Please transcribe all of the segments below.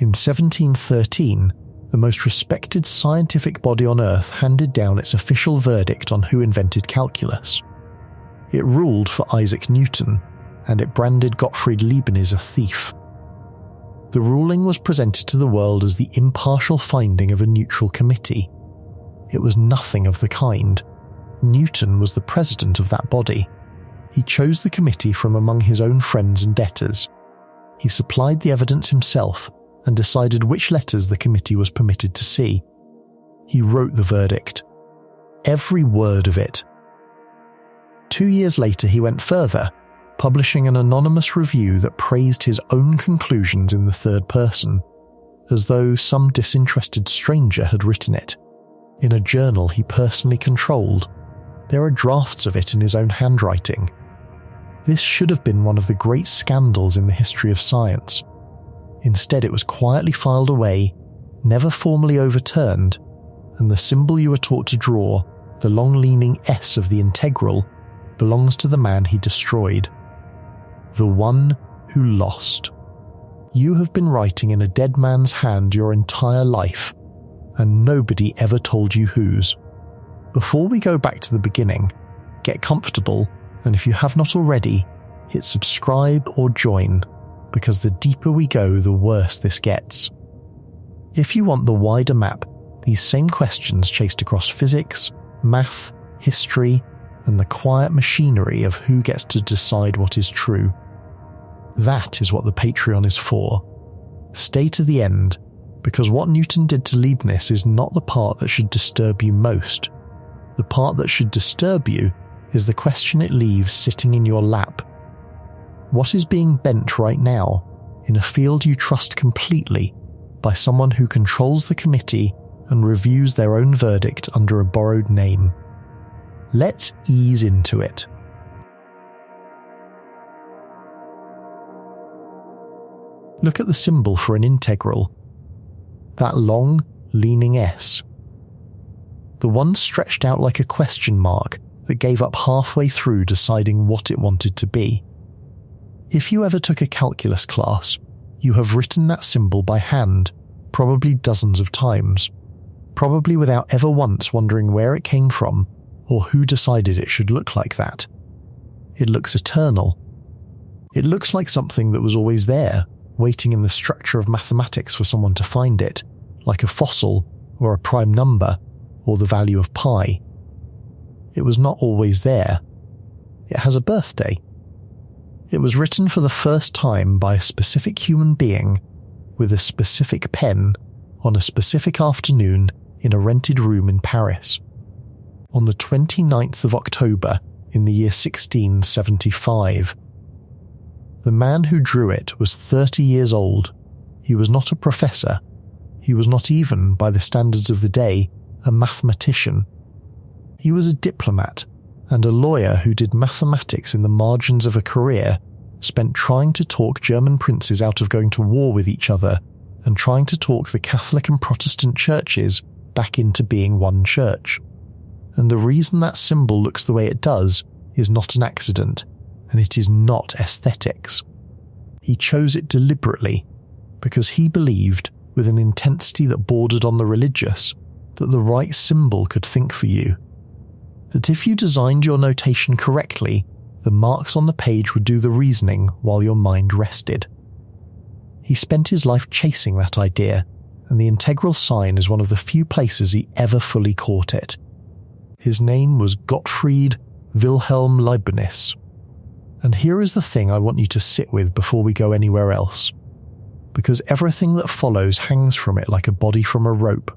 In 1713, the most respected scientific body on Earth handed down its official verdict on who invented calculus. It ruled for Isaac Newton, and it branded Gottfried Leibniz a thief. The ruling was presented to the world as the impartial finding of a neutral committee. It was nothing of the kind. Newton was the president of that body. He chose the committee from among his own friends and debtors. He supplied the evidence himself and decided which letters the committee was permitted to see. He wrote the verdict. Every word of it. 2 years later, he went further, publishing an anonymous review that praised his own conclusions in the third person, as though some disinterested stranger had written it, in a journal he personally controlled. There are drafts of it in his own handwriting. This should have been one of the great scandals in the history of science. Instead, it was quietly filed away, never formally overturned, and the symbol you were taught to draw, the long-leaning S of the integral, belongs to the man he destroyed. The one who lost. You have been writing in a dead man's hand your entire life, and nobody ever told you whose. Before we go back to the beginning, get comfortable, and if you have not already, hit subscribe or join, because the deeper we go, the worse this gets. If you want the wider map, these same questions chased across physics, math, history, and the quiet machinery of who gets to decide what is true. That is what the Patreon is for. Stay to the end, because what Newton did to Leibniz is not the part that should disturb you most. The part that should disturb you is the question it leaves sitting in your lap. What is being bent right now, in a field you trust completely, by someone who controls the committee and reviews their own verdict under a borrowed name? Let's ease into it. Look at the symbol for an integral. That long, leaning S. The one stretched out like a question mark that gave up halfway through deciding what it wanted to be. If you ever took a calculus class, you have written that symbol by hand, probably dozens of times, probably without ever once wondering where it came from or who decided it should look like that. It looks eternal. It looks like something that was always there, waiting in the structure of mathematics for someone to find it, like a fossil or a prime number or the value of pi. It was not always there. It has a birthday. It was written for the first time by a specific human being with a specific pen on a specific afternoon in a rented room in Paris. On the 29th of October in the year 1675. The man who drew it was 30 years old. He was not a professor. He was not even, by the standards of the day, a mathematician. He was a diplomat and a lawyer who did mathematics in the margins of a career spent trying to talk German princes out of going to war with each other and trying to talk the Catholic and Protestant churches back into being one church. And the reason that symbol looks the way it does is not an accident, and it is not aesthetics. He chose it deliberately because he believed, with an intensity that bordered on the religious, that the right symbol could think for you. That if you designed your notation correctly, the marks on the page would do the reasoning while your mind rested. He spent his life chasing that idea, and the integral sign is one of the few places he ever fully caught it. His name was Gottfried Wilhelm Leibniz. And here is the thing I want you to sit with before we go anywhere else, because everything that follows hangs from it like a body from a rope.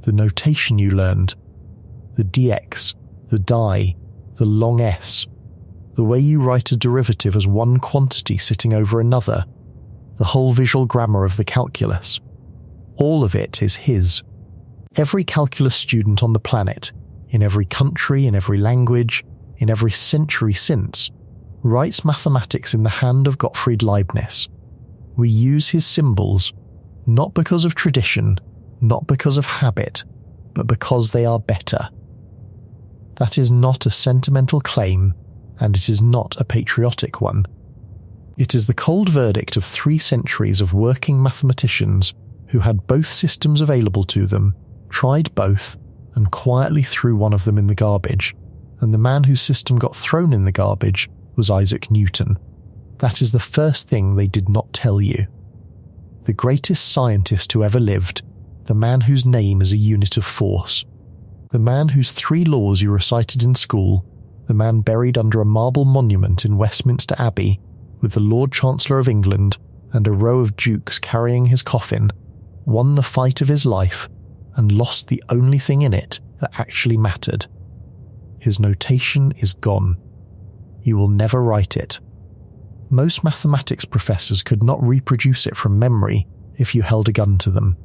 The notation you learned, the dx, the die, the long s, the way you write a derivative as one quantity sitting over another, the whole visual grammar of the calculus. All of it is his. Every calculus student on the planet, in every country, in every language, in every century since, writes mathematics in the hand of Gottfried Leibniz. We use his symbols, not because of tradition, not because of habit, but because they are better. That is not a sentimental claim, and it is not a patriotic one. It is the cold verdict of 3 centuries of working mathematicians who had both systems available to them, tried both, and quietly threw one of them in the garbage. And the man whose system got thrown in the garbage was Isaac Newton. That is the first thing they did not tell you. The greatest scientist who ever lived, the man whose name is a unit of force, the man whose 3 laws you recited in school, the man buried under a marble monument in Westminster Abbey, with the Lord Chancellor of England and a row of dukes carrying his coffin, won the fight of his life and lost the only thing in it that actually mattered. His notation is gone. You will never write it. Most mathematics professors could not reproduce it from memory if you held a gun to them.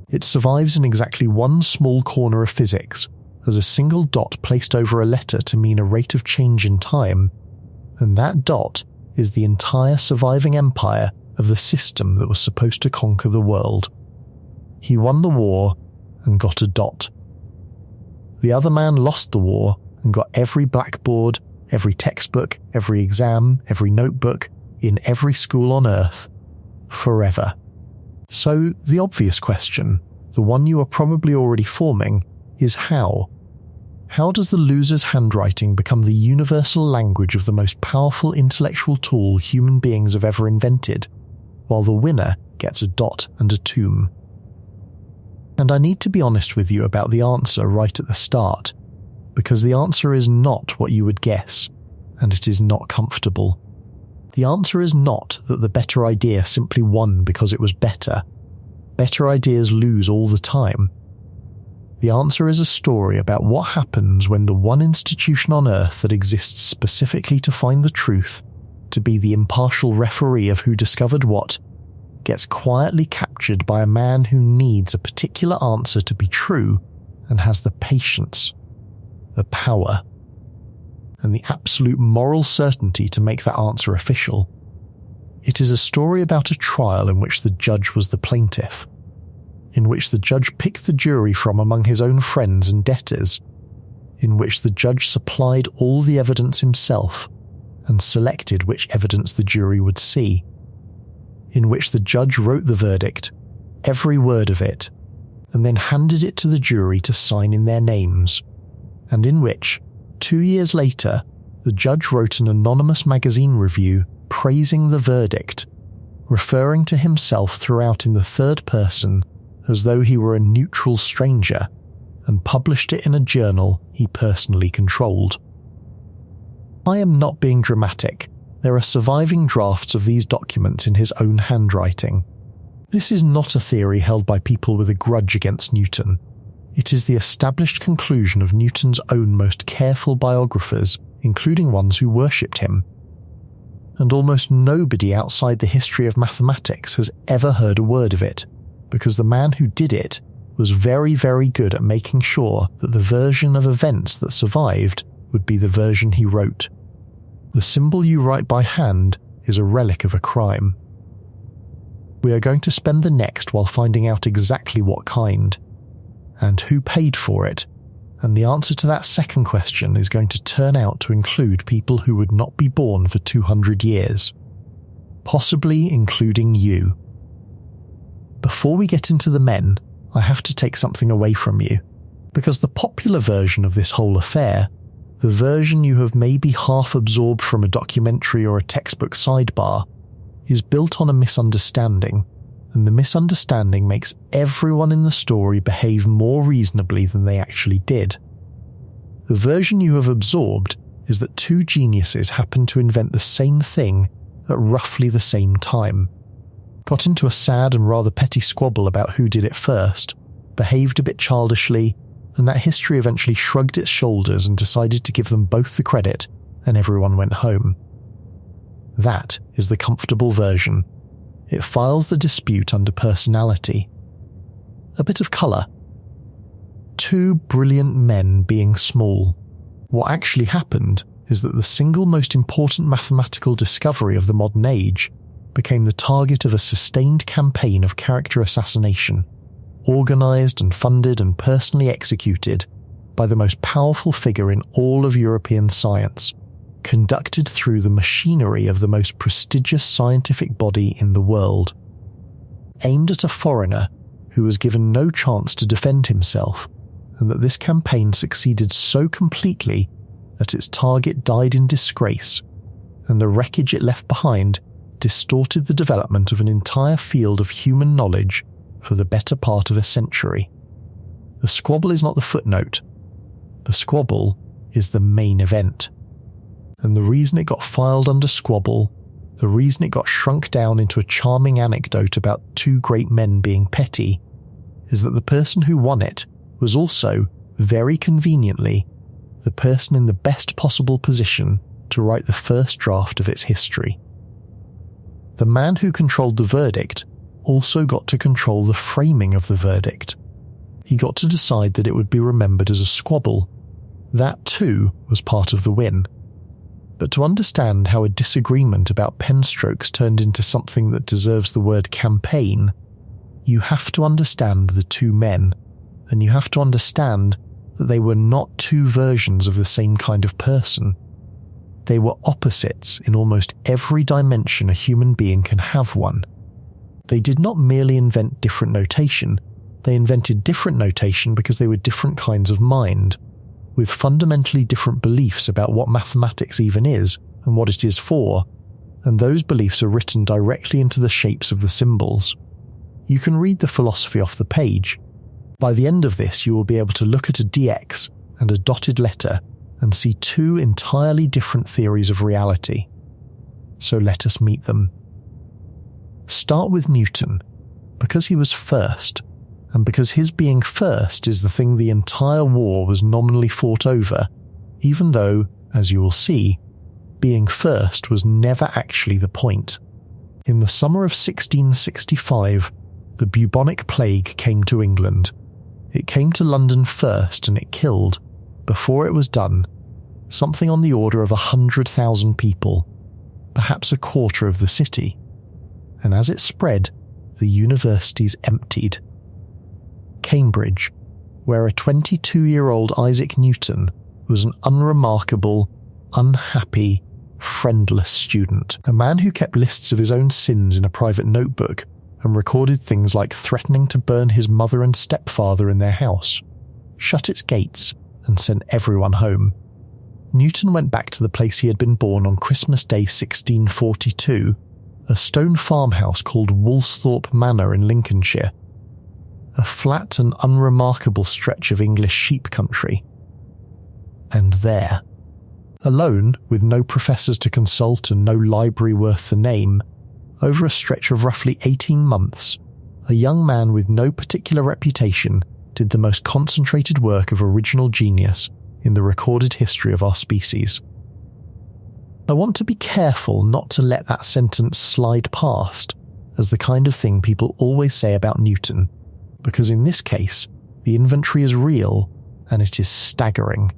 It survives in exactly one small corner of physics, as a single dot placed over a letter to mean a rate of change in time, and that dot is the entire surviving empire of the system that was supposed to conquer the world. He won the war and got a dot. The other man lost the war and got every blackboard, every textbook, every exam, every notebook, in every school on Earth, forever. So the obvious question, the one you are probably already forming, is how? How does the loser's handwriting become the universal language of the most powerful intellectual tool human beings have ever invented, while the winner gets a dot and a tomb? And I need to be honest with you about the answer right at the start, because the answer is not what you would guess, and it is not comfortable. The answer is not that the better idea simply won because it was better. Better ideas lose all the time. The answer is a story about what happens when the one institution on Earth that exists specifically to find the truth, to be the impartial referee of who discovered what, gets quietly captured by a man who needs a particular answer to be true and has the patience, the power, and the absolute moral certainty to make that answer official. It is a story about a trial in which the judge was the plaintiff, in which the judge picked the jury from among his own friends and debtors, in which the judge supplied all the evidence himself and selected which evidence the jury would see, in which the judge wrote the verdict, every word of it, and then handed it to the jury to sign in their names, and in which, 2 years later, the judge wrote an anonymous magazine review praising the verdict, referring to himself throughout in the third person as though he were a neutral stranger, and published it in a journal he personally controlled. I am not being dramatic. There are surviving drafts of these documents in his own handwriting. This is not a theory held by people with a grudge against Newton. It is the established conclusion of Newton's own most careful biographers, including ones who worshipped him. And almost nobody outside the history of mathematics has ever heard a word of it, because the man who did it was very, very good at making sure that the version of events that survived would be the version he wrote. The symbol you write by hand is a relic of a crime. We are going to spend the next while finding out exactly what kind, and who paid for it, and the answer to that second question is going to turn out to include people who would not be born for 200 years, possibly including you. Before we get into the men, I have to take something away from you, because the popular version of this whole affair, the version you have maybe half absorbed from a documentary or a textbook sidebar, is built on a misunderstanding, and the misunderstanding makes everyone in the story behave more reasonably than they actually did. The version you have absorbed is that 2 geniuses happened to invent the same thing at roughly the same time, got into a sad and rather petty squabble about who did it first, behaved a bit childishly, and that history eventually shrugged its shoulders and decided to give them both the credit, and everyone went home. That is the comfortable version. It files the dispute under personality. A bit of colour. 2 brilliant men being small. What actually happened is that the single most important mathematical discovery of the modern age became the target of a sustained campaign of character assassination, organised and funded and personally executed by the most powerful figure in all of European science, conducted through the machinery of the most prestigious scientific body in the world, aimed at a foreigner who was given no chance to defend himself, and that this campaign succeeded so completely that its target died in disgrace, and the wreckage it left behind distorted the development of an entire field of human knowledge for the better part of a century. The squabble is not the footnote. The squabble is the main event. And the reason it got filed under squabble, the reason it got shrunk down into a charming anecdote about two great men being petty, is that the person who won it was also, very conveniently, the person in the best possible position to write the first draft of its history. The man who controlled the verdict also got to control the framing of the verdict. He got to decide that it would be remembered as a squabble. That too was part of the win. But to understand how a disagreement about pen strokes turned into something that deserves the word campaign, you have to understand the two men, and you have to understand that they were not two versions of the same kind of person. They were opposites in almost every dimension a human being can have one. They did not merely invent different notation, they invented different notation because they were different kinds of mind, with fundamentally different beliefs about what mathematics even is and what it is for, and those beliefs are written directly into the shapes of the symbols. You can read the philosophy off the page. By the end of this, you will be able to look at a DX and a dotted letter and see two entirely different theories of reality. So let us meet them. Start with Newton, because he was first, and because his being first is the thing the entire war was nominally fought over, even though, as you will see, being first was never actually the point. In the summer of 1665, the bubonic plague came to England. It came to London first and it killed, before it was done, something on the order of 100,000 people, perhaps a quarter of the city. And as it spread, the universities emptied. Cambridge, where a 22-year-old Isaac Newton was an unremarkable, unhappy, friendless student, a man who kept lists of his own sins in a private notebook and recorded things like threatening to burn his mother and stepfather in their house, shut its gates, and sent everyone home. Newton went back to the place he had been born on Christmas Day 1642, a stone farmhouse called Woolsthorpe Manor in Lincolnshire, a flat and unremarkable stretch of English sheep country. And there, alone with no professors to consult and no library worth the name, over a stretch of roughly 18 months, a young man with no particular reputation did the most concentrated work of original genius in the recorded history of our species. I want to be careful not to let that sentence slide past as the kind of thing people always say about Newton, because in this case, the inventory is real and it is staggering.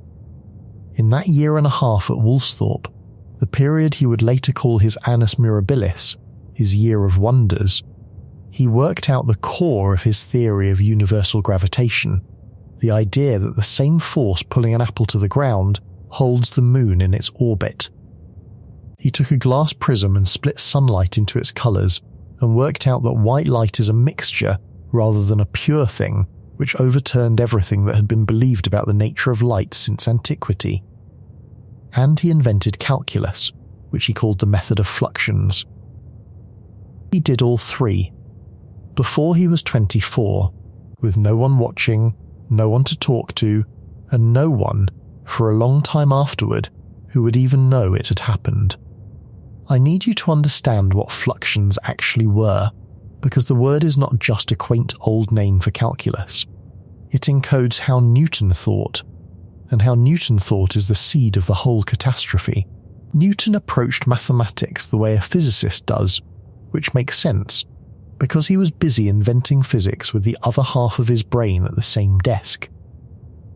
In that year and a half at Woolsthorpe, the period he would later call his annus mirabilis, his year of wonders, he worked out the core of his theory of universal gravitation, the idea that the same force pulling an apple to the ground holds the moon in its orbit. He took a glass prism and split sunlight into its colours and worked out that white light is a mixture rather than a pure thing, which overturned everything that had been believed about the nature of light since antiquity. And he invented calculus, which he called the method of fluxions. He did all three, before he was 24, with no one watching, no one to talk to, and no one, for a long time afterward, who would even know it had happened. I need you to understand what fluxions actually were, because the word is not just a quaint old name for calculus. It encodes how Newton thought, and how Newton thought is the seed of the whole catastrophe. Newton approached mathematics the way a physicist does, which makes sense, because he was busy inventing physics with the other half of his brain at the same desk.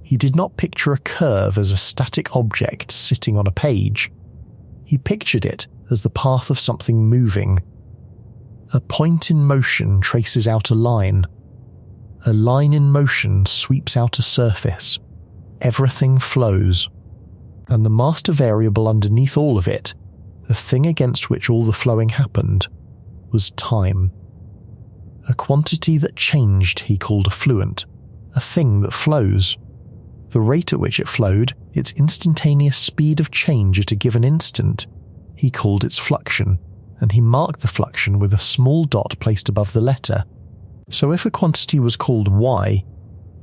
He did not picture a curve as a static object sitting on a page. He pictured it as the path of something moving. A point in motion traces out a line. A line in motion sweeps out a surface. Everything flows. And the master variable underneath all of it, the thing against which all the flowing happened, was time. A quantity that changed he called a fluent, a thing that flows. The rate at which it flowed, its instantaneous speed of change at a given instant, he called its fluxion, and he marked the fluxion with a small dot placed above the letter. So if a quantity was called y,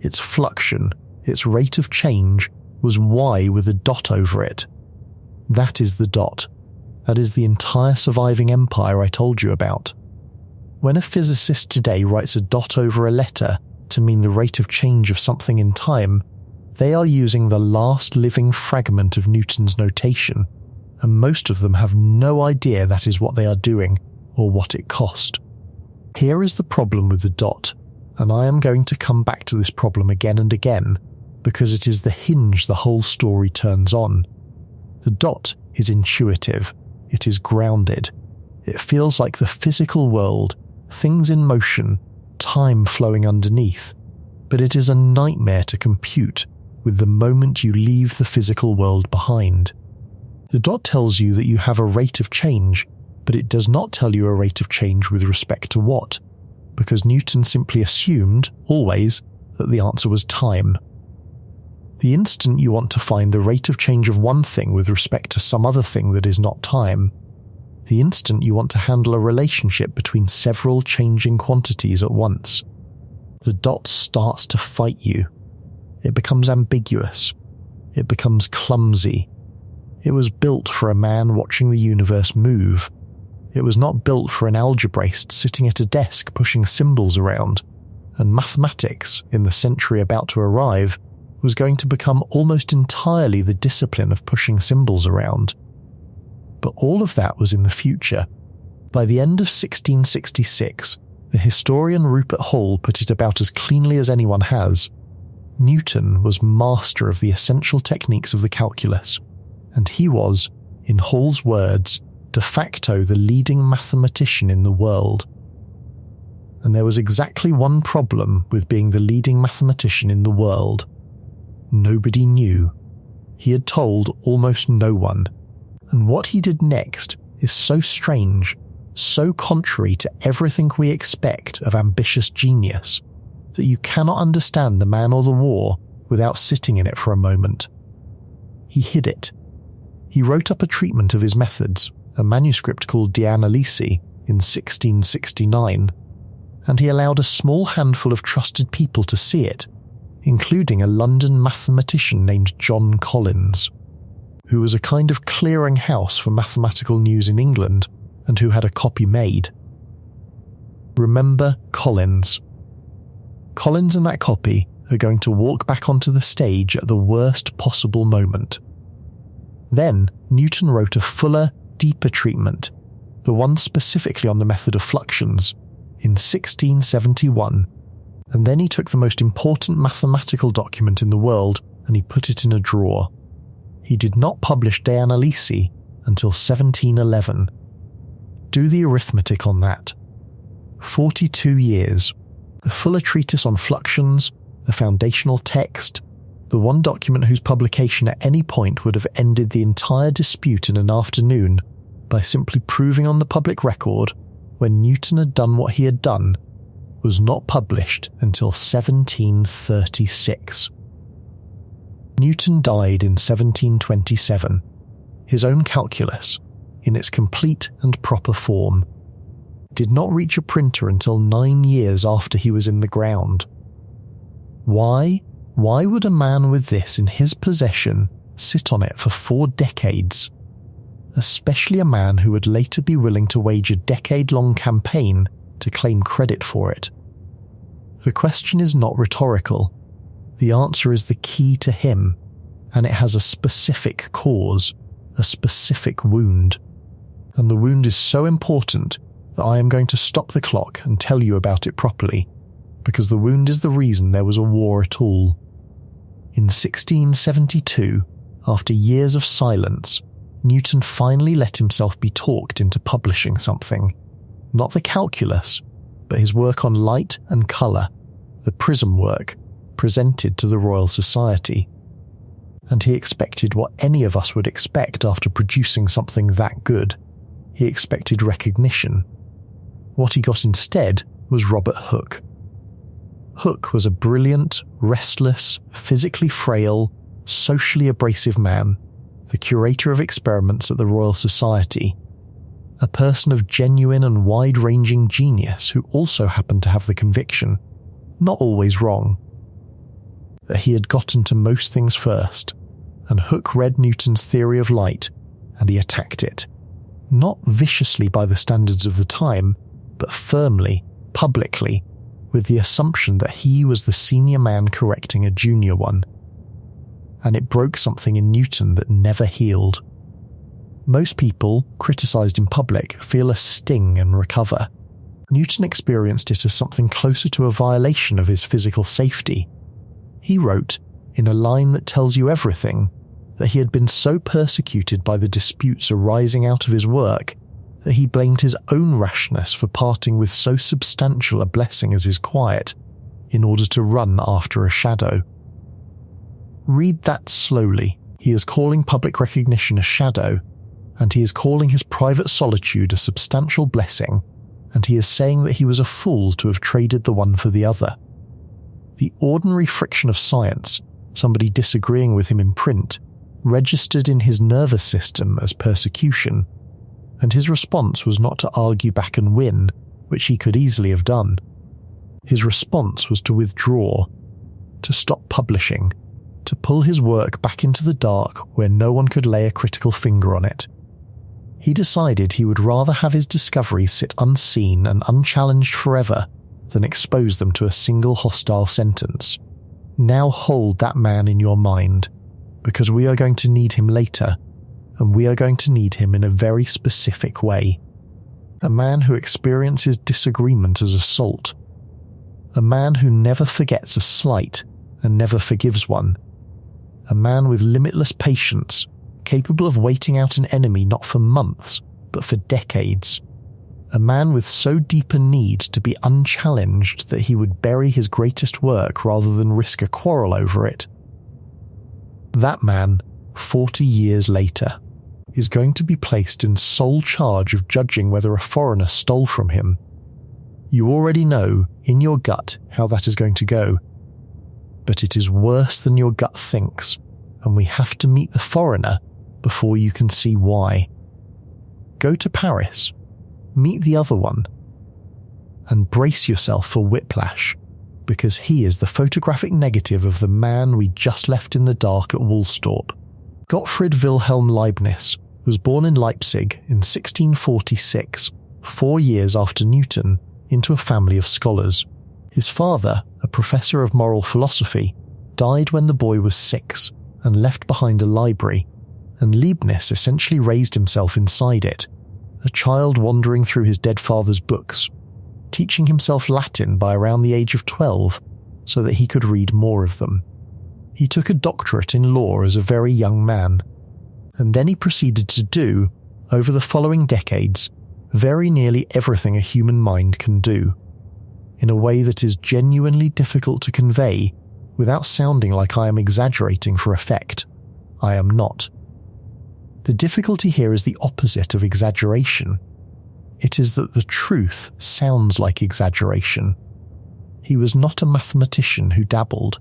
its fluxion, its rate of change, was y with a dot over it. That is the dot. That is the entire surviving empire I told you about. When a physicist today writes a dot over a letter to mean the rate of change of something in time, they are using the last living fragment of Newton's notation, and most of them have no idea that is what they are doing or what it cost. Here is the problem with the dot, and I am going to come back to this problem again and again, because it is the hinge the whole story turns on. The dot is intuitive, it is grounded, it feels like the physical world, things in motion, time flowing underneath, but it is a nightmare to compute with the moment you leave the physical world behind. The dot tells you that you have a rate of change, but it does not tell you a rate of change with respect to what, because Newton simply assumed, always, that the answer was time. The instant you want to find the rate of change of one thing with respect to some other thing that is not time, the instant you want to handle a relationship between several changing quantities at once, the dot starts to fight you. It becomes ambiguous. It becomes clumsy. It was built for a man watching the universe move. It was not built for an algebraist sitting at a desk pushing symbols around, and mathematics, in the century about to arrive, was going to become almost entirely the discipline of pushing symbols around. But all of that was in the future. By the end of 1666, the historian Rupert Hall put it about as cleanly as anyone has. Newton was master of the essential techniques of the calculus, and he was, in Hall's words, de facto the leading mathematician in the world. And there was exactly one problem with being the leading mathematician in the world. Nobody knew. He had told almost no one. And what he did next is so strange, so contrary to everything we expect of ambitious genius, that you cannot understand the man or the war without sitting in it for a moment. He hid it. He wrote up a treatment of his methods, a manuscript called De Analysi, in 1669, and he allowed a small handful of trusted people to see it, including a London mathematician named John Collins, who was a kind of clearing house for mathematical news in England and who had a copy made. Remember Collins. Collins and that copy are going to walk back onto the stage at the worst possible moment. Then Newton wrote a fuller, deeper treatment, the one specifically on the method of fluxions, in 1671, and then he took the most important mathematical document in the world and he put it in a drawer. He did not publish De Analysi until 1711. Do the arithmetic on that. 42 years. The fuller treatise on fluxions, the foundational text, the one document whose publication at any point would have ended the entire dispute in an afternoon by simply proving on the public record, when Newton had done what he had done, was not published until 1736. Newton died in 1727. His own calculus, in its complete and proper form, did not reach a printer until 9 years after he was in the ground. Why? Why would a man with this in his possession sit on it for 4 decades? Especially a man who would later be willing to wage a decade-long campaign to claim credit for it. The question is not rhetorical. The answer is the key to him, and it has a specific cause, a specific wound. And the wound is so important that I am going to stop the clock and tell you about it properly, because the wound is the reason there was a war at all. In 1672, after years of silence, Newton finally let himself be talked into publishing something. Not the calculus, but his work on light and colour, the prism work, presented to the Royal Society. And he expected what any of us would expect after producing something that good. He expected recognition. What he got instead was Robert Hooke. Hooke was a brilliant, restless, physically frail, socially abrasive man, the curator of experiments at the Royal Society, a person of genuine and wide-ranging genius who also happened to have the conviction, not always wrong, that he had gotten to most things first, and Hooke read Newton's theory of light, and he attacked it, not viciously by the standards of the time, but firmly, publicly, with the assumption that he was the senior man correcting a junior one. And it broke something in Newton that never healed. Most people, criticised in public, feel a sting and recover. Newton experienced it as something closer to a violation of his physical safety. He wrote, in a line that tells you everything, that he had been so persecuted by the disputes arising out of his work that he blamed his own rashness for parting with so substantial a blessing as his quiet, in order to run after a shadow. Read that slowly. He is calling public recognition a shadow, and he is calling his private solitude a substantial blessing, and he is saying that he was a fool to have traded the one for the other. The ordinary friction of science, somebody disagreeing with him in print, registered in his nervous system as persecution, and his response was not to argue back and win, which he could easily have done. His response was to withdraw, to stop publishing, to pull his work back into the dark where no one could lay a critical finger on it. He decided he would rather have his discoveries sit unseen and unchallenged forever than expose them to a single hostile sentence. Now hold that man in your mind, because we are going to need him later, and we are going to need him in a very specific way. A man who experiences disagreement as assault. A man who never forgets a slight and never forgives one. A man with limitless patience, capable of waiting out an enemy not for months, but for decades. A man with so deep a need to be unchallenged that he would bury his greatest work rather than risk a quarrel over it. That man, 40 years later, is going to be placed in sole charge of judging whether a foreigner stole from him. You already know, in your gut, how that is going to go. But it is worse than your gut thinks, and we have to meet the foreigner before you can see why. Go to Paris, meet the other one, and brace yourself for whiplash, because he is the photographic negative of the man we just left in the dark at Woolstorp. Gottfried Wilhelm Leibniz was born in Leipzig in 1646, 4 years after Newton, into a family of scholars. His father, a professor of moral philosophy, died when the boy was 6 and left behind a library, and Leibniz essentially raised himself inside it, a child wandering through his dead father's books, teaching himself Latin by around the age of 12 so that he could read more of them. He took a doctorate in law as a very young man, and then he proceeded to do, over the following decades, very nearly everything a human mind can do, in a way that is genuinely difficult to convey without sounding like I am exaggerating for effect. I am not. The difficulty here is the opposite of exaggeration. It is that the truth sounds like exaggeration. He was not a mathematician who dabbled.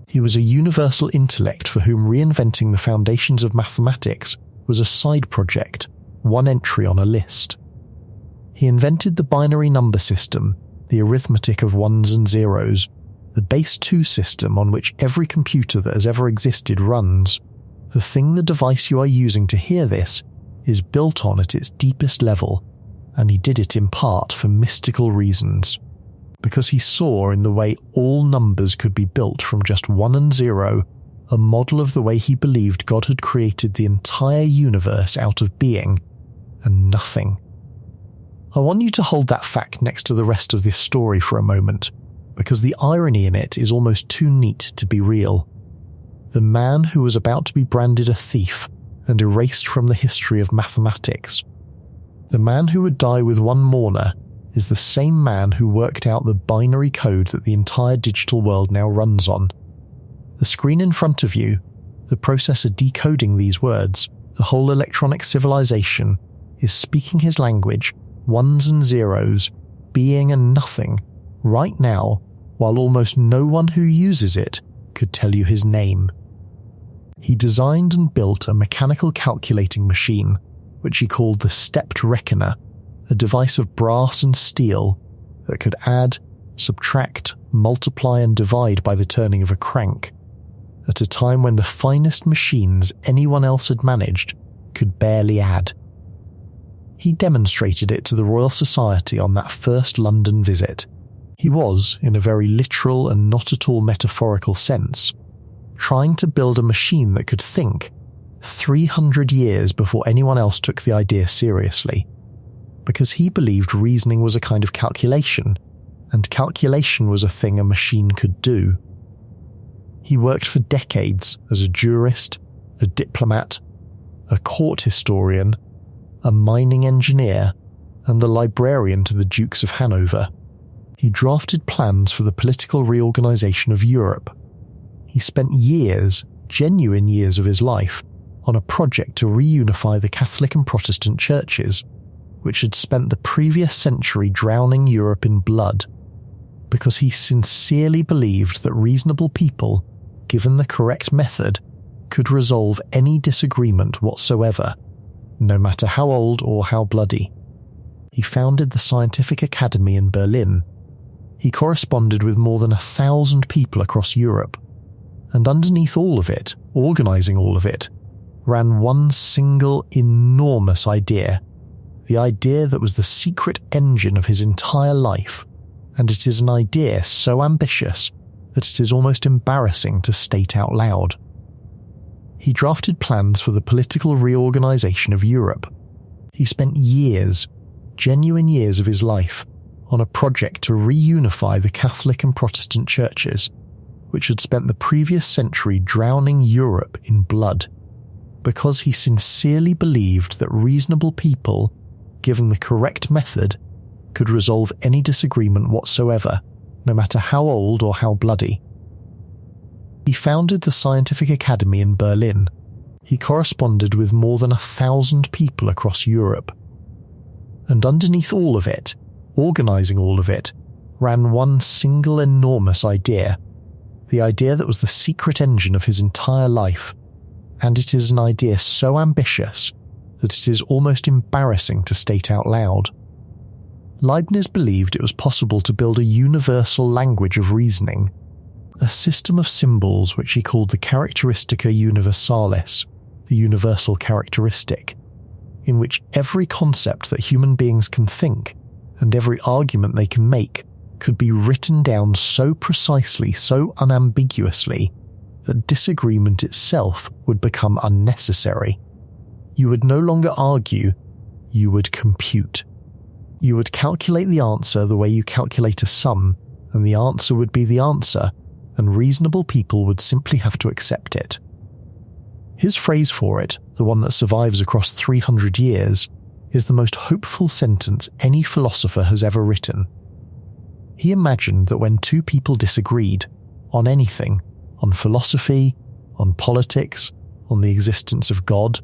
He was a universal intellect for whom reinventing the foundations of mathematics was a side project, one entry on a list. He invented the binary number system, the arithmetic of ones and zeros, the base 2 system on which every computer that has ever existed runs. The device you are using to hear this is built on at its deepest level, and he did it in part for mystical reasons, because he saw in the way all numbers could be built from just 1 and 0 a model of the way he believed God had created the entire universe out of being and nothing. I want you to hold that fact next to the rest of this story for a moment, because the irony in it is almost too neat to be real. The man who was about to be branded a thief and erased from the history of mathematics, the man who would die with one mourner, is the same man who worked out the binary code that the entire digital world now runs on. The screen in front of you, the processor decoding these words, the whole electronic civilization, is speaking his language, ones and zeros, being and nothing, right now, while almost no one who uses it could tell you his name. He designed and built a mechanical calculating machine, which he called the stepped reckoner, a device of brass and steel that could add, subtract, multiply and divide by the turning of a crank, at a time when the finest machines anyone else had managed could barely add. He demonstrated it to the Royal Society on that first London visit. He was, in a very literal and not at all metaphorical sense, trying to build a machine that could think 300 years before anyone else took the idea seriously, because he believed reasoning was a kind of calculation, and calculation was a thing a machine could do. He worked for decades as a jurist, a diplomat, a court historian, a mining engineer, and a librarian to the Dukes of Hanover. He drafted plans for the political reorganization of Europe. He spent years, genuine years of his life, on a project to reunify the Catholic and Protestant churches, which had spent the previous century drowning Europe in blood, because he sincerely believed that reasonable people, given the correct method, could resolve any disagreement whatsoever, no matter how old or how bloody. He founded the Scientific Academy in Berlin. He corresponded with more than 1,000 people across Europe, and underneath all of it, organizing all of it, ran one single enormous idea, the idea that was the secret engine of his entire life, and it is an idea so ambitious that it is almost embarrassing to state out loud. He drafted plans for the political reorganization of Europe. He spent years, genuine years of his life, on a project to reunify the Catholic and Protestant churches, which had spent the previous century drowning Europe in blood, because he sincerely believed that reasonable people, given the correct method, could resolve any disagreement whatsoever, no matter how old or how bloody. He founded the Scientific Academy in Berlin. He corresponded with more than 1,000 people across Europe. And underneath all of it, organizing all of it, ran one single enormous idea, the idea that was the secret engine of his entire life, and it is an idea so ambitious that it is almost embarrassing to state out loud. Leibniz believed it was possible to build a universal language of reasoning, a system of symbols which he called the Characteristica Universalis, the universal characteristic, in which every concept that human beings can think and every argument they can make could be written down so precisely, so unambiguously, that disagreement itself would become unnecessary. You would no longer argue, you would compute. You would calculate the answer the way you calculate a sum, and the answer would be the answer, and reasonable people would simply have to accept it. His phrase for it, the one that survives across 300 years, is the most hopeful sentence any philosopher has ever written. He imagined that when two people disagreed, on anything, on philosophy, on politics, on the existence of God,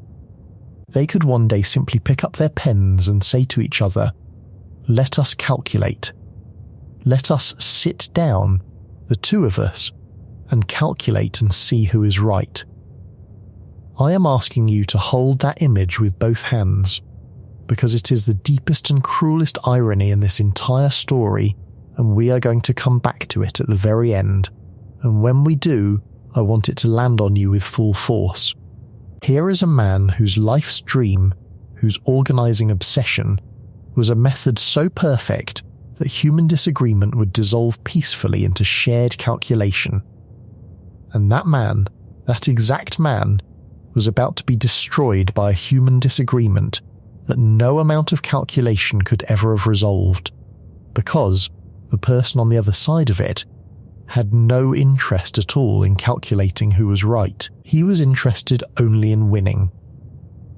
they could one day simply pick up their pens and say to each other, "Let us calculate. Let us sit down, the two of us, and calculate and see who is right." I am asking you to hold that image with both hands, because it is the deepest and cruelest irony in this entire story, and we are going to come back to it at the very end, and when we do, I want it to land on you with full force. Here is a man whose life's dream, whose organizing obsession, was a method so perfect that human disagreement would dissolve peacefully into shared calculation. And that man, that exact man, was about to be destroyed by a human disagreement that no amount of calculation could ever have resolved, because the person on the other side of it had no interest at all in calculating who was right. He was interested only in winning.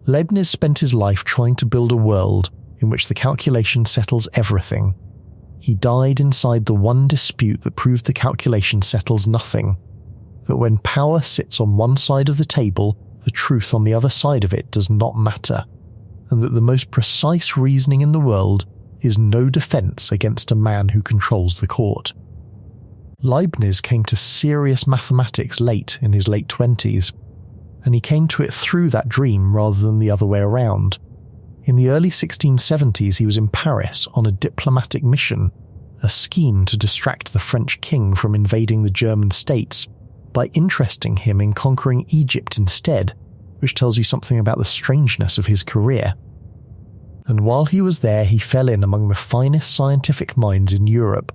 Leibniz spent his life trying to build a world in which the calculation settles everything. He died inside the one dispute that proved the calculation settles nothing, that when power sits on one side of the table, the truth on the other side of it does not matter, and that the most precise reasoning in the world is no defense against a man who controls the court. Leibniz came to serious mathematics late in his late 20s, and he came to it through that dream rather than the other way around. In the early 1670s, he was in Paris on a diplomatic mission, a scheme to distract the French king from invading the German states by interesting him in conquering Egypt instead, which tells you something about the strangeness of his career. And while he was there, he fell in among the finest scientific minds in Europe,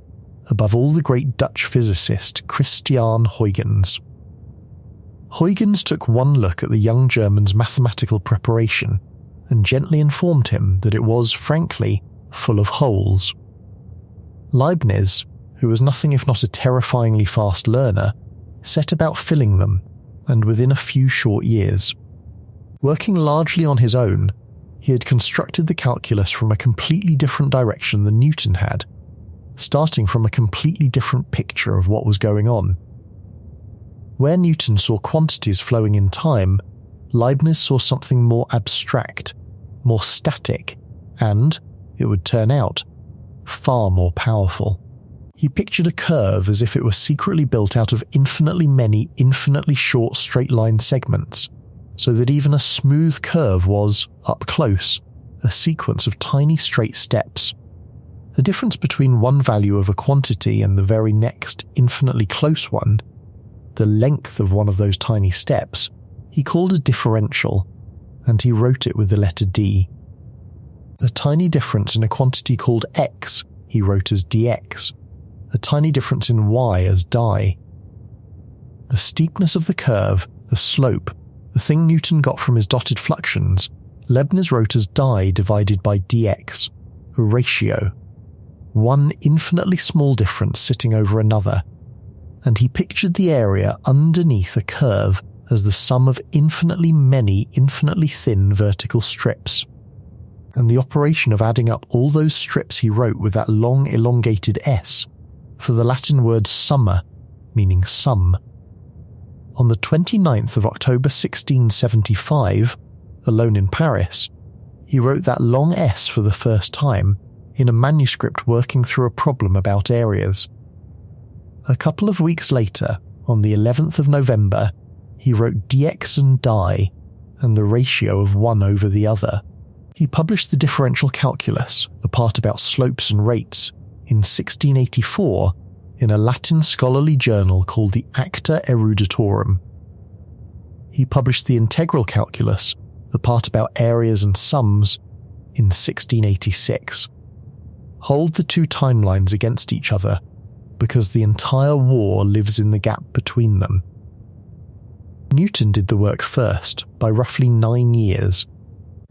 above all the great Dutch physicist Christiaan Huygens. Huygens took one look at the young German's mathematical preparation and gently informed him that it was, frankly, full of holes. Leibniz, who was nothing if not a terrifyingly fast learner, set about filling them, and within a few short years. Working largely on his own, he had constructed the calculus from a completely different direction than Newton had, starting from a completely different picture of what was going on. Where Newton saw quantities flowing in time, Leibniz saw something more abstract, more static, and, it would turn out, far more powerful. He pictured a curve as if it were secretly built out of infinitely many, infinitely short straight-line segments, so that even a smooth curve was, up close, a sequence of tiny straight steps. The difference between one value of a quantity and the very next, infinitely close one, the length of one of those tiny steps, he called a differential, and he wrote it with the letter D. A tiny difference in a quantity called x, he wrote as dx. A tiny difference in y as die. The steepness of the curve, the slope, the thing Newton got from his dotted fluxions, Leibniz wrote as die divided by dx, a ratio. One infinitely small difference sitting over another, and he pictured the area underneath a curve as the sum of infinitely many, infinitely thin vertical strips. And the operation of adding up all those strips he wrote with that long elongated S, for the Latin word summa, meaning sum. On the 29th of October 1675, alone in Paris, he wrote that long S for the first time in a manuscript working through a problem about areas. A couple of weeks later, on the 11th of November, he wrote dx and die, and the ratio of one over the other. He published the differential calculus, the part about slopes and rates, in 1684 in a Latin scholarly journal called the Acta Eruditorum. He published the integral calculus, the part about areas and sums, in 1686. Hold the two timelines against each other, because the entire war lives in the gap between them. Newton did the work first, by roughly 9 years,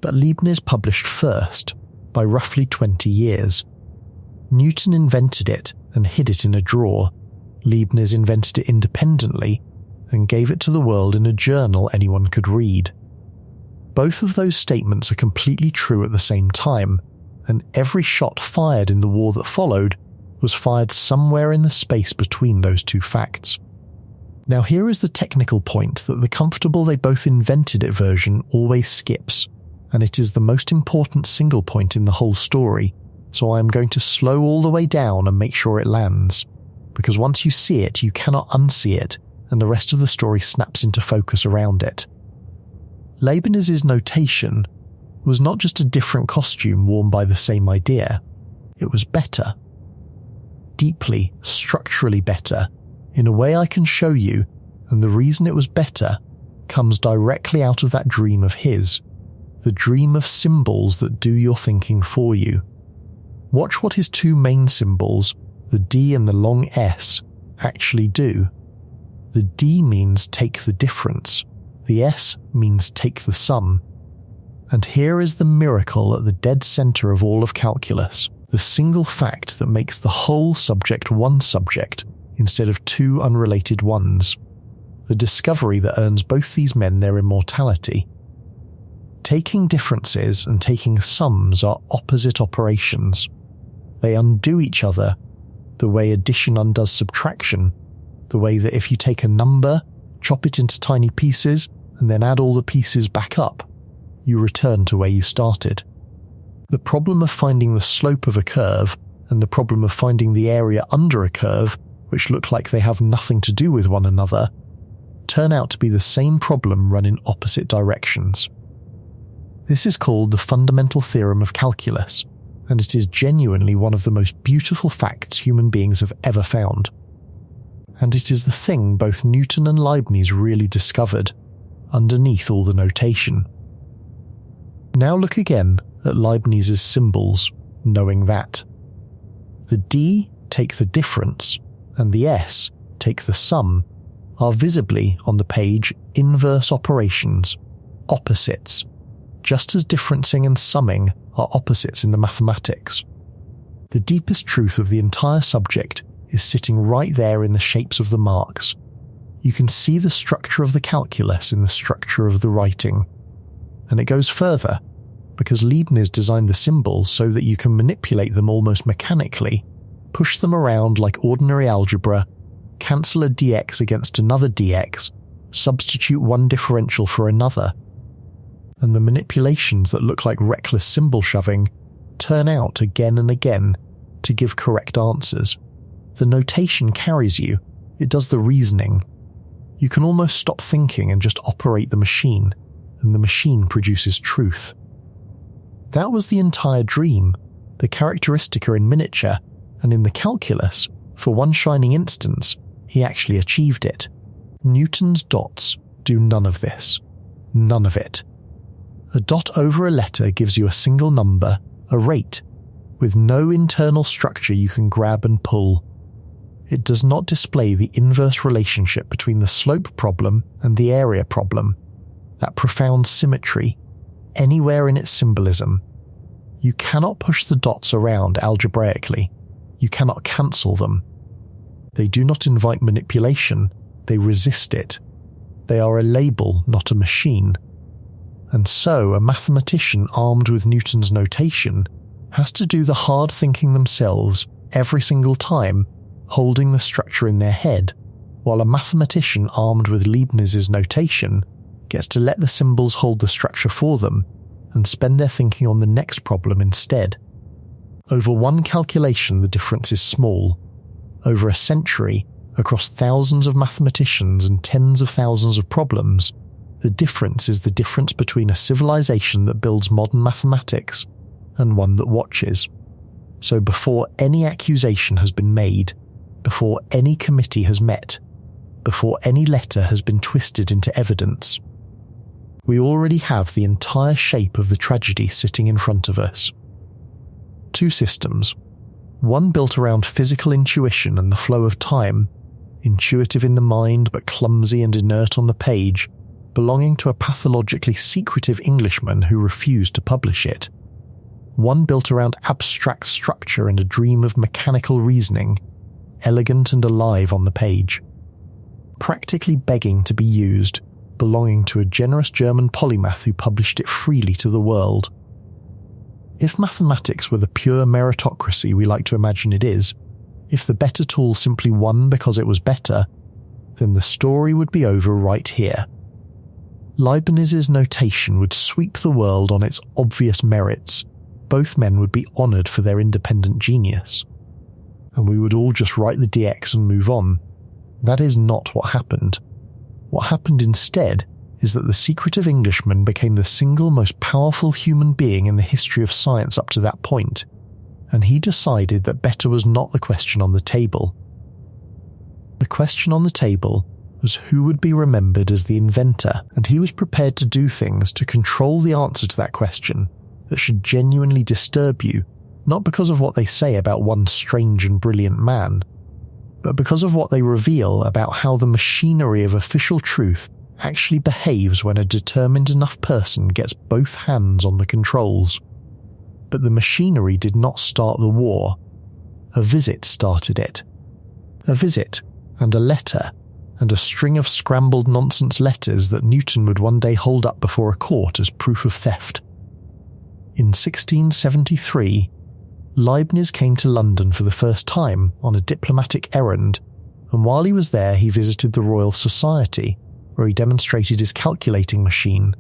but Leibniz published first, by roughly 20 years. Newton invented it and hid it in a drawer. Leibniz invented it independently and gave it to the world in a journal anyone could read. Both of those statements are completely true at the same time, and every shot fired in the war that followed was fired somewhere in the space between those two facts. Now here is the technical point that the comfortable they both invented it version always skips, and it is the most important single point in the whole story, so I am going to slow all the way down and make sure it lands, because once you see it you cannot unsee it, and the rest of the story snaps into focus around it. Leibniz's notation was not just a different costume worn by the same idea, it was better. Deeply, structurally better, in a way I can show you, and the reason it was better comes directly out of that dream of his, the dream of symbols that do your thinking for you. Watch what his two main symbols, the D and the long S, actually do. The D means take the difference, the S means take the sum. And here is the miracle at the dead center of all of calculus, the single fact that makes the whole subject one subject instead of two unrelated ones. The discovery that earns both these men their immortality. Taking differences and taking sums are opposite operations. They undo each other, the way addition undoes subtraction, the way that if you take a number, chop it into tiny pieces, and then add all the pieces back up, you return to where you started. The problem of finding the slope of a curve and the problem of finding the area under a curve, which look like they have nothing to do with one another, turn out to be the same problem run in opposite directions. This is called the fundamental theorem of calculus, and it is genuinely one of the most beautiful facts human beings have ever found. And it is the thing both Newton and Leibniz really discovered, underneath all the notation. Now look again at Leibniz's symbols, knowing that. The D take the difference, and the S take the sum, are visibly on the page inverse operations, opposites, just as differencing and summing are opposites in the mathematics. The deepest truth of the entire subject is sitting right there in the shapes of the marks. You can see the structure of the calculus in the structure of the writing. And it goes further, because Leibniz designed the symbols so that you can manipulate them almost mechanically, push them around like ordinary algebra, cancel a dx against another dx, substitute one differential for another. And the manipulations that look like reckless symbol shoving turn out again and again to give correct answers. The notation carries you, it does the reasoning. You can almost stop thinking and just operate the machine, and the machine produces truth. That was the entire dream, the characteristica in miniature, and in the calculus, for one shining instance, he actually achieved it. Newton's dots do none of this. None of it. A dot over a letter gives you a single number, a rate, with no internal structure you can grab and pull. It does not display the inverse relationship between the slope problem and the area problem, that profound symmetry, anywhere in its symbolism. You cannot push the dots around algebraically. You cannot cancel them. They do not invite manipulation, they resist it. They are a label, not a machine. And so a mathematician armed with Newton's notation has to do the hard thinking themselves every single time, holding the structure in their head, while a mathematician armed with Leibniz's notation gets to let the symbols hold the structure for them and spend their thinking on the next problem instead. Over one calculation the difference is small. Over a century, across thousands of mathematicians and tens of thousands of problems, the difference is the difference between a civilization that builds modern mathematics and one that watches. So before any accusation has been made, before any committee has met, before any letter has been twisted into evidence, we already have the entire shape of the tragedy sitting in front of us. Two systems, one built around physical intuition and the flow of time, intuitive in the mind but clumsy and inert on the page, belonging to a pathologically secretive Englishman who refused to publish it. One built around abstract structure and a dream of mechanical reasoning, elegant and alive on the page, practically begging to be used, belonging to a generous German polymath who published it freely to the world. If mathematics were the pure meritocracy we like to imagine it is, if the better tool simply won because it was better, then the story would be over right here. Leibniz's notation would sweep the world on its obvious merits. Both men would be honoured for their independent genius. And we would all just write the DX and move on. That is not what happened. What happened instead is that the secretive Englishman became the single most powerful human being in the history of science up to that point, and he decided that better was not the question on the table. The question on the table was who would be remembered as the inventor, and he was prepared to do things to control the answer to that question that should genuinely disturb you, not because of what they say about one strange and brilliant man, but because of what they reveal about how the machinery of official truth actually behaves when a determined enough person gets both hands on the controls. But the machinery did not start the war. A visit started it. A visit, and a letter, and a string of scrambled nonsense letters that Newton would one day hold up before a court as proof of theft. In 1673, Leibniz came to London for the first time on a diplomatic errand, and while he was there he visited the Royal Society, where he demonstrated his calculating machine,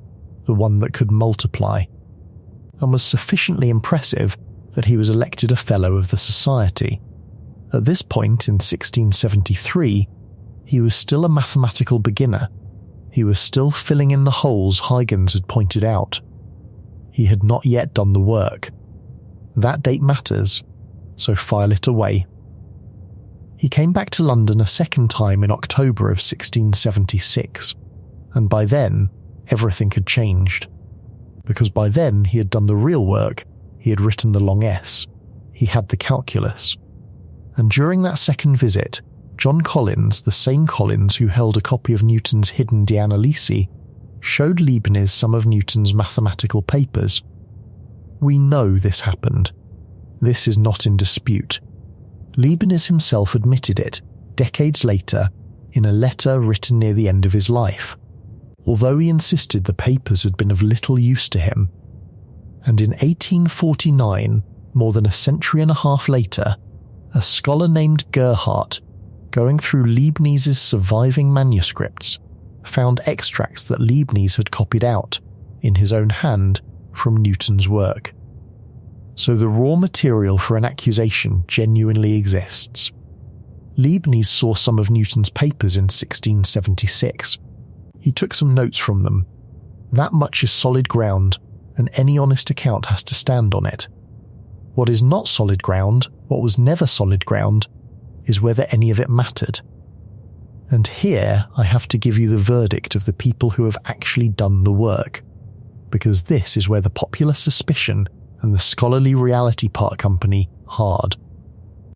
the one that could multiply, and was sufficiently impressive that he was elected a Fellow of the Society. At this point, in 1673, he was still a mathematical beginner. He was still filling in the holes Huygens had pointed out. He had not yet done the work. That date matters, so file it away. He came back to London a second time in October of 1676, and by then, everything had changed. Because by then he had done the real work, he had written the long S, he had the calculus. And during that second visit, John Collins, the same Collins who held a copy of Newton's hidden De Analysi, showed Leibniz some of Newton's mathematical papers. We know this happened. This is not in dispute. Leibniz himself admitted it, decades later, in a letter written near the end of his life, although he insisted the papers had been of little use to him. And in 1849, more than a century and a half later, a scholar named Gerhardt, going through Leibniz's surviving manuscripts, found extracts that Leibniz had copied out, in his own hand, from Newton's work. So the raw material for an accusation genuinely exists. Leibniz saw some of Newton's papers in 1676. He took some notes from them. That much is solid ground, and any honest account has to stand on it. What is not solid ground, what was never solid ground, is whether any of it mattered. And here I have to give you the verdict of the people who have actually done the work, because this is where the popular suspicion and the scholarly reality part company hard.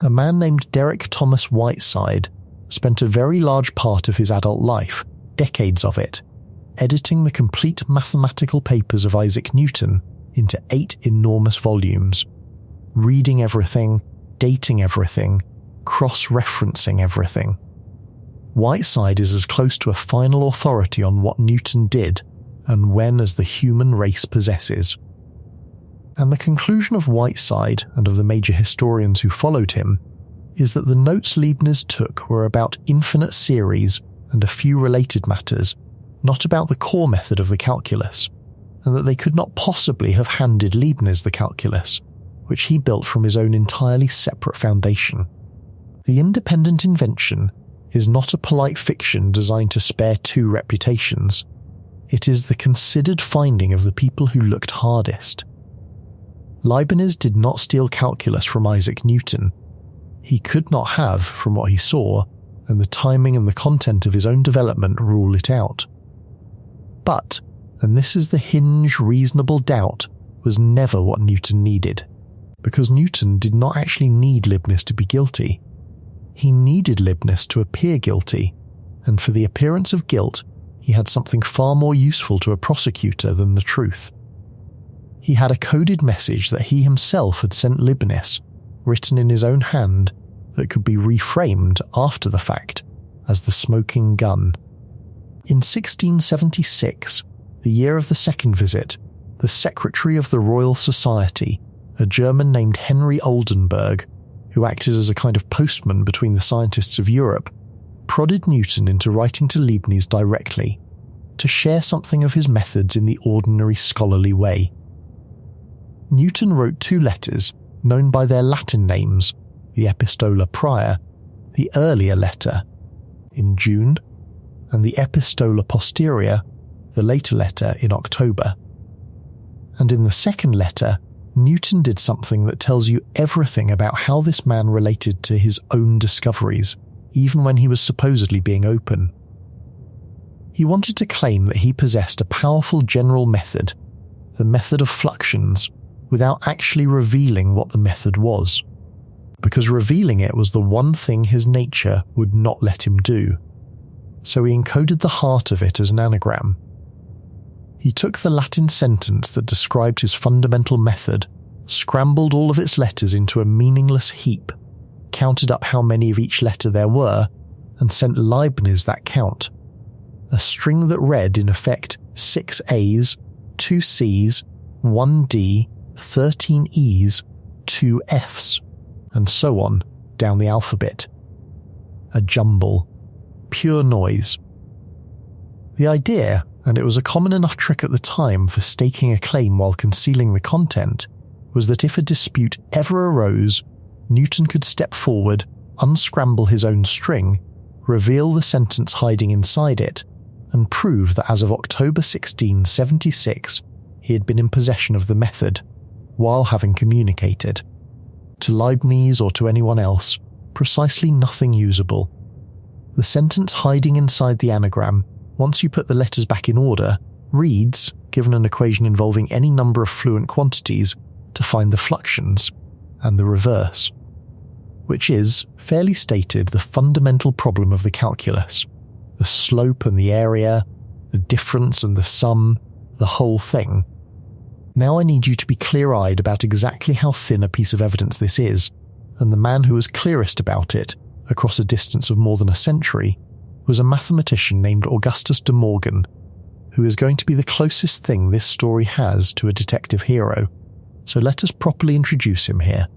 A man named Derek Thomas Whiteside spent a very large part of his adult life, decades of it, editing the complete mathematical papers of Isaac Newton into 8 enormous volumes, reading everything, dating everything, cross-referencing everything. Whiteside is as close to a final authority on what Newton did and when as the human race possesses. And the conclusion of Whiteside and of the major historians who followed him is that the notes Leibniz took were about infinite series and a few related matters, not about the core method of the calculus, and that they could not possibly have handed Leibniz the calculus, which he built from his own entirely separate foundation. The independent invention is not a polite fiction designed to spare 2 reputations. It is the considered finding of the people who looked hardest. Leibniz did not steal calculus from Isaac Newton. He could not have, from what he saw, and the timing and the content of his own development rule it out. But, and this is the hinge reasonable doubt, was never what Newton needed, because Newton did not actually need Leibniz to be guilty. He needed Leibniz to appear guilty, and for the appearance of guilt, he had something far more useful to a prosecutor than the truth. He had a coded message that he himself had sent Leibniz, written in his own hand, that could be reframed after the fact as the smoking gun. In 1676, the year of the second visit, the secretary of the Royal Society, a German named Henry Oldenburg, who acted as a kind of postman between the scientists of Europe, prodded Newton into writing to Leibniz directly, to share something of his methods in the ordinary scholarly way. Newton wrote 2 letters, known by their Latin names, the Epistola Prior, the earlier letter, in June, and the Epistola Posterior, the later letter, in October. And in the second letter, Newton did something that tells you everything about how this man related to his own discoveries, even when he was supposedly being open. He wanted to claim that he possessed a powerful general method, the method of fluxions, without actually revealing what the method was, because revealing it was the one thing his nature would not let him do. So he encoded the heart of it as an anagram. He took the Latin sentence that described his fundamental method, scrambled all of its letters into a meaningless heap, counted up how many of each letter there were, and sent Leibniz that count. A string that read, in effect, 6 A's, 2 C's, 1 D, 13 E's, 2 F's, and so on, down the alphabet. a jumble, pure noise. The idea, and it was a common enough trick at the time for staking a claim while concealing the content, was that if a dispute ever arose, Newton could step forward, unscramble his own string, reveal the sentence hiding inside it, and prove that as of October 1676, he had been in possession of the method, while having communicated, to Leibniz or to anyone else, precisely nothing usable. The sentence hiding inside the anagram, once you put the letters back in order, reads, given an equation involving any number of fluent quantities, to find the fluxions, and the reverse, which is, fairly stated, the fundamental problem of the calculus. The slope and the area, the difference and the sum, the whole thing. Now I need you to be clear-eyed about exactly how thin a piece of evidence this is, and the man who was clearest about it, across a distance of more than a century, was a mathematician named Augustus de Morgan, who is going to be the closest thing this story has to a detective hero, so let us properly introduce him here.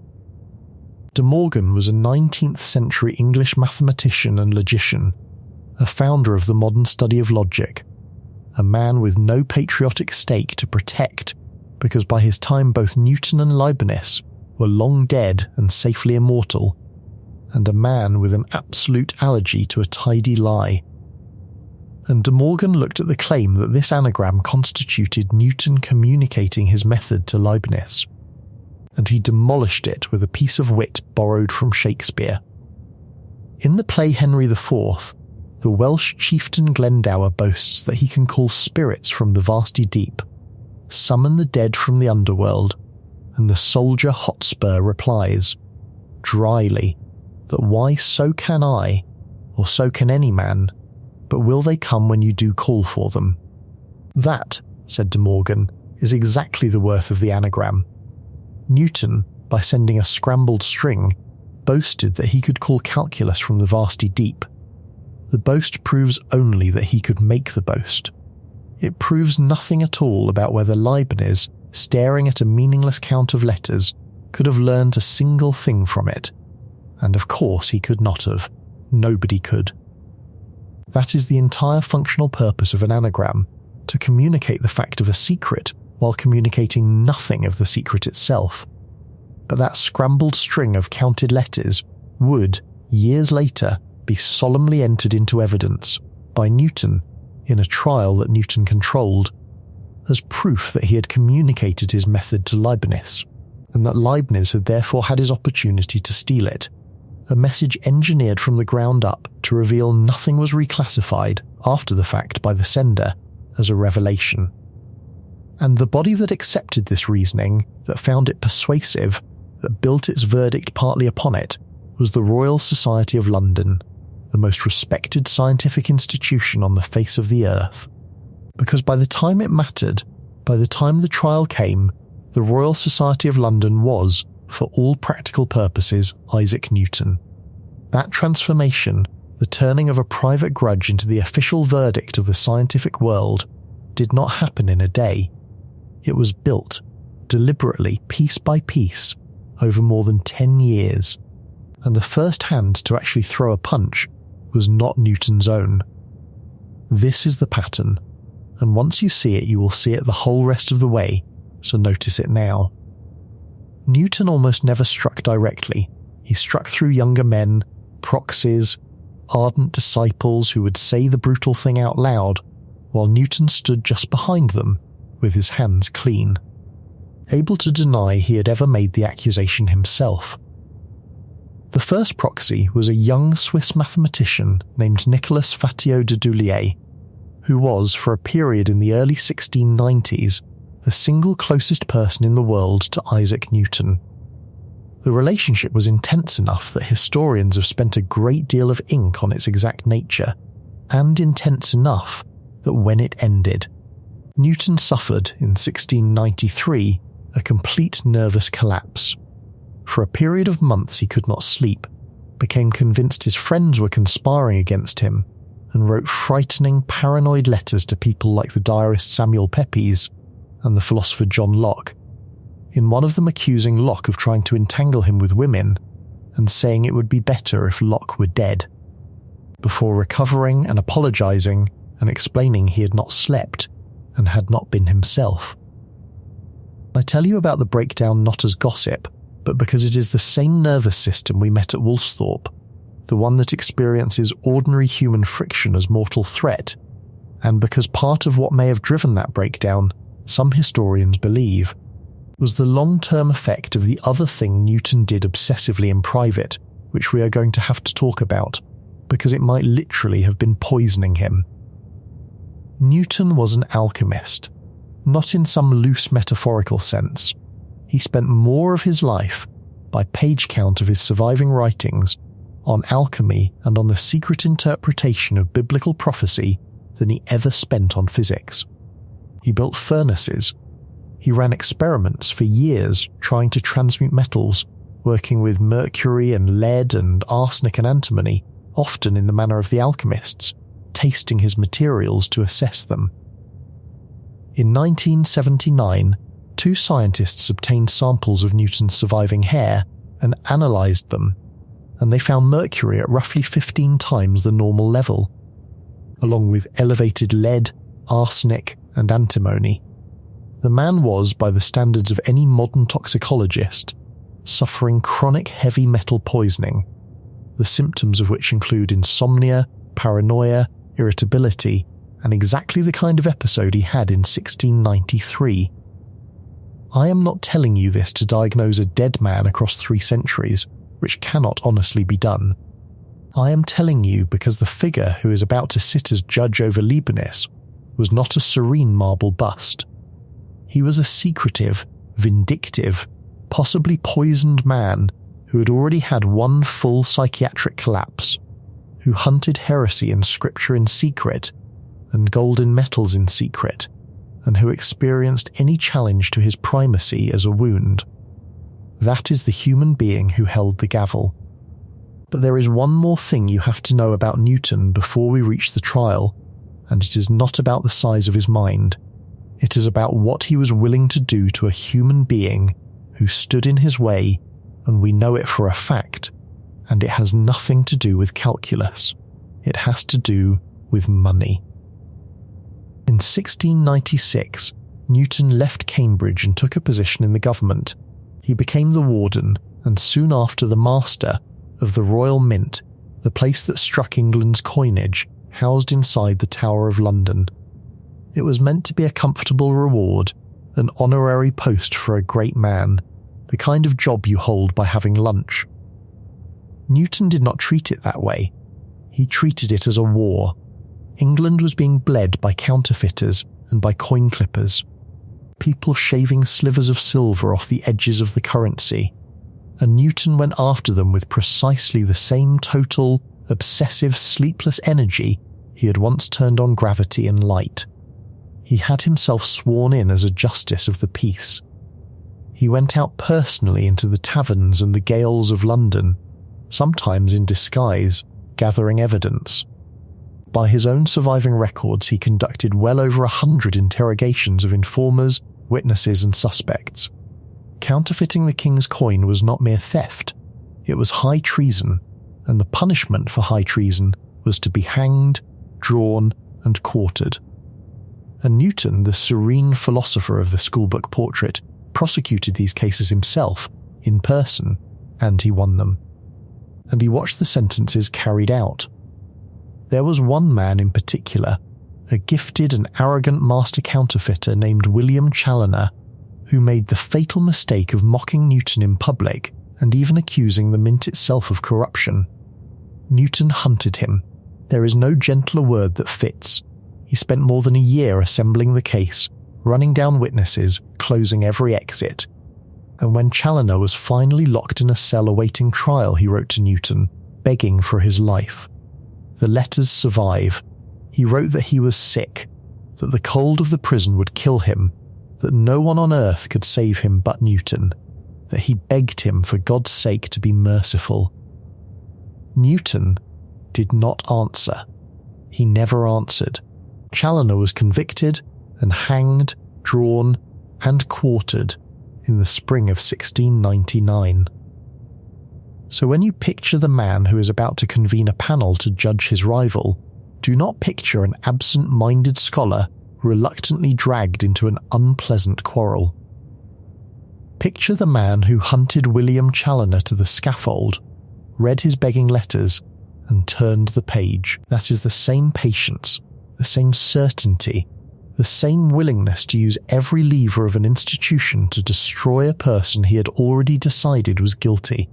De Morgan was a 19th century English mathematician and logician, a founder of the modern study of logic, a man with no patriotic stake to protect, because by his time both Newton and Leibniz were long dead and safely immortal, and a man with an absolute allergy to a tidy lie. And De Morgan looked at the claim that this anagram constituted Newton communicating his method to Leibniz, and he demolished it with a piece of wit borrowed from Shakespeare. In the play Henry IV, the Welsh chieftain Glendower boasts that he can call spirits from the vasty deep, summon the dead from the underworld, and the soldier Hotspur replies, dryly, that why so can I, or so can any man, but will they come when you do call for them? That, said De Morgan, is exactly the worth of the anagram. Newton, by sending a scrambled string, boasted that he could call calculus from the vasty deep. The boast proves only that he could make the boast. It proves nothing at all about whether Leibniz, staring at a meaningless count of letters, could have learned a single thing from it. And of course he could not have. Nobody could. That is the entire functional purpose of an anagram, to communicate the fact of a secret while communicating nothing of the secret itself. But that scrambled string of counted letters would, years later, be solemnly entered into evidence by Newton in a trial that Newton controlled, as proof that he had communicated his method to Leibniz, and that Leibniz had therefore had his opportunity to steal it. A message engineered from the ground up to reveal nothing was reclassified after the fact by the sender as a revelation. And the body that accepted this reasoning, that found it persuasive, that built its verdict partly upon it, was the Royal Society of London, the most respected scientific institution on the face of the earth. Because by the time it mattered, by the time the trial came, the Royal Society of London was, for all practical purposes, Isaac Newton. That transformation, the turning of a private grudge into the official verdict of the scientific world, did not happen in a day. It was built, deliberately, piece by piece, over more than 10 years, and the first hand to actually throw a punch was not Newton's own. This is the pattern, and once you see it you will see it the whole rest of the way, so notice it now. Newton almost never struck directly. He struck through younger men, proxies, ardent disciples who would say the brutal thing out loud, while Newton stood just behind them, with his hands clean, able to deny he had ever made the accusation himself. The first proxy was a young Swiss mathematician named Nicolas Fatio de Doulier, who was, for a period in the early 1690s, the single closest person in the world to Isaac Newton. The relationship was intense enough that historians have spent a great deal of ink on its exact nature, and intense enough that when it ended, Newton suffered, in 1693, a complete nervous collapse. For a period of months he could not sleep, became convinced his friends were conspiring against him, and wrote frightening, paranoid letters to people like the diarist Samuel Pepys and the philosopher John Locke, in one of them accusing Locke of trying to entangle him with women, and saying it would be better if Locke were dead. before recovering and apologizing and explaining he had not slept and had not been himself. I tell you about the breakdown not as gossip, but because it is the same nervous system we met at Woolsthorpe, the one that experiences ordinary human friction as mortal threat, and because part of what may have driven that breakdown, some historians believe, was the long-term effect of the other thing Newton did obsessively in private, which we are going to have to talk about, because it might literally have been poisoning him. Newton was an alchemist, not in some loose metaphorical sense. He spent more of his life, by page count of his surviving writings, on alchemy and on the secret interpretation of biblical prophecy than he ever spent on physics. He built furnaces. He ran experiments for years trying to transmute metals, working with mercury and lead and arsenic and antimony, often in the manner of the alchemists, tasting his materials to assess them. In 1979, 2 scientists obtained samples of Newton's surviving hair and analysed them, and they found mercury at roughly 15 times the normal level, along with elevated lead, arsenic, and antimony. The man was, by the standards of any modern toxicologist, suffering chronic heavy metal poisoning, the symptoms of which include insomnia, paranoia, irritability, and exactly the kind of episode he had in 1693. I am not telling you this to diagnose a dead man across 3 centuries, which cannot honestly be done. I am telling you because the figure who is about to sit as judge over Leibniz was not a serene marble bust. He was a secretive, vindictive, possibly poisoned man who had already had 1 full psychiatric collapse, who hunted heresy and scripture in secret, and gold in metals in secret, and who experienced any challenge to his primacy as a wound. That is the human being who held the gavel. But there is one more thing you have to know about Newton before we reach the trial, and it is not about the size of his mind. It is about what he was willing to do to a human being who stood in his way, and we know it for a fact, and it has nothing to do with calculus. It has to do with money. In 1696, Newton left Cambridge and took a position in the government. He became the warden, and soon after the master, of the Royal Mint, the place that struck England's coinage, housed inside the Tower of London. It was meant to be a comfortable reward, an honorary post for a great man, the kind of job you hold by having lunch. Newton did not treat it that way. He treated it as a war. England was being bled by counterfeiters and by coin clippers, people shaving slivers of silver off the edges of the currency, and Newton went after them with precisely the same total, obsessive, sleepless energy he had once turned on gravity and light. He had himself sworn in as a justice of the peace. He went out personally into the taverns and the gaols of London, sometimes in disguise, gathering evidence. By his own surviving records, he conducted well over 100 interrogations of informers, witnesses, and suspects. Counterfeiting the king's coin was not mere theft, it was high treason, and the punishment for high treason was to be hanged, drawn, and quartered. And Newton, the serene philosopher of the schoolbook portrait, prosecuted these cases himself, in person, and he won them. And he watched the sentences carried out. There was one man in particular, a gifted and arrogant master counterfeiter named William Challoner, who made the fatal mistake of mocking Newton in public and even accusing the mint itself of corruption. Newton hunted him. There is no gentler word that fits. He spent more than a year assembling the case, running down witnesses, closing every exit. And when Challoner was finally locked in a cell awaiting trial, he wrote to Newton, begging for his life. The letters survive. He wrote that he was sick, that the cold of the prison would kill him, that no one on earth could save him but Newton, that he begged him for God's sake to be merciful. Newton did not answer. He never answered. Challoner was convicted and hanged, drawn, and quartered in the spring of 1699. So when you picture the man who is about to convene a panel to judge his rival, do not picture an absent-minded scholar reluctantly dragged into an unpleasant quarrel. Picture the man who hunted William Challoner to the scaffold, read his begging letters, and turned the page. That is the same patience, the same certainty, the same willingness to use every lever of an institution to destroy a person he had already decided was guilty.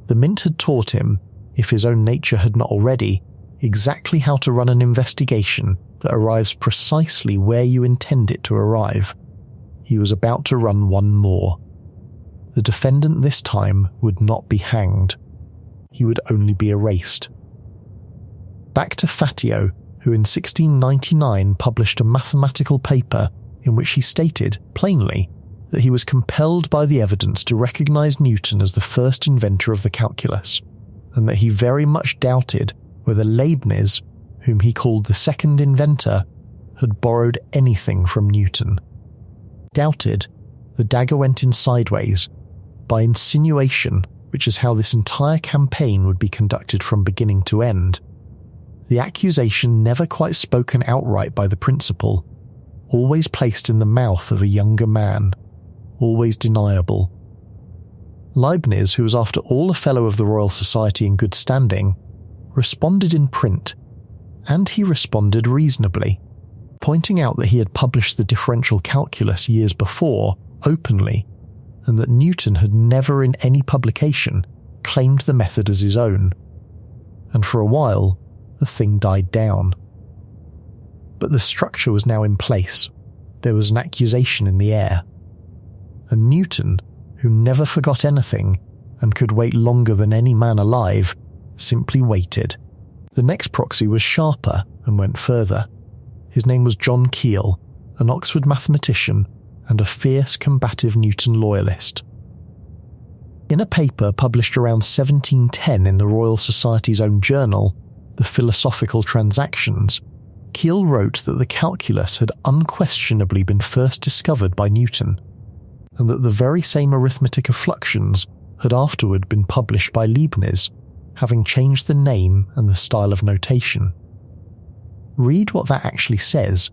The Mint had taught him, if his own nature had not already, exactly how to run an investigation that arrives precisely where you intend it to arrive. He was about to run one more. The defendant this time would not be hanged. He would only be erased. Back to Fatio, who in 1699 published a mathematical paper in which he stated, plainly, that he was compelled by the evidence to recognise Newton as the first inventor of the calculus, and that he very much doubted whether Leibniz, whom he called the second inventor, had borrowed anything from Newton. Doubted, the dagger went in sideways, by insinuation, which is how this entire campaign would be conducted from beginning to end. The accusation never quite spoken outright by the principal, always placed in the mouth of a younger man, always deniable. Leibniz, who was after all a Fellow of the Royal Society in good standing, responded in print, and he responded reasonably, pointing out that he had published the differential calculus years before, openly, and that Newton had never in any publication claimed the method as his own. And for a while, the thing died down. But the structure was now in place. There was an accusation in the air. And Newton, who never forgot anything and could wait longer than any man alive, simply waited. The next proxy was sharper and went further. His name was John Keill, an Oxford mathematician and a fierce combative Newton loyalist. In a paper published around 1710 in the Royal Society's own journal, the Philosophical Transactions, Keill wrote that the calculus had unquestionably been first discovered by Newton, and that the very same arithmetic of fluxions had afterward been published by Leibniz, having changed the name and the style of notation. Read what that actually says.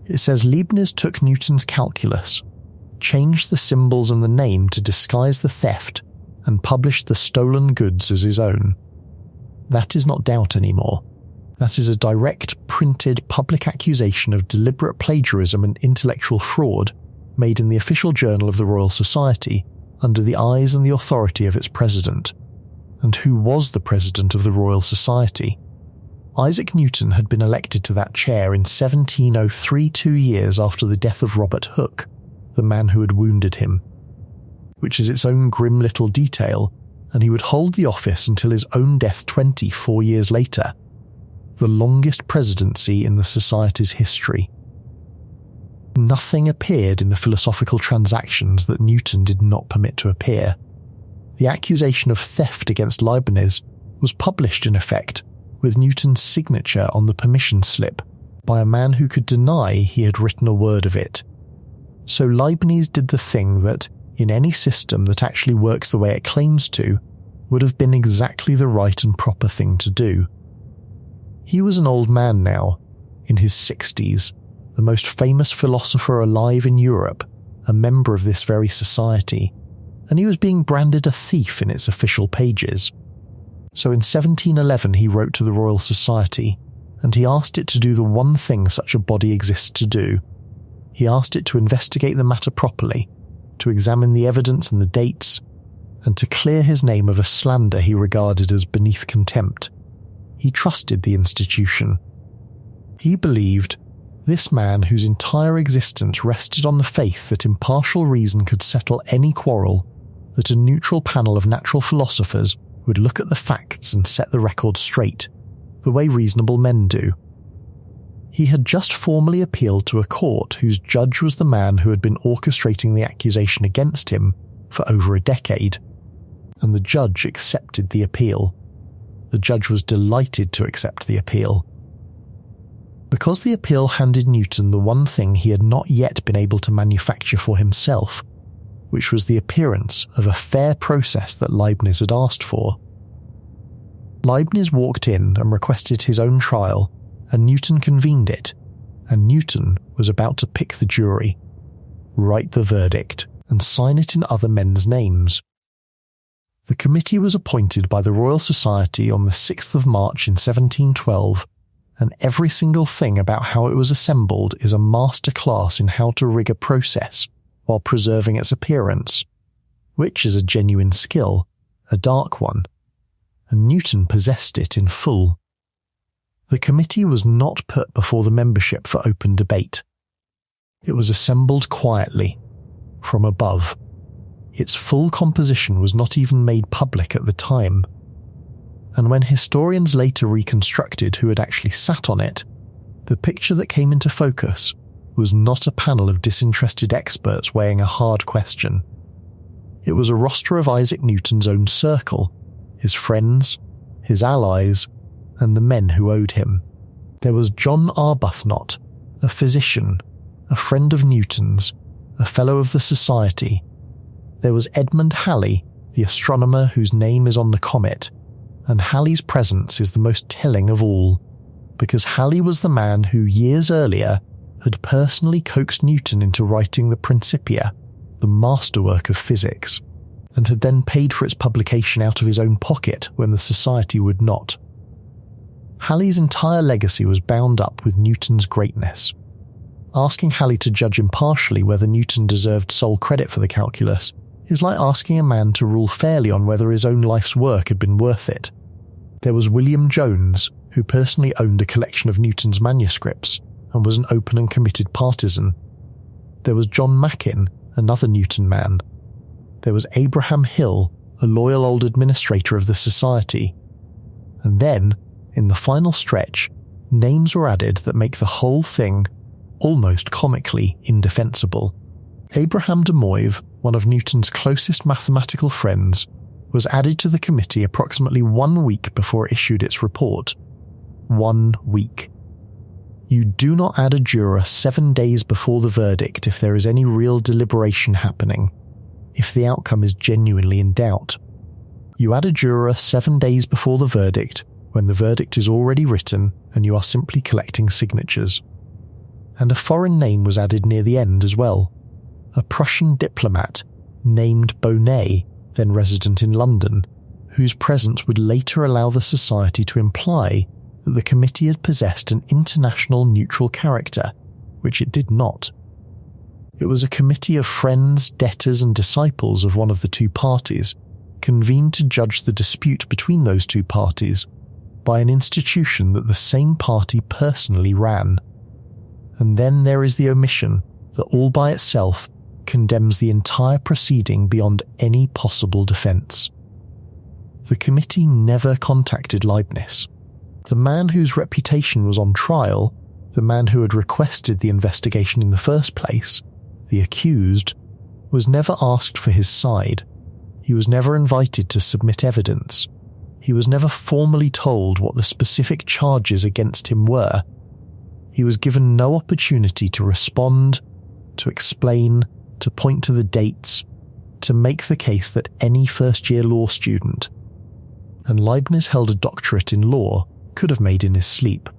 It says Leibniz took Newton's calculus, changed the symbols and the name to disguise the theft, and published the stolen goods as his own. That is not doubt anymore. That is a direct, printed, public accusation of deliberate plagiarism and intellectual fraud made in the official journal of the Royal Society under the eyes and the authority of its president. And who was the president of the Royal Society? Isaac Newton had been elected to that chair in 1703, 2 years after the death of Robert Hooke, the man who had wounded him, which is its own grim little detail, and he would hold the office until his own death 24 years later, the longest presidency in the Society's history. Nothing appeared in the Philosophical Transactions that Newton did not permit to appear. The accusation of theft against Leibniz was published in effect with Newton's signature on the permission slip by a man who could deny he had written a word of it. So Leibniz did the thing that, in any system that actually works the way it claims to, would have been exactly the right and proper thing to do. He was an old man now, in his 60s, the most famous philosopher alive in Europe, a member of this very society, and he was being branded a thief in its official pages. So in 1711 he wrote to the Royal Society, and he asked it to do the one thing such a body exists to do. He asked it to investigate the matter properly, to examine the evidence and the dates, and to clear his name of a slander he regarded as beneath contempt. He trusted the institution. He believed this man whose entire existence rested on the faith that impartial reason could settle any quarrel, that a neutral panel of natural philosophers would look at the facts and set the record straight, the way reasonable men do. He had just formally appealed to a court whose judge was the man who had been orchestrating the accusation against him for over a decade, and the judge accepted the appeal. The judge was delighted to accept the appeal. Because the appeal handed Newton the one thing he had not yet been able to manufacture for himself, which was the appearance of a fair process that Leibniz had asked for. Leibniz walked in and requested his own trial, and Newton convened it, and Newton was about to pick the jury, write the verdict, and sign it in other men's names. The committee was appointed by the Royal Society on the 6th of March in 1712, and every single thing about how it was assembled is a master class in how to rig a process while preserving its appearance, which is a genuine skill, a dark one, and Newton possessed it in full. The committee was not put before the membership for open debate. It was assembled quietly, from above. Its full composition was not even made public at the time, and when historians later reconstructed who had actually sat on it, the picture that came into focus was not a panel of disinterested experts weighing a hard question. It was a roster of Isaac Newton's own circle, his friends, his allies, and the men who owed him. There was John Arbuthnot, a physician, a friend of Newton's, a fellow of the Society. There was Edmund Halley, the astronomer whose name is on the comet, and Halley's presence is the most telling of all, because Halley was the man who years earlier had personally coaxed Newton into writing the Principia, the masterwork of physics, and had then paid for its publication out of his own pocket when the Society would not. Halley's entire legacy was bound up with Newton's greatness. Asking Halley to judge impartially whether Newton deserved sole credit for the calculus is like asking a man to rule fairly on whether his own life's work had been worth it. There was William Jones, who personally owned a collection of Newton's manuscripts and was an open and committed partisan. There was John Mackin, another Newton man. There was Abraham Hill, a loyal old administrator of the Society. And then, in the final stretch, names were added that make the whole thing almost comically indefensible. Abraham de Moivre, one of Newton's closest mathematical friends, was added to the committee approximately 1 week before it issued its report. 1 week. You do not add a juror 7 days before the verdict if there is any real deliberation happening, if the outcome is genuinely in doubt. You add a juror 7 days before the verdict when the verdict is already written and you are simply collecting signatures. And a foreign name was added near the end as well. A Prussian diplomat named Bonnet, then resident in London, whose presence would later allow the Society to imply that the committee had possessed an international neutral character, which it did not. It was a committee of friends, debtors and disciples of one of the two parties, convened to judge the dispute between those two parties by an institution that the same party personally ran. And then there is the omission that all by itself condemns the entire proceeding beyond any possible defence. The committee never contacted Leibniz. The man whose reputation was on trial, the man who had requested the investigation in the first place, the accused, was never asked for his side. He was never invited to submit evidence. He was never formally told what the specific charges against him were. He was given no opportunity to respond, to explain, to point to the dates, to make the case that any first-year law student, and Leibniz held a doctorate in law, could have made in his sleep.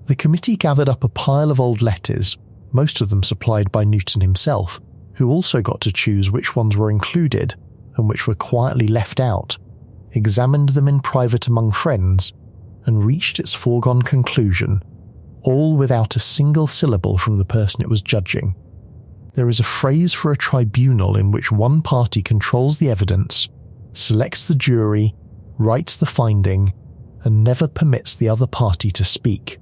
The committee gathered up a pile of old letters, most of them supplied by Newton himself, who also got to choose which ones were included and which were quietly left out, examined them in private among friends, and reached its foregone conclusion, all without a single syllable from the person it was judging. There is a phrase for a tribunal in which one party controls the evidence, selects the jury, writes the finding, and never permits the other party to speak.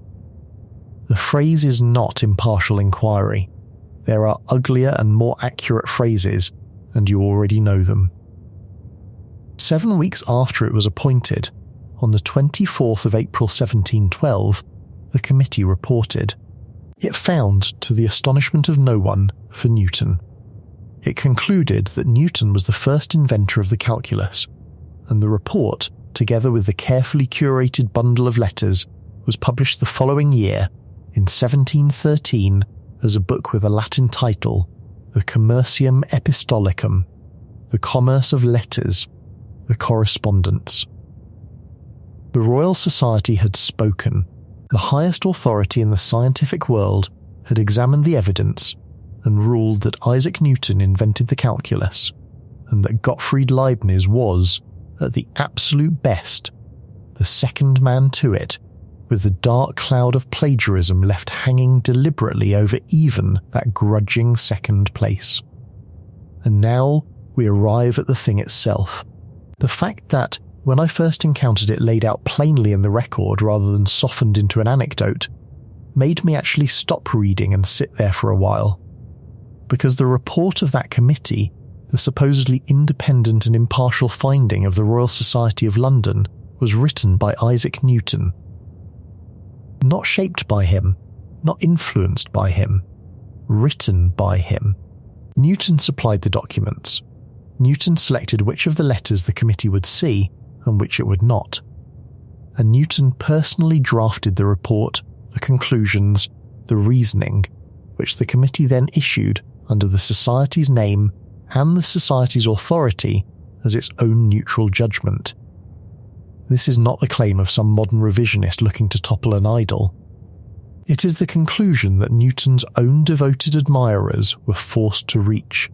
The phrase is not impartial inquiry. There are uglier and more accurate phrases, and you already know them. 7 weeks after it was appointed, on the 24th of April 1712, the committee reported. It found, to the astonishment of no one, for Newton. It concluded that Newton was the first inventor of the calculus, and the report, together with the carefully curated bundle of letters, was published the following year, in 1713, as a book with a Latin title, the commercium epistolicum, the commerce of letters, the correspondence. The Royal Society had spoken. The highest authority in the scientific world had examined the evidence and ruled that Isaac Newton invented the calculus, and that Gottfried Leibniz was, at the absolute best, the second man to it, with the dark cloud of plagiarism left hanging deliberately over even that grudging second place. And now we arrive at the thing itself. The fact that, when I first encountered it laid out plainly in the record rather than softened into an anecdote, made me actually stop reading and sit there for a while. Because the report of that committee, the supposedly independent and impartial finding of the Royal Society of London, was written by Isaac Newton. Not shaped by him, not influenced by him, written by him. Newton supplied the documents. Newton selected which of the letters the committee would see and which it would not. And Newton personally drafted the report, the conclusions, the reasoning, which the committee then issued under the Society's name and the Society's authority as its own neutral judgment. This is not the claim of some modern revisionist looking to topple an idol. It is the conclusion that Newton's own devoted admirers were forced to reach.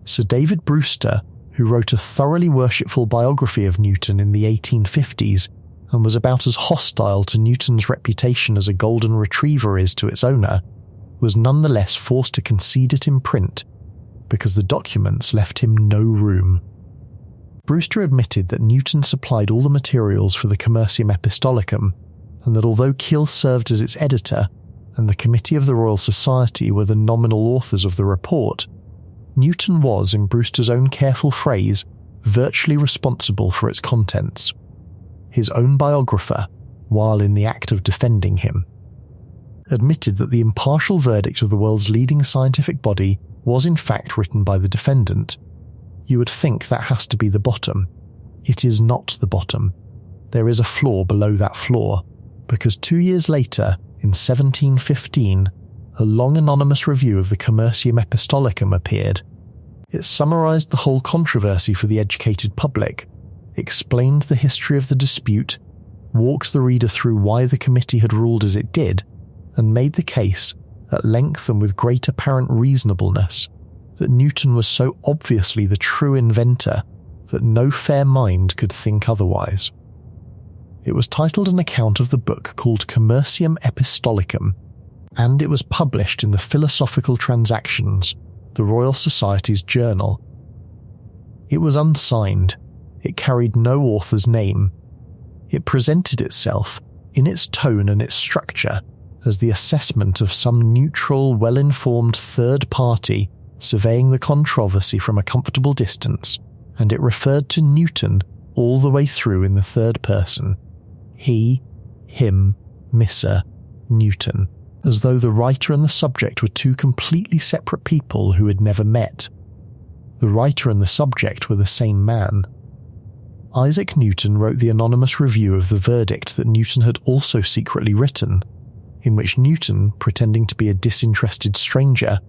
Sir David Brewster, who wrote a thoroughly worshipful biography of Newton in the 1850s and was about as hostile to Newton's reputation as a golden retriever is to its owner, was nonetheless forced to concede it in print because the documents left him no room. Brewster admitted that Newton supplied all the materials for the Commercium Epistolicum, and that although Keel served as its editor, and the Committee of the Royal Society were the nominal authors of the report, Newton was, in Brewster's own careful phrase, virtually responsible for its contents. His own biographer, while in the act of defending him, admitted that the impartial verdict of the world's leading scientific body was in fact written by the defendant. You would think that has to be the bottom. It is not the bottom. There is a floor below that floor, because 2 years later, in 1715, a long anonymous review of the Commercium Epistolicum appeared. It summarised the whole controversy for the educated public, explained the history of the dispute, walked the reader through why the committee had ruled as it did, and made the case, at length and with great apparent reasonableness, that Newton was so obviously the true inventor that no fair mind could think otherwise. It was titled an account of the book called Commercium Epistolicum, and it was published in the Philosophical Transactions, the Royal Society's journal. It was unsigned. It carried no author's name. It presented itself, in its tone and its structure, as the assessment of some neutral, well-informed third party surveying the controversy from a comfortable distance, and it referred to Newton all the way through in the third person. He, him, Mr. Newton, as though the writer and the subject were two completely separate people who had never met. The writer and the subject were the same man. Isaac Newton wrote the anonymous review of the verdict that Newton had also secretly written, in which Newton, pretending to be a disinterested stranger,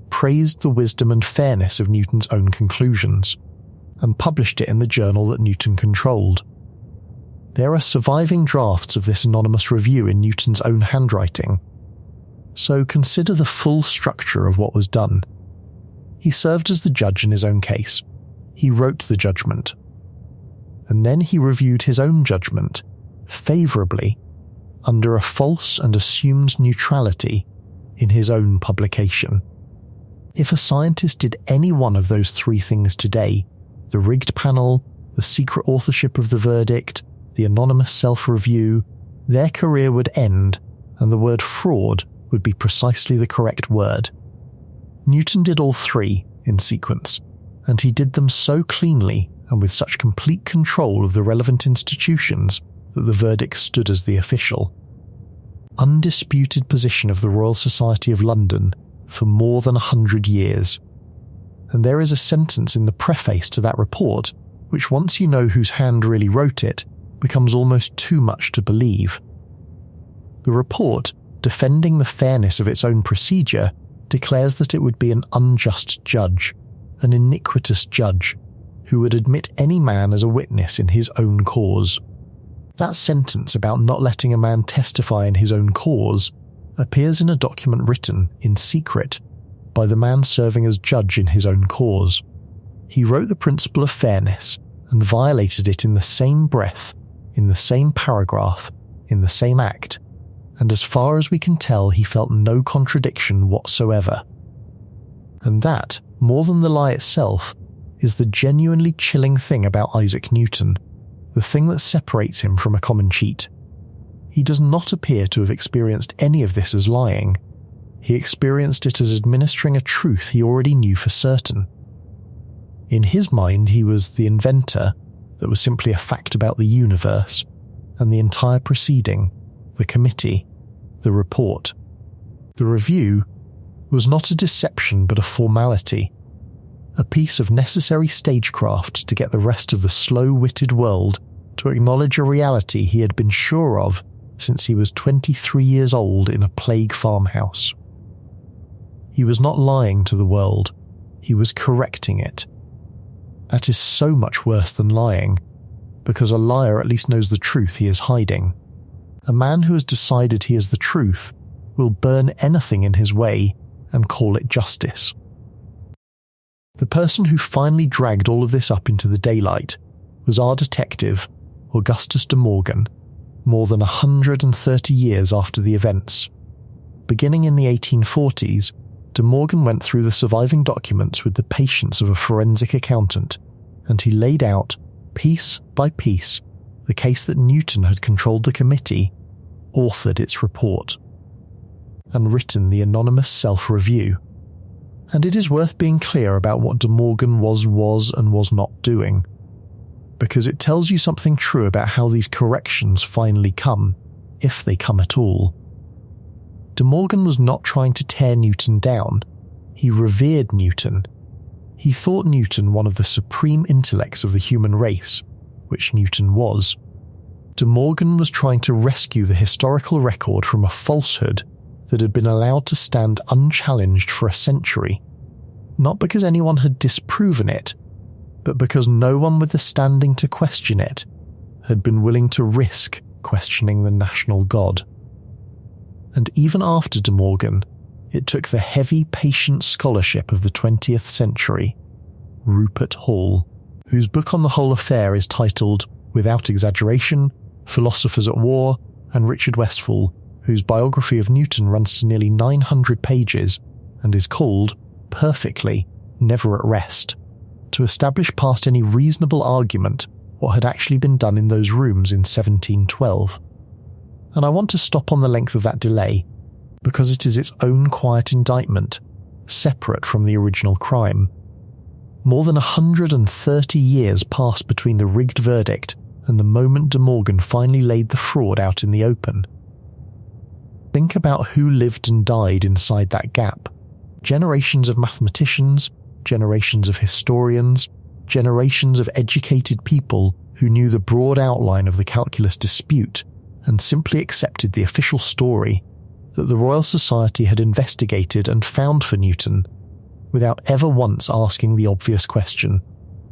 praised the wisdom and fairness of Newton's own conclusions, and published it in the journal that Newton controlled. There are surviving drafts of this anonymous review in Newton's own handwriting. So consider the full structure of what was done. He served as the judge in his own case. He wrote the judgment. And then he reviewed his own judgment, favourably, under a false and assumed neutrality, in his own publication. If a scientist did any one of those three things today, the rigged panel, the secret authorship of the verdict, the anonymous self-review, their career would end, and the word fraud would be precisely the correct word. Newton did all three in sequence, and he did them so cleanly and with such complete control of the relevant institutions that the verdict stood as the official, undisputed position of the Royal Society of London for more than 100 years. And there is a sentence in the preface to that report, which once you know whose hand really wrote it, becomes almost too much to believe. The report, defending the fairness of its own procedure, declares that it would be an unjust judge, an iniquitous judge, who would admit any man as a witness in his own cause. That sentence about not letting a man testify in his own cause appears in a document written, in secret, by the man serving as judge in his own cause. He wrote the principle of fairness and violated it in the same breath, in the same paragraph, in the same act, and as far as we can tell, he felt no contradiction whatsoever. And that, more than the lie itself, is the genuinely chilling thing about Isaac Newton, the thing that separates him from a common cheat. He does not appear to have experienced any of this as lying. He experienced it as administering a truth he already knew for certain. In his mind, he was the inventor that was simply a fact about the universe, and the entire proceeding, the committee, the report, the review, was not a deception but a formality, a piece of necessary stagecraft to get the rest of the slow-witted world to acknowledge a reality he had been sure of since he was 23 years old in a plague farmhouse. He was not lying to the world, he was correcting it. That is so much worse than lying, because a liar at least knows the truth he is hiding. A man who has decided he is the truth will burn anything in his way and call it justice. The person who finally dragged all of this up into the daylight was our detective, Augustus de Morgan, more than 130 years after the events. Beginning in the 1840s, de Morgan went through the surviving documents with the patience of a forensic accountant, and he laid out, piece by piece, the case that Newton had controlled the committee, authored its report, and written the anonymous self-review. And it is worth being clear about what de Morgan was and was not doing, because it tells you something true about how these corrections finally come, if they come at all. De Morgan was not trying to tear Newton down. He revered Newton. He thought Newton one of the supreme intellects of the human race, which Newton was. De Morgan was trying to rescue the historical record from a falsehood that had been allowed to stand unchallenged for a century, not because anyone had disproven it, but because no one with the standing to question it had been willing to risk questioning the national god. And even after De Morgan, it took the heavy, patient scholarship of the 20th century, Rupert Hall, whose book on the whole affair is titled, without exaggeration, Philosophers at War, and Richard Westphal, whose biography of Newton runs to nearly 900 pages and is called, perfectly, Never at Rest, to establish past any reasonable argument what had actually been done in those rooms in 1712. And I want to stop on the length of that delay, because it is its own quiet indictment, separate from the original crime. More than 130 years passed between the rigged verdict and the moment De Morgan finally laid the fraud out in the open. Think about who lived and died inside that gap. Generations of mathematicians, generations of historians, generations of educated people who knew the broad outline of the calculus dispute and simply accepted the official story that the Royal Society had investigated and found for Newton, without ever once asking the obvious question,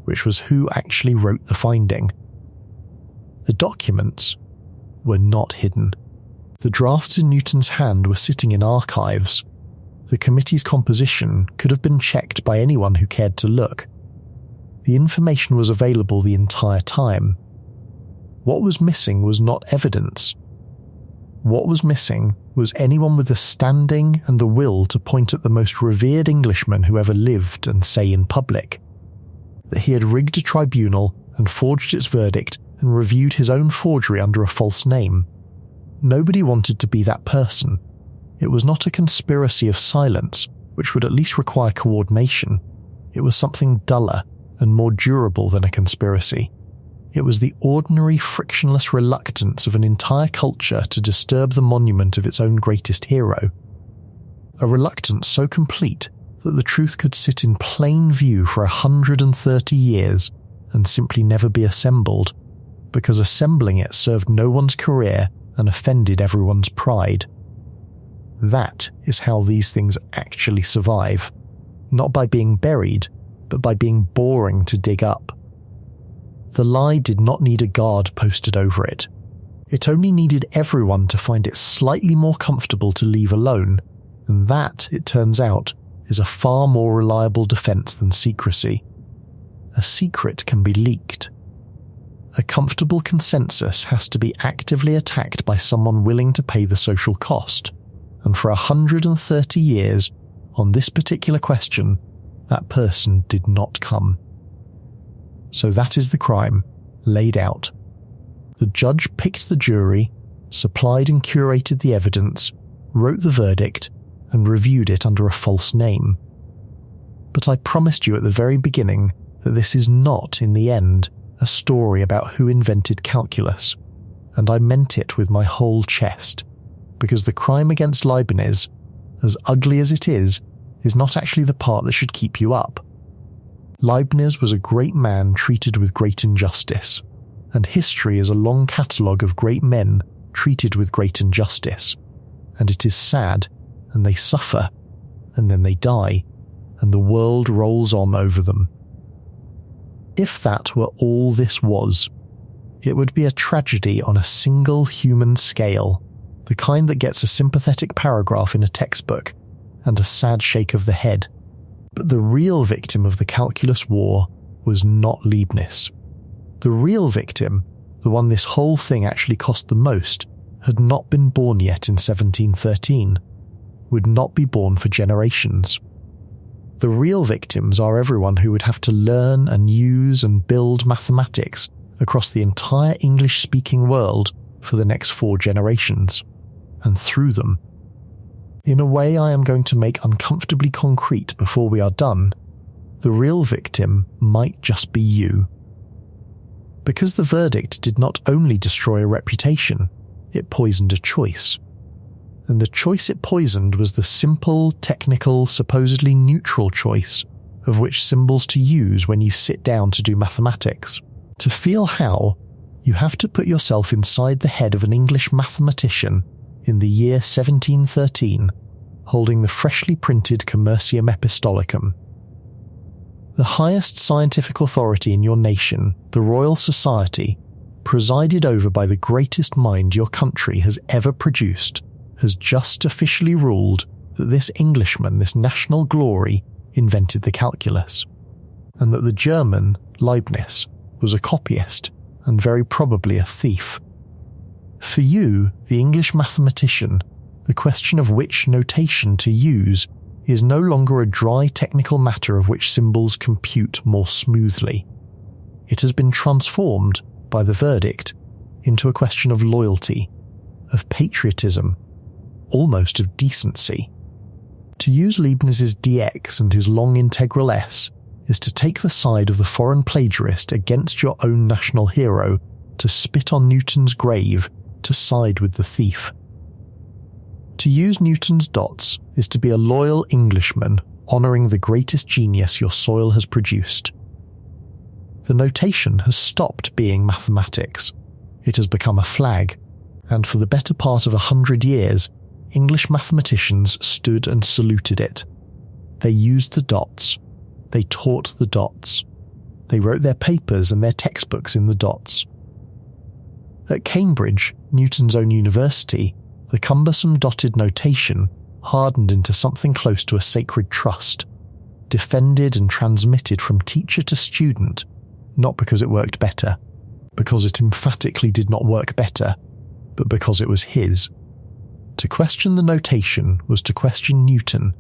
which was who actually wrote the finding. The documents were not hidden. The drafts in Newton's hand were sitting in archives. The committee's composition could have been checked by anyone who cared to look. The information was available the entire time. What was missing was not evidence. What was missing was anyone with the standing and the will to point at the most revered Englishman who ever lived and say in public that he had rigged a tribunal and forged its verdict and reviewed his own forgery under a false name. Nobody wanted to be that person. It was not a conspiracy of silence, which would at least require coordination. It was something duller and more durable than a conspiracy. It was the ordinary, frictionless reluctance of an entire culture to disturb the monument of its own greatest hero. A reluctance so complete that the truth could sit in plain view for 130 years and simply never be assembled, because assembling it served no one's career and offended everyone's pride. That is how these things actually survive. Not by being buried, but by being boring to dig up. The lie did not need a guard posted over it. It only needed everyone to find it slightly more comfortable to leave alone, and that, it turns out, is a far more reliable defense than secrecy. A secret can be leaked. A comfortable consensus has to be actively attacked by someone willing to pay the social cost, and for 130 years, on this particular question, that person did not come. So that is the crime, laid out. The judge picked the jury, supplied and curated the evidence, wrote the verdict, and reviewed it under a false name. But I promised you at the very beginning that this is not, in the end, a story about who invented calculus, and I meant it with my whole chest, because the crime against Leibniz, as ugly as it is not actually the part that should keep you up. Leibniz was a great man treated with great injustice, and history is a long catalogue of great men treated with great injustice, and it is sad, and they suffer, and then they die, and the world rolls on over them. If that were all this was, it would be a tragedy on a single human scale, the kind that gets a sympathetic paragraph in a textbook and a sad shake of the head. But the real victim of the calculus war was not Leibniz. The real victim, the one this whole thing actually cost the most, had not been born yet in 1713, would not be born for generations. The real victims are everyone who would have to learn and use and build mathematics across the entire English-speaking world for the next 4 generations, and through them. In a way I am going to make uncomfortably concrete before we are done, the real victim might just be you. Because the verdict did not only destroy a reputation, it poisoned a choice. And the choice it poisoned was the simple, technical, supposedly neutral choice of which symbols to use when you sit down to do mathematics. To feel how, you have to put yourself inside the head of an English mathematician in the year 1713, holding the freshly printed Commercium Epistolicum. The highest scientific authority in your nation, the Royal Society, presided over by the greatest mind your country has ever produced, has just officially ruled that this Englishman, this national glory, invented the calculus, and that the German, Leibniz, was a copyist and very probably a thief. For you, the English mathematician, the question of which notation to use is no longer a dry technical matter of which symbols compute more smoothly. It has been transformed, by the verdict, into a question of loyalty, of patriotism, almost of decency. To use Leibniz's dx and his long integral s is to take the side of the foreign plagiarist against your own national hero, to spit on Newton's grave, to side with the thief. To use Newton's dots is to be a loyal Englishman honouring the greatest genius your soil has produced. The notation has stopped being mathematics. It has become a flag, and for the better part of 100 years, English mathematicians stood and saluted it. They used the dots. They taught the dots. They wrote their papers and their textbooks in the dots. At Cambridge, Newton's own university, the cumbersome dotted notation hardened into something close to a sacred trust, defended and transmitted from teacher to student, not because it worked better, because it emphatically did not work better, but because it was his. To question the notation was to question Newton,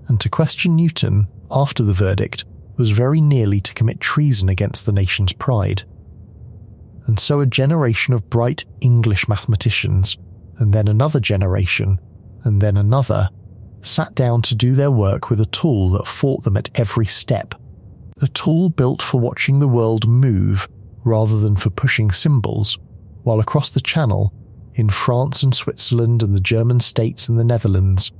and to question Newton, after the verdict, was very nearly to commit treason against the nation's pride. And so a generation of bright English mathematicians, and then another generation, and then another, sat down to do their work with a tool that fought them at every step, a tool built for watching the world move rather than for pushing symbols, while across the Channel, in France and Switzerland and the German states and the Netherlands,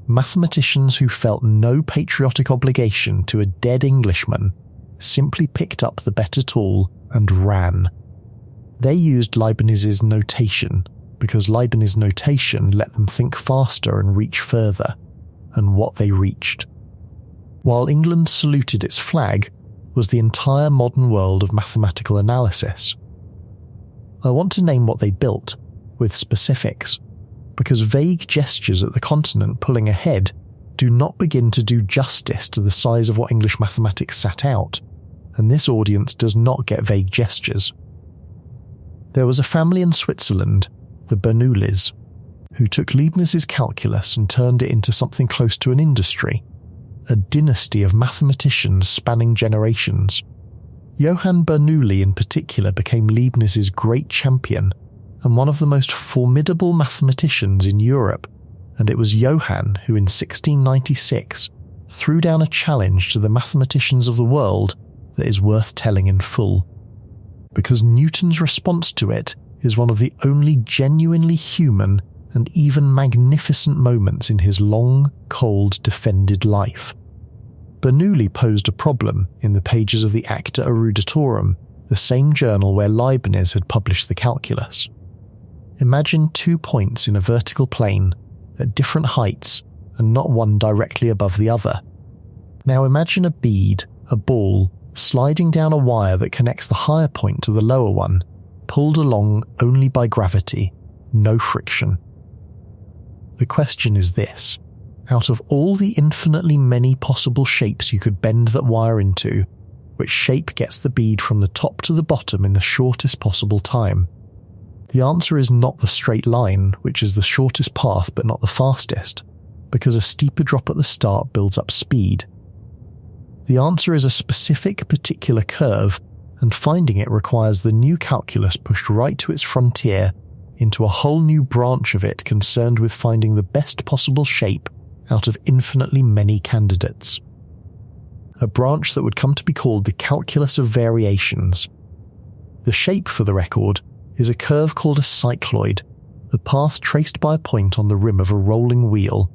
mathematicians who felt no patriotic obligation to a dead Englishman simply picked up the better tool and ran. They used Leibniz's notation, because Leibniz notation let them think faster and reach further, and what they reached. While England saluted its flag was the entire modern world of mathematical analysis. I want to name what they built, with specifics, because vague gestures at the continent pulling ahead do not begin to do justice to the size of what English mathematics sat out, and this audience does not get vague gestures. There was a family in Switzerland, the Bernoullis, who took Leibniz's calculus and turned it into something close to an industry, a dynasty of mathematicians spanning generations. Johann Bernoulli in particular became Leibniz's great champion and one of the most formidable mathematicians in Europe, and it was Johann who in 1696 threw down a challenge to the mathematicians of the world that is worth telling in full, because Newton's response to it is one of the only genuinely human and even magnificent moments in his long, cold, defended life. Bernoulli posed a problem in the pages of the Acta Eruditorum, the same journal where Leibniz had published the calculus. Imagine 2 points in a vertical plane at different heights and not one directly above the other. Now imagine a bead, a ball, sliding down a wire that connects the higher point to the lower one, pulled along only by gravity, no friction. The question is this: out of all the infinitely many possible shapes you could bend that wire into, which shape gets the bead from the top to the bottom in the shortest possible time? The answer is not the straight line, which is the shortest path but not the fastest, because a steeper drop at the start builds up speed. The answer is a specific particular curve, and finding it requires the new calculus pushed right to its frontier into a whole new branch of it concerned with finding the best possible shape out of infinitely many candidates. A branch that would come to be called the calculus of variations. The shape, for the record, is a curve called a cycloid, the path traced by a point on the rim of a rolling wheel.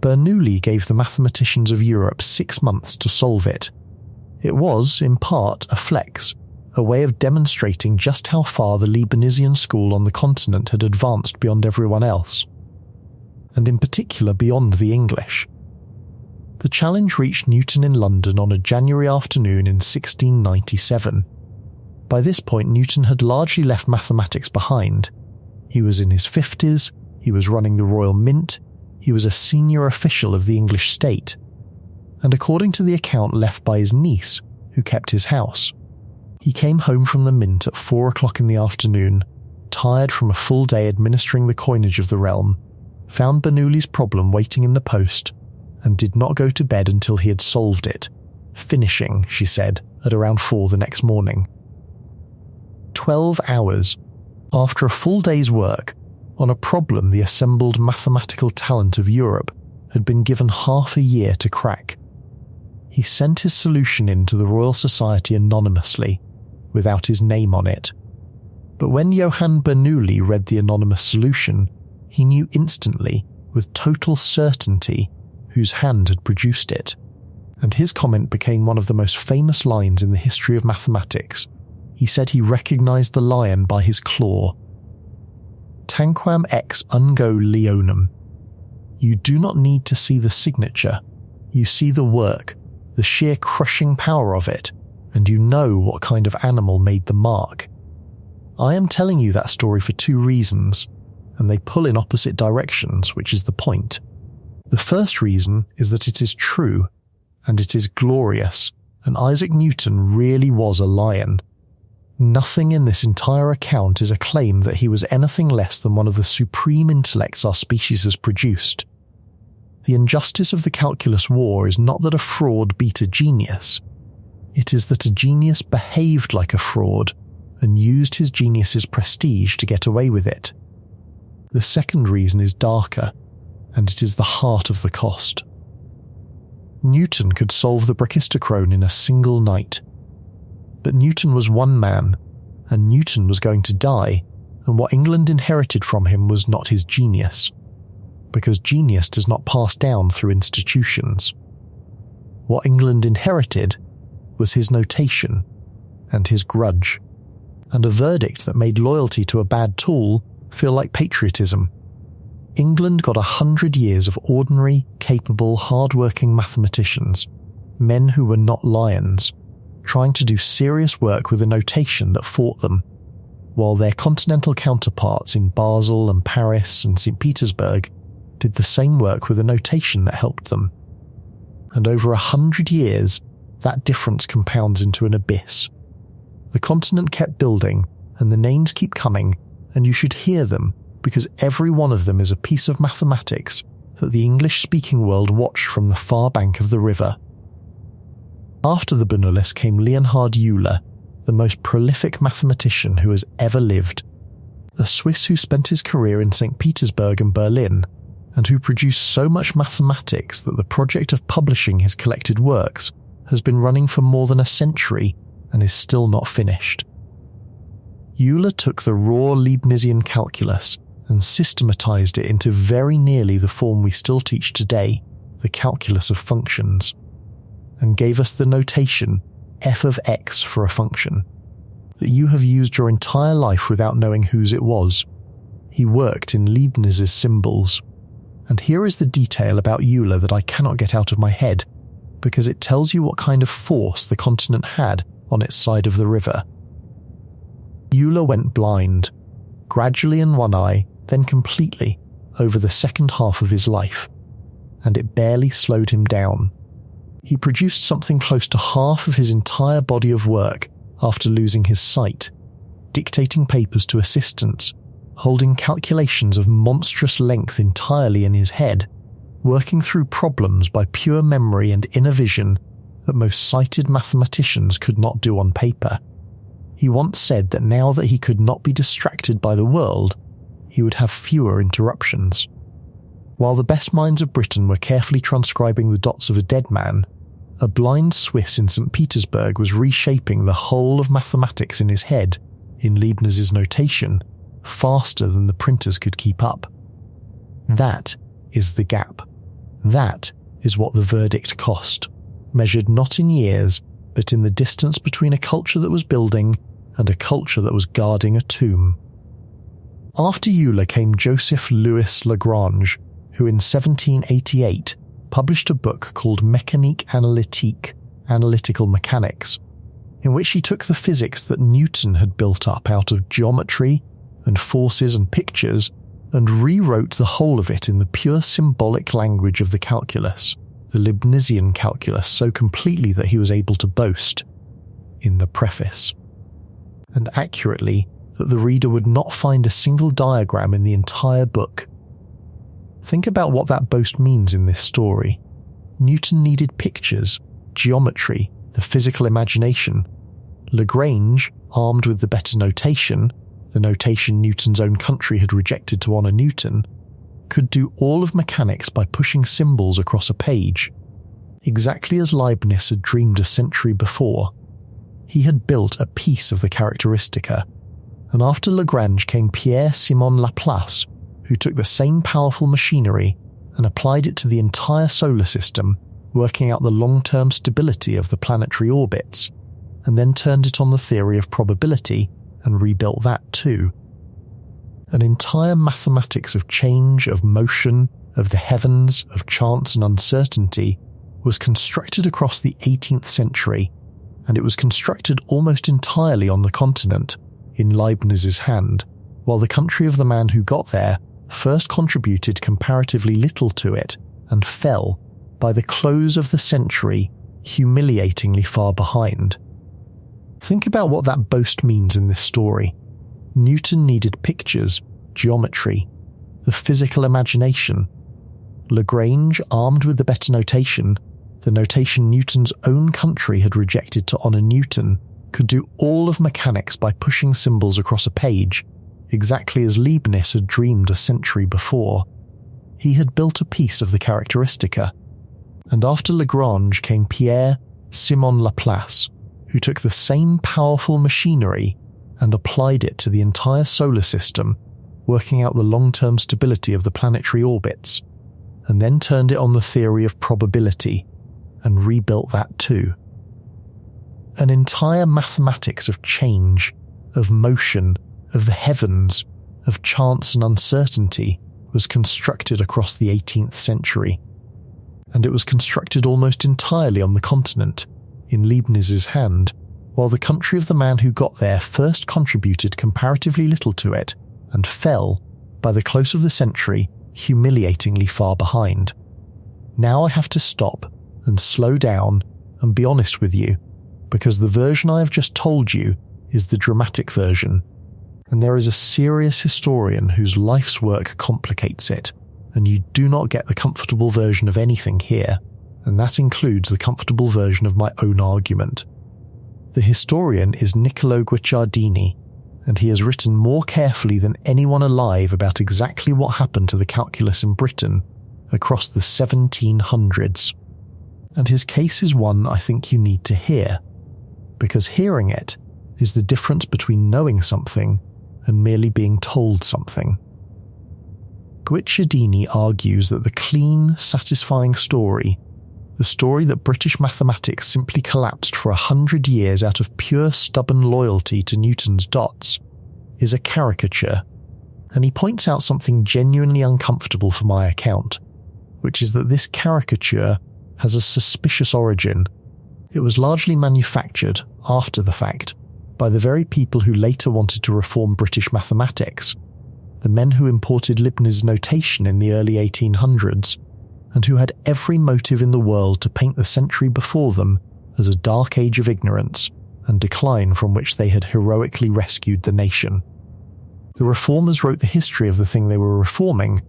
Bernoulli gave the mathematicians of Europe 6 months to solve it. It was, in part, a flex, a way of demonstrating just how far the Leibnizian school on the continent had advanced beyond everyone else, and in particular beyond the English. The challenge reached Newton in London on a January afternoon in 1697. By this point, Newton had largely left mathematics behind. He was in his 50s, he was running the Royal Mint, he was a senior official of the English state, and according to the account left by his niece, who kept his house, he came home from the Mint at 4 o'clock in the afternoon, tired from a full day administering the coinage of the realm, found Bernoulli's problem waiting in the post, and did not go to bed until he had solved it, finishing, she said, at around 4 the next morning. 12 hours, after a full day's work, on a problem the assembled mathematical talent of Europe had been given half a year to crack. He sent his solution in to the Royal Society anonymously, without his name on it. But when Johann Bernoulli read the anonymous solution, he knew instantly, with total certainty, whose hand had produced it, and his comment became one of the most famous lines in the history of mathematics. He said he recognized the lion by his claw. Tanquam ex ungo leonum. You do not need to see the signature. You see the work, the sheer crushing power of it, and you know what kind of animal made the mark. I am telling you that story for 2 reasons, and they pull in opposite directions, which is the point. The first reason is that it is true, and it is glorious, and Isaac Newton really was a lion. Nothing in this entire account is a claim that he was anything less than one of the supreme intellects our species has produced. The injustice of the calculus war is not that a fraud beat a genius. It is that a genius behaved like a fraud and used his genius's prestige to get away with it. The second reason is darker, and it is the heart of the cost. Newton could solve the brachistochrone in a single night. But Newton was one man, and Newton was going to die, and what England inherited from him was not his genius, because genius does not pass down through institutions. What England inherited was his notation and his grudge, and a verdict that made loyalty to a bad tool feel like patriotism. England got 100 years of ordinary, capable, hard-working mathematicians, men who were not lions, trying to do serious work with a notation that fought them, while their continental counterparts in Basel and Paris and St. Petersburg did the same work with a notation that helped them. And over 100 years, that difference compounds into an abyss. The continent kept building, and the names keep coming, and you should hear them, because every one of them is a piece of mathematics that the English-speaking world watched from the far bank of the river. After the Bernoullis came Leonhard Euler, the most prolific mathematician who has ever lived, a Swiss who spent his career in St. Petersburg and Berlin, and who produced so much mathematics that the project of publishing his collected works has been running for more than a century and is still not finished. Euler took the raw Leibnizian calculus and systematized it into very nearly the form we still teach today, the calculus of functions, and gave us the notation f of x for a function that you have used your entire life without knowing whose it was. He worked in Leibniz's symbols. And here is the detail about Euler that I cannot get out of my head, because it tells you what kind of force the continent had on its side of the river. Euler went blind, gradually in one eye, then completely, over the second half of his life, and it barely slowed him down. He produced something close to half of his entire body of work after losing his sight, dictating papers to assistants, holding calculations of monstrous length entirely in his head, working through problems by pure memory and inner vision that most sighted mathematicians could not do on paper. He once said that now that he could not be distracted by the world, he would have fewer interruptions. While the best minds of Britain were carefully transcribing the dots of a dead man, a blind Swiss in St. Petersburg was reshaping the whole of mathematics in his head, in Leibniz's notation, faster than the printers could keep up. That is the gap. That is what the verdict cost, measured not in years, but in the distance between a culture that was building and a culture that was guarding a tomb. After Euler came Joseph Louis Lagrange, who in 1788 published a book called Mécanique analytique, Analytical Mechanics, in which he took the physics that Newton had built up out of geometry and forces and pictures and rewrote the whole of it in the pure symbolic language of the calculus, the Leibnizian calculus, so completely that he was able to boast, in the preface, and accurately that the reader would not find a single diagram in the entire book. Think about what that boast means in this story. Newton needed pictures, geometry, the physical imagination. Lagrange, armed with the better notation, the notation Newton's own country had rejected to honour Newton, could do all of mechanics by pushing symbols across a page, exactly as Leibniz had dreamed a century before. He had built a piece of the characteristica, and after Lagrange came Pierre-Simon Laplace, who took the same powerful machinery and applied it to the entire solar system, working out the long-term stability of the planetary orbits, and then turned it on the theory of probability and rebuilt that too. An entire mathematics of change, of motion, of the heavens, of chance and uncertainty was constructed across the 18th century, and it was constructed almost entirely on the continent, in Leibniz's hand, while the country of the man who got there first contributed comparatively little to it and fell, by the close of the century, humiliatingly far behind. Think about what that boast means in this story. Newton needed pictures, geometry, the physical imagination. Lagrange, armed with the better notation, the notation Newton's own country had rejected to honour Newton, could do all of mechanics by pushing symbols across a page, exactly as Leibniz had dreamed a century before. He had built a piece of the characteristica, and after Lagrange came Pierre-Simon Laplace, who took the same powerful machinery and applied it to the entire solar system, working out the long-term stability of the planetary orbits, and then turned it on the theory of probability and rebuilt that too. An entire mathematics of change, of motion, of the heavens, of chance and uncertainty was constructed across the 18th century, and it was constructed almost entirely on the continent, in Leibniz's hand, while the country of the man who got there first contributed comparatively little to it, and fell, by the close of the century, humiliatingly far behind. Now I have to stop and slow down and be honest with you, because the version I have just told you is the dramatic version, and there is a serious historian whose life's work complicates it, and you do not get the comfortable version of anything here, and that includes the comfortable version of my own argument. The historian is Niccolo Guicciardini, and he has written more carefully than anyone alive about exactly what happened to the calculus in Britain across the 1700s. And his case is one I think you need to hear, because hearing it is the difference between knowing something and merely being told something. Guicciardini argues that the clean, satisfying story, the story that British mathematics simply collapsed for 100 years out of pure stubborn loyalty to Newton's dots, is a caricature, and he points out something genuinely uncomfortable for my account, which is that this caricature has a suspicious origin. It was largely manufactured, after the fact, by the very people who later wanted to reform British mathematics, the men who imported Leibniz's notation in the early 1800s, and who had every motive in the world to paint the century before them as a dark age of ignorance and decline from which they had heroically rescued the nation. The reformers wrote the history of the thing they were reforming,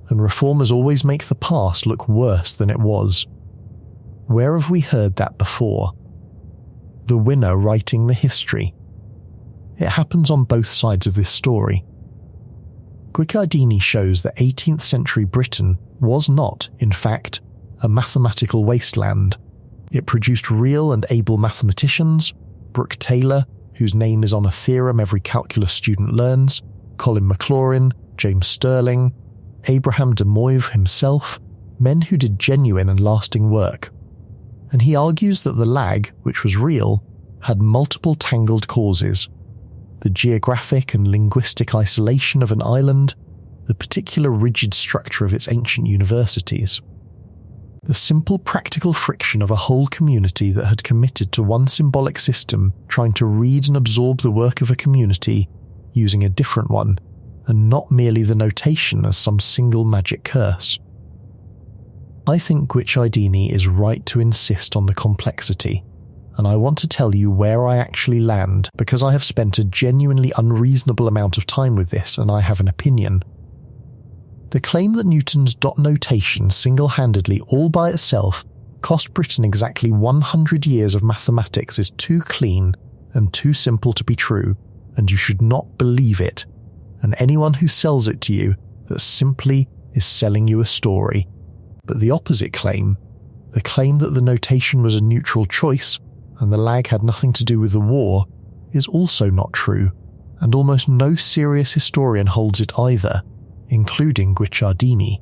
and reformers always make the past look worse than it was. Where have we heard that before? The winner writing the history. It happens on both sides of this story. Guicciardini shows that 18th century Britain was not, in fact, a mathematical wasteland. It produced real and able mathematicians, Brooke Taylor, whose name is on a theorem every calculus student learns, Colin Maclaurin, James Stirling, Abraham de Moivre himself, men who did genuine and lasting work. And he argues that the lag, which was real, had multiple tangled causes: the geographic and linguistic isolation of an island, the particular rigid structure of its ancient universities, the simple practical friction of a whole community that had committed to one symbolic system trying to read and absorb the work of a community using a different one, and not merely the notation as some single magic curse. I think Guicciardini is right to insist on the complexity, and I want to tell you where I actually land because I have spent a genuinely unreasonable amount of time with this and I have an opinion. The claim that Newton's dot notation single-handedly, all by itself, cost Britain exactly 100 years of mathematics is too clean and too simple to be true, and you should not believe it. And anyone who sells it to you, that simply is selling you a story. But the opposite claim, the claim that the notation was a neutral choice and the lag had nothing to do with the war, is also not true, and almost no serious historian holds it either, including Guicciardini.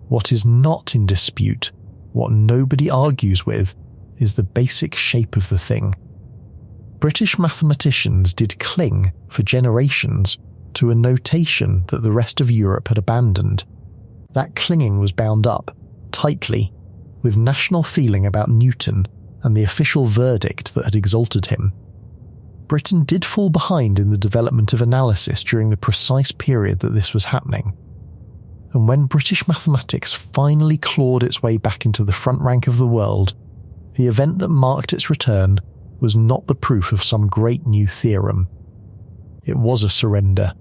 What is not in dispute, what nobody argues with, is the basic shape of the thing. British mathematicians did cling, for generations, to a notation that the rest of Europe had abandoned. That clinging was bound up, tightly, with national feeling about Newton and the official verdict that had exalted him. Britain did fall behind in the development of analysis during the precise period that this was happening. And when British mathematics finally clawed its way back into the front rank of the world, the event that marked its return was not the proof of some great new theorem. It was a surrender.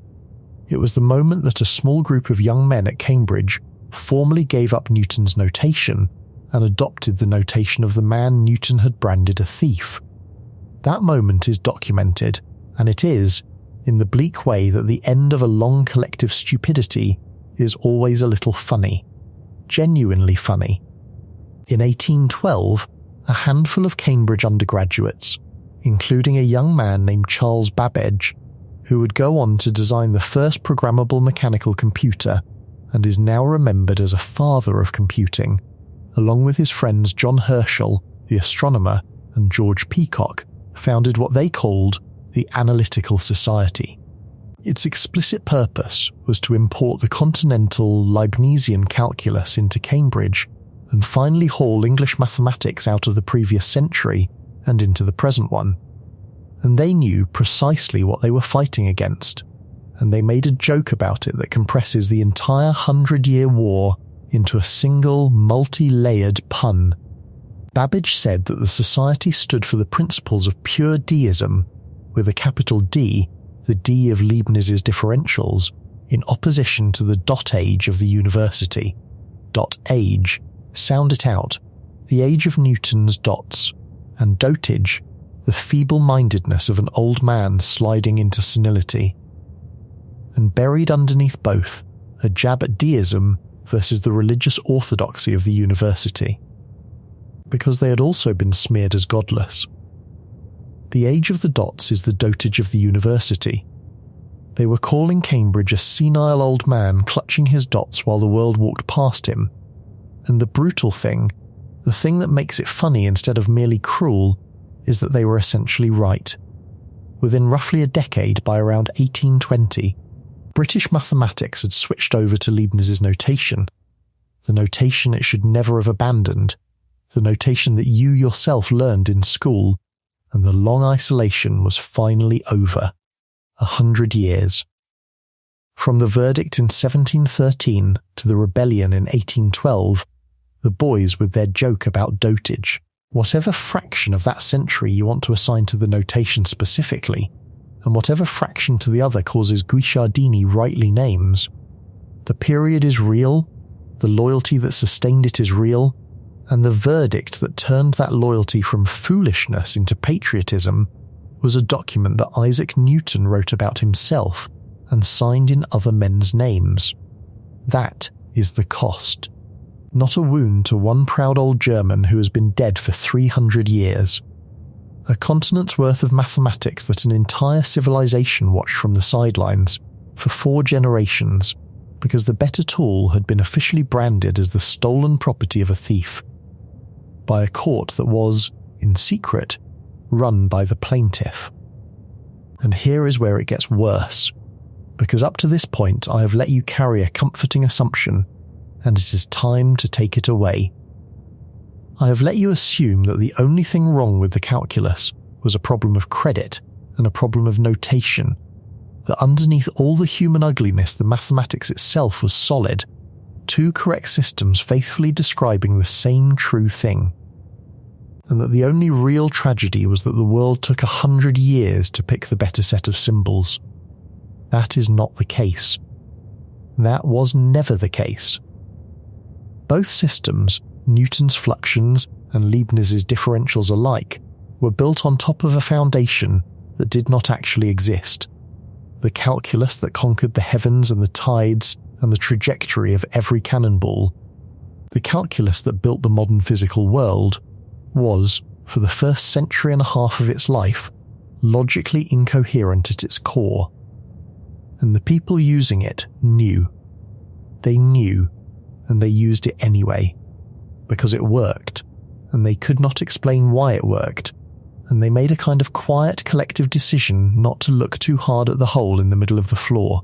It was the moment that a small group of young men at Cambridge formally gave up Newton's notation and adopted the notation of the man Newton had branded a thief. That moment is documented, and it is, in the bleak way that the end of a long collective stupidity is always a little funny, genuinely funny. In 1812, a handful of Cambridge undergraduates, including a young man named Charles Babbage, who would go on to design the first programmable mechanical computer and is now remembered as a father of computing, along with his friends John Herschel, the astronomer, and George Peacock, founded what they called the Analytical Society. Its explicit purpose was to import the continental Leibnizian calculus into Cambridge and finally haul English mathematics out of the previous century and into the present one. And they knew precisely what they were fighting against, and they made a joke about it that compresses the entire 100-year war into a single multi-layered pun. Babbage said that the society stood for the principles of pure deism, with a capital D, the D of Leibniz's differentials, in opposition to the dot age of the university. Dot age, sound it out, the age of Newton's dots, and dotage, the feeble-mindedness of an old man sliding into senility. And buried underneath both, a jab at deism versus the religious orthodoxy of the university, because they had also been smeared as godless. The age of the dots is the dotage of the university. They were calling Cambridge a senile old man clutching his dots while the world walked past him. And the brutal thing, the thing that makes it funny instead of merely cruel, is that they were essentially right. Within roughly a decade, by around 1820, British mathematics had switched over to Leibniz's notation, the notation it should never have abandoned, the notation that you yourself learned in school, and the long isolation was finally over. 100 years. From the verdict in 1713 to the rebellion in 1812, the boys with their joke about dotage, whatever fraction of that century you want to assign to the notation specifically, and whatever fraction to the other causes Guicciardini rightly names, the period is real, the loyalty that sustained it is real, and the verdict that turned that loyalty from foolishness into patriotism was a document that Isaac Newton wrote about himself and signed in other men's names. That is the cost. Not a wound to one proud old German who has been dead for 300 years. A continent's worth of mathematics that an entire civilization watched from the sidelines for 4 generations because the better tool had been officially branded as the stolen property of a thief by a court that was, in secret, run by the plaintiff. And here is where it gets worse, because up to this point I have let you carry a comforting assumption, and it is time to take it away. I have let you assume that the only thing wrong with the calculus was a problem of credit and a problem of notation, that underneath all the human ugliness the mathematics itself was solid, 2 correct systems faithfully describing the same true thing, and that the only real tragedy was that the world took 100 years to pick the better set of symbols. That is not the case. That was never the case. Both systems, Newton's fluxions and Leibniz's differentials alike, were built on top of a foundation that did not actually exist. The calculus that conquered the heavens and the tides and the trajectory of every cannonball. The calculus that built the modern physical world was, for the first century and a half of its life, logically incoherent at its core. And the people using it knew. They knew, and they used it anyway, because it worked, and they could not explain why it worked, and they made a kind of quiet collective decision not to look too hard at the hole in the middle of the floor.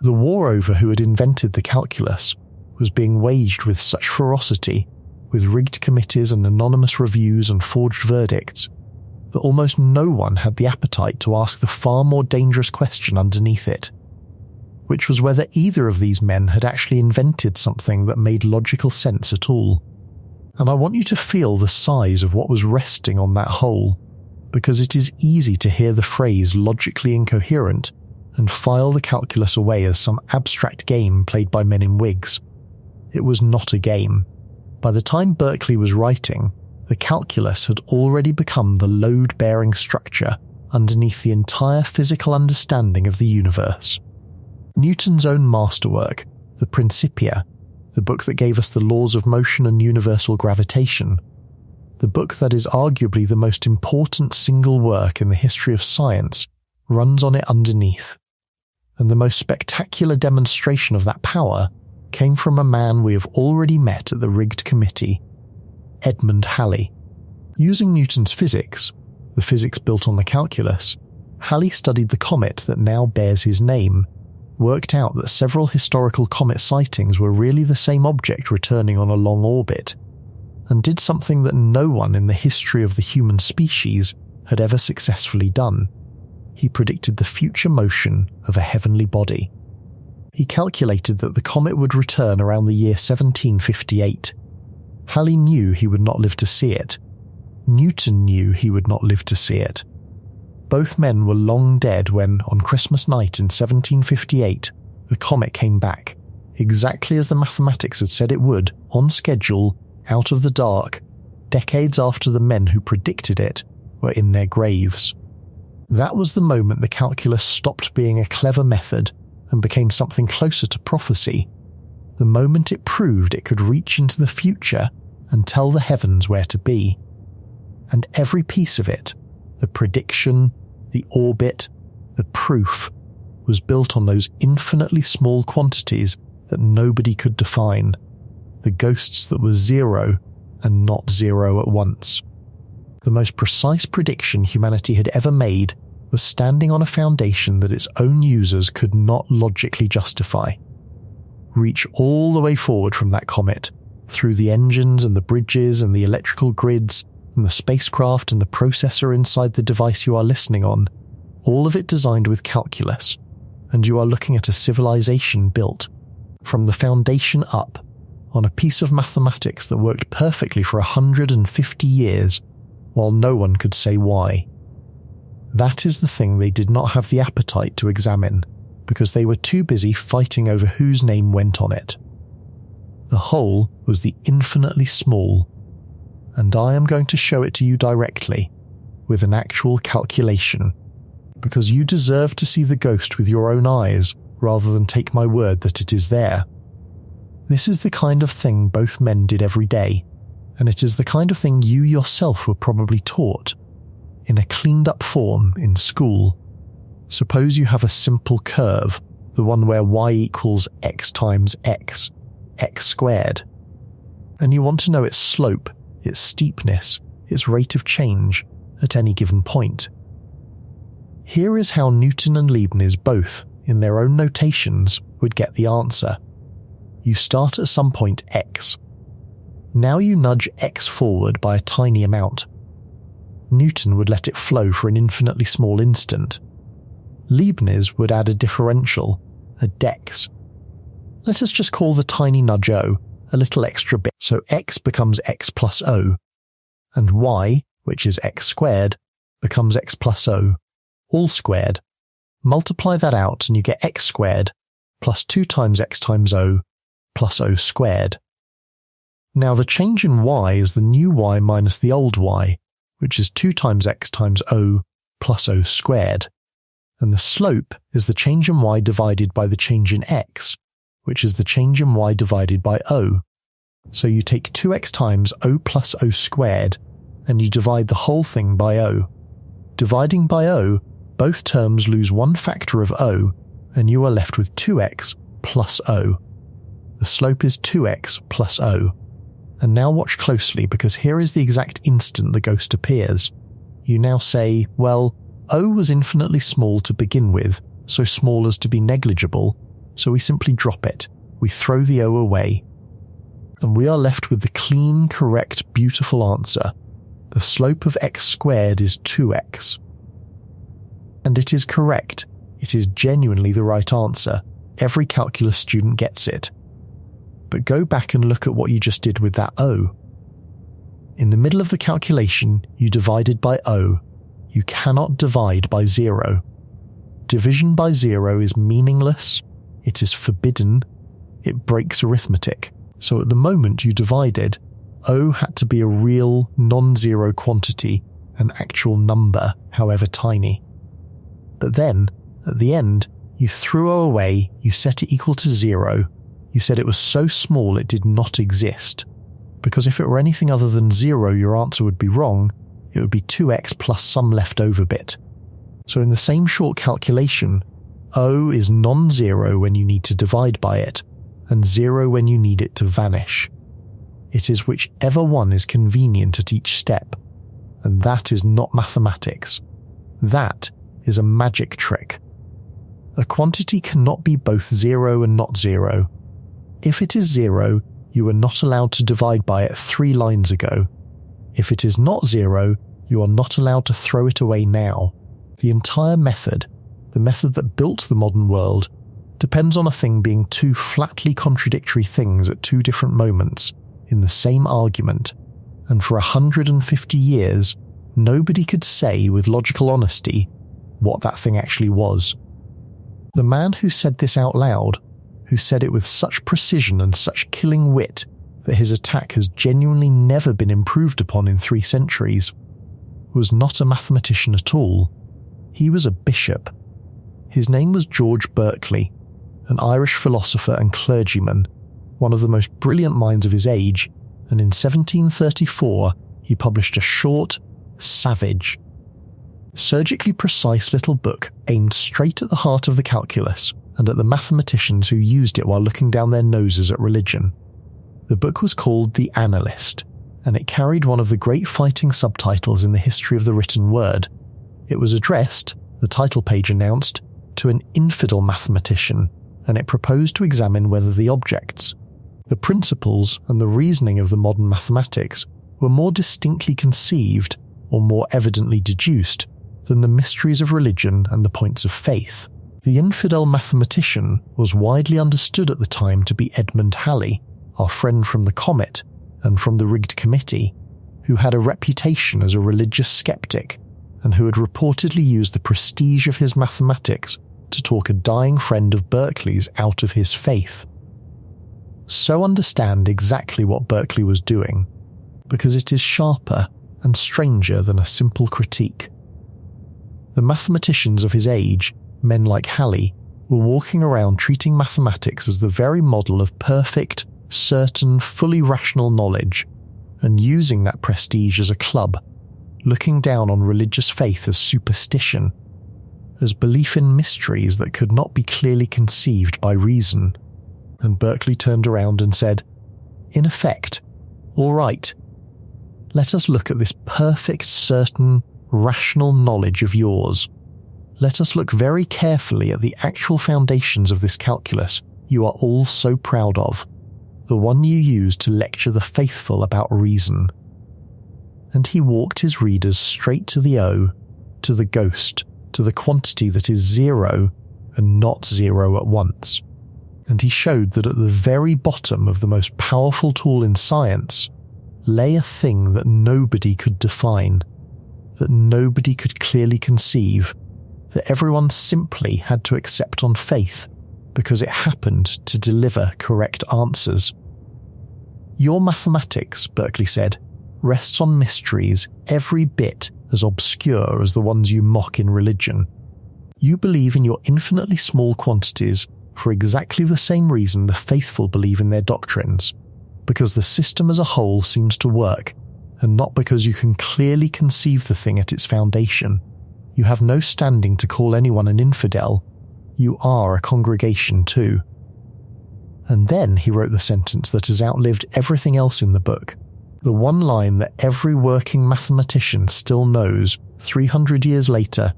The war over who had invented the calculus was being waged with such ferocity, with rigged committees and anonymous reviews and forged verdicts, that almost no one had the appetite to ask the far more dangerous question underneath it, which was whether either of these men had actually invented something that made logical sense at all. And I want you to feel the size of what was resting on that hole, because it is easy to hear the phrase logically incoherent and file the calculus away as some abstract game played by men in wigs. It was not a game. By the time Berkeley was writing, the calculus had already become the load-bearing structure underneath the entire physical understanding of the universe. Newton's own masterwork, the Principia, the book that gave us the laws of motion and universal gravitation, the book that is arguably the most important single work in the history of science, runs on it underneath. And the most spectacular demonstration of that power came from a man we have already met at the rigged committee, Edmund Halley. Using Newton's physics, the physics built on the calculus, Halley studied the comet that now bears his name, worked out that several historical comet sightings were really the same object returning on a long orbit, and did something that no one in the history of the human species had ever successfully done. He predicted the future motion of a heavenly body. He calculated that the comet would return around the year 1758. Halley knew he would not live to see it. Newton knew he would not live to see it. Both men were long dead when, on Christmas night in 1758, the comet came back, exactly as the mathematics had said it would, on schedule, out of the dark, decades after the men who predicted it were in their graves. That was the moment the calculus stopped being a clever method and became something closer to prophecy, the moment it proved it could reach into the future and tell the heavens where to be. And every piece of it, the prediction, the orbit, the proof, was built on those infinitely small quantities that nobody could define, the ghosts that were zero and not zero at once. The most precise prediction humanity had ever made was standing on a foundation that its own users could not logically justify. Reach all the way forward from that comet, through the engines and the bridges and the electrical grids and the spacecraft and the processor inside the device you are listening on, all of it designed with calculus, and you are looking at a civilization built, from the foundation up, on a piece of mathematics that worked perfectly for 150 years, while no one could say why. That is the thing they did not have the appetite to examine, because they were too busy fighting over whose name went on it. The whole was the infinitely small, and I am going to show it to you directly, with an actual calculation, because you deserve to see the ghost with your own eyes rather than take my word that it is there. This is the kind of thing both men did every day, and it is the kind of thing you yourself were probably taught, in a cleaned-up form in school. Suppose you have a simple curve, the one where y equals x times x, x squared, and you want to know its slope, its steepness, its rate of change at any given point. Here is how Newton and Leibniz both, in their own notations, would get the answer. You start at some point x. Now you nudge x forward by a tiny amount. Newton would let it flow for an infinitely small instant. Leibniz would add a differential, a dex. Let us just call the tiny nudge O a little extra bit, so x becomes x plus O, and y, which is x squared, becomes x plus O, all squared. Multiply that out and you get x squared plus 2 times x times O plus O squared. Now the change in y is the new y minus the old y, which is 2 times x times O plus O squared. And the slope is the change in y divided by the change in x, which is the change in y divided by O. So you take 2x times O plus O squared, and you divide the whole thing by O. Dividing by O, both terms lose one factor of O, and you are left with 2x plus O. The slope is 2x plus O. And now watch closely, because here is the exact instant the ghost appears. You now say, well, O was infinitely small to begin with, so small as to be negligible, so we simply drop it. We throw the O away. And we are left with the clean, correct, beautiful answer. The slope of x squared is 2x. And it is correct. It is genuinely the right answer. Every calculus student gets it. But go back and look at what you just did with that O. In the middle of the calculation, you divided by O. You cannot divide by 0. Division by 0 is meaningless, it is forbidden, it breaks arithmetic. So at the moment you divided, O had to be a real, non-zero quantity, an actual number, however tiny. But then, at the end, you threw O away, you set it equal to 0, you said it was so small it did not exist. Because if it were anything other than 0, your answer would be wrong, it would be 2x plus some leftover bit. So in the same short calculation, O is non-zero when you need to divide by it, and 0 when you need it to vanish. It is whichever one is convenient at each step, and that is not mathematics. That is a magic trick. A quantity cannot be both 0 and not 0. If it is 0, you were not allowed to divide by it 3 lines ago. If it is not 0, you are not allowed to throw it away now. The entire method, the method that built the modern world, depends on a thing being 2 flatly contradictory things at 2 different moments in the same argument, and for 150 years, nobody could say with logical honesty what that thing actually was. The man who said this out loud, who said it with such precision and such killing wit that his attack has genuinely never been improved upon in 3 centuries, was not a mathematician at all. He was a bishop. His name was George Berkeley, an Irish philosopher and clergyman, one of the most brilliant minds of his age, and in 1734 he published a short, savage, surgically precise little book aimed straight at the heart of the calculus and at the mathematicians who used it while looking down their noses at religion. The book was called The Analyst, and it carried one of the great fighting subtitles in the history of the written word. It was addressed, the title page announced, to an infidel mathematician, and it proposed to examine whether the objects, the principles and the reasoning of the modern mathematics were more distinctly conceived or more evidently deduced than the mysteries of religion and the points of faith. The infidel mathematician was widely understood at the time to be Edmund Halley, our friend from the Comet and from the Rigged Committee, who had a reputation as a religious skeptic and who had reportedly used the prestige of his mathematics to talk a dying friend of Berkeley's out of his faith. So understand exactly what Berkeley was doing, because it is sharper and stranger than a simple critique. The mathematicians of his age, men like Halley, were walking around treating mathematics as the very model of perfect, certain, fully rational knowledge, and using that prestige as a club, looking down on religious faith as superstition, as belief in mysteries that could not be clearly conceived by reason. And Berkeley turned around and said, in effect, all right, let us look at this perfect, certain, rational knowledge of yours. Let us look very carefully at the actual foundations of this calculus you are all so proud of, the one you use to lecture the faithful about reason. And he walked his readers straight to the O, to the ghost, to the quantity that is 0 and not 0 at once. And he showed that at the very bottom of the most powerful tool in science lay a thing that nobody could define, that nobody could clearly conceive, that everyone simply had to accept on faith because it happened to deliver correct answers. Your mathematics, Berkeley said, rests on mysteries every bit as obscure as the ones you mock in religion. You believe in your infinitely small quantities for exactly the same reason the faithful believe in their doctrines, because the system as a whole seems to work, and not because you can clearly conceive the thing at its foundation. You have no standing to call anyone an infidel. You are a congregation too. And then he wrote the sentence that has outlived everything else in the book, the one line that every working mathematician still knows 300 years later,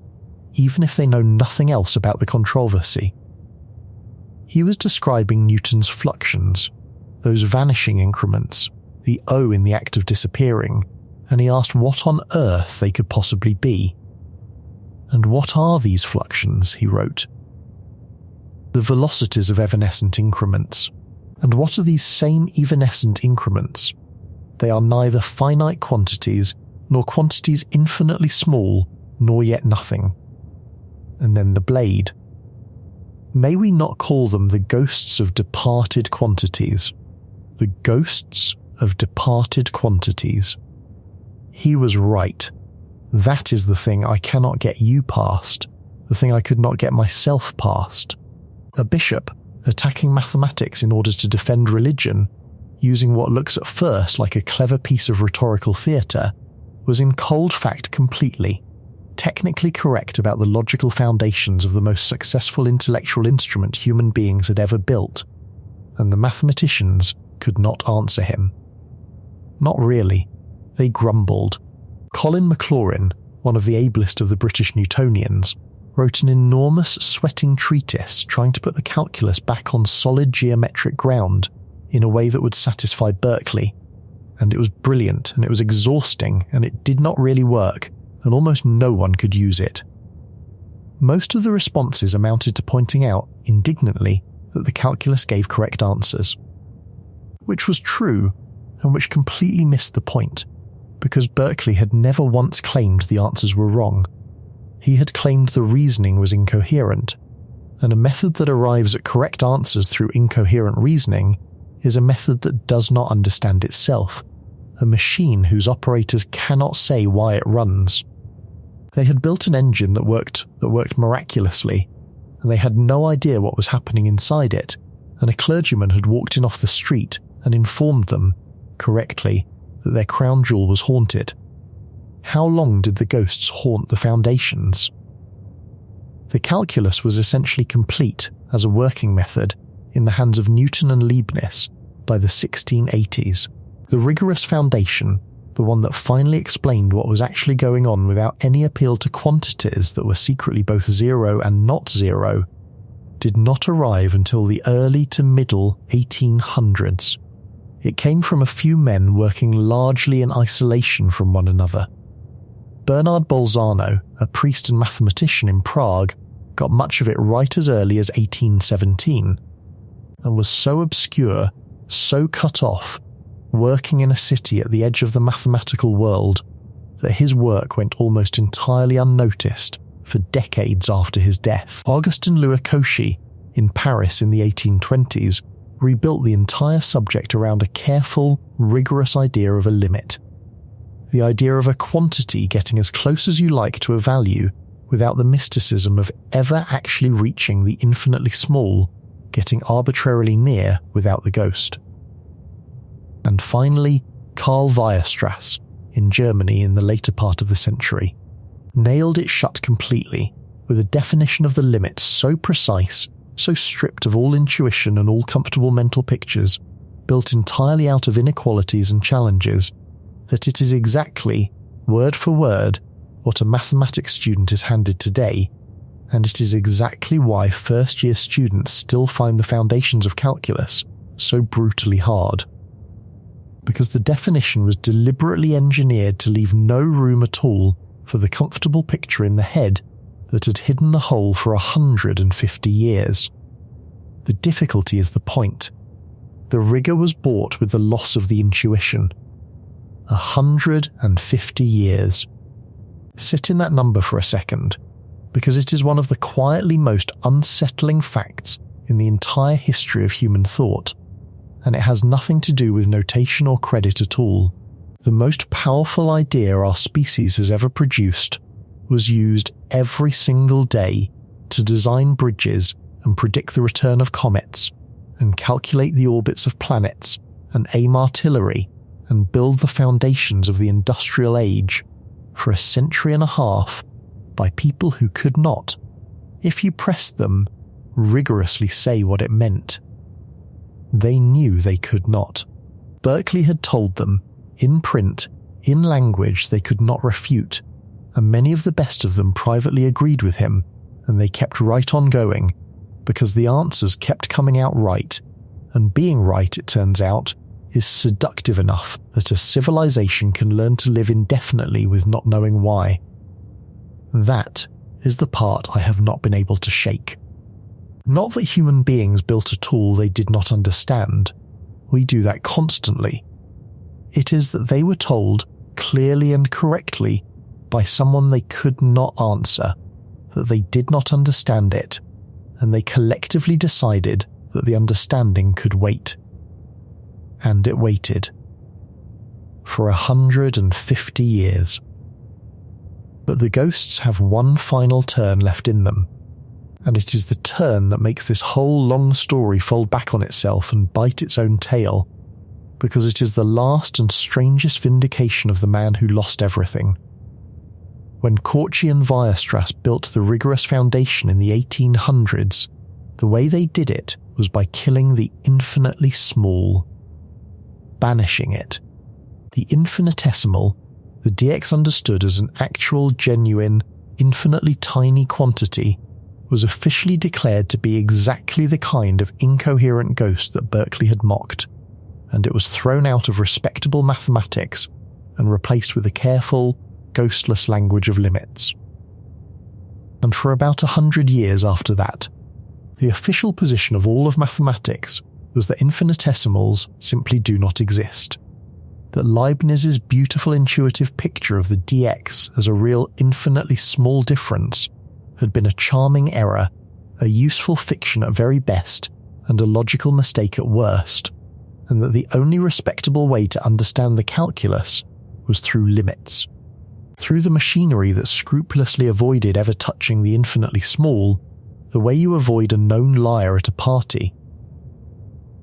even if they know nothing else about the controversy. He was describing Newton's fluxions, those vanishing increments, the O in the act of disappearing, and he asked what on earth they could possibly be. And what are these fluxions, he wrote? The velocities of evanescent increments. And what are these same evanescent increments? They are neither finite quantities, nor quantities infinitely small, nor yet nothing. And then the blade. May we not call them the ghosts of departed quantities? The ghosts of departed quantities. He was right. That is the thing I cannot get you past, the thing I could not get myself past. A bishop, attacking mathematics in order to defend religion, using what looks at first like a clever piece of rhetorical theatre, was in cold fact completely, technically correct about the logical foundations of the most successful intellectual instrument human beings had ever built, and the mathematicians could not answer him. Not really. They grumbled. Colin Maclaurin, one of the ablest of the British Newtonians, wrote an enormous sweating treatise trying to put the calculus back on solid geometric ground in a way that would satisfy Berkeley. And it was brilliant, and it was exhausting, and it did not really work, and almost no one could use it. Most of the responses amounted to pointing out, indignantly, that the calculus gave correct answers. Which was true, and which completely missed the point, because Berkeley had never once claimed the answers were wrong. He had claimed the reasoning was incoherent, and a method that arrives at correct answers through incoherent reasoning is a method that does not understand itself, a machine whose operators cannot say why it runs. They had built an engine that worked miraculously, and they had no idea what was happening inside it, and a clergyman had walked in off the street and informed them, correctly, that their crown jewel was haunted. How long did the ghosts haunt the foundations? The calculus was essentially complete as a working method in the hands of Newton and Leibniz by the 1680s. The rigorous foundation, the one that finally explained what was actually going on without any appeal to quantities that were secretly both zero and not zero, did not arrive until the early to middle 1800s. It came from a few men working largely in isolation from one another. Bernard Bolzano, a priest and mathematician in Prague, got much of it right as early as 1817, and was so obscure, so cut off, working in a city at the edge of the mathematical world, that his work went almost entirely unnoticed for decades after his death. Augustin Louis Cauchy, in Paris in the 1820s, rebuilt the entire subject around a careful, rigorous idea of a limit. The idea of a quantity getting as close as you like to a value without the mysticism of ever actually reaching the infinitely small, getting arbitrarily near without the ghost. And finally, Karl Weierstrass, in Germany in the later part of the century, nailed it shut completely with a definition of the limit so precise, so stripped of all intuition and all comfortable mental pictures, built entirely out of inequalities and challenges, that it is exactly, word for word, what a mathematics student is handed today, and it is exactly why first-year students still find the foundations of calculus so brutally hard. Because the definition was deliberately engineered to leave no room at all for the comfortable picture in the head that had hidden the hole for 150 years. The difficulty is the point. The rigour was bought with the loss of the intuition. 150 years. Sit in that number for a second, because it is one of the quietly most unsettling facts in the entire history of human thought, and it has nothing to do with notation or credit at all. The most powerful idea our species has ever produced was used every single day to design bridges and predict the return of comets, and calculate the orbits of planets, and aim artillery, and build the foundations of the industrial age for a century and a half by people who could not, if you pressed them, rigorously say what it meant. They knew they could not. Berkeley had told them, in print, in language they could not refute, and many of the best of them privately agreed with him, and they kept right on going, because the answers kept coming out right, and being right, it turns out, is seductive enough that a civilization can learn to live indefinitely with not knowing why. That is the part I have not been able to shake. Not that human beings built a tool they did not understand. We do that constantly. It is that they were told, clearly and correctly, by someone they could not answer, that they did not understand it, and they collectively decided that the understanding could wait. And it waited. For 150 years. But the ghosts have one final turn left in them, and it is the turn that makes this whole long story fold back on itself and bite its own tail, because it is the last and strangest vindication of the man who lost everything. When Cauchy and Weierstrass built the rigorous foundation in the 1800s, the way they did it was by killing the infinitely small, banishing it. The infinitesimal, the dx understood as an actual, genuine, infinitely tiny quantity was officially declared to be exactly the kind of incoherent ghost that Berkeley had mocked, and it was thrown out of respectable mathematics and replaced with a careful, ghostless language of limits. And for about 100 years after that, the official position of all of mathematics was that infinitesimals simply do not exist, that Leibniz's beautiful intuitive picture of the dx as a real infinitely small difference had been a charming error, a useful fiction at very best, and a logical mistake at worst, and that the only respectable way to understand the calculus was through limits, through the machinery that scrupulously avoided ever touching the infinitely small, the way you avoid a known liar at a party.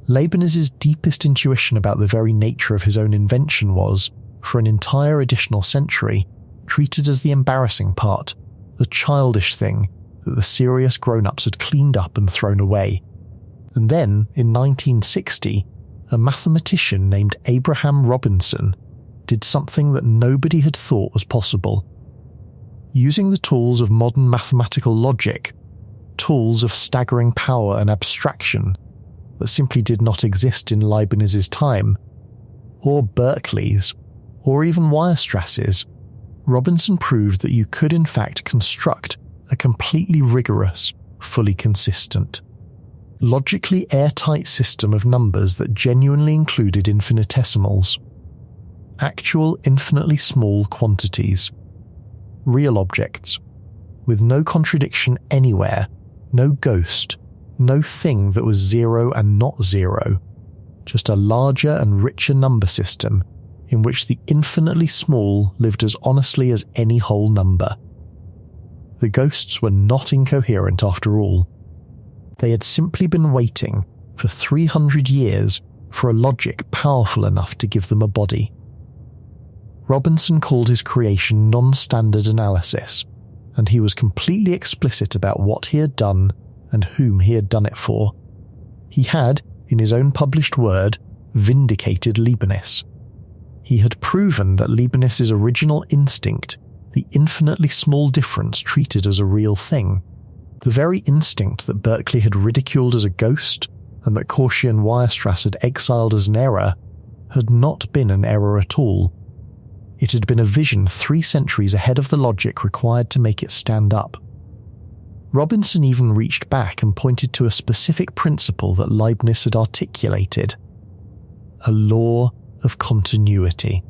Leibniz's deepest intuition about the very nature of his own invention was, for an entire additional century, treated as the embarrassing part, the childish thing that the serious grown-ups had cleaned up and thrown away. And then, in 1960, a mathematician named Abraham Robinson did something that nobody had thought was possible. Using the tools of modern mathematical logic, tools of staggering power and abstraction that simply did not exist in Leibniz's time, or Berkeley's, or even Weierstrass's, Robinson proved that you could in fact construct a completely rigorous, fully consistent, logically airtight system of numbers that genuinely included infinitesimals, actual infinitely small quantities, real objects, with no contradiction anywhere, no ghost, no thing that was zero and not zero, just a larger and richer number system in which the infinitely small lived as honestly as any whole number. The ghosts were not incoherent after all. They had simply been waiting for 300 years for a logic powerful enough to give them a body. Robinson called his creation non-standard analysis, and he was completely explicit about what he had done and whom he had done it for. He had, in his own published word, vindicated Leibniz. He had proven that Leibniz's original instinct, the infinitely small difference treated as a real thing, the very instinct that Berkeley had ridiculed as a ghost and that Cauchy and Weierstrass had exiled as an error, had not been an error at all. It had been a vision 3 centuries ahead of the logic required to make it stand up. Robinson even reached back and pointed to a specific principle that Leibniz had articulated, a law of continuity,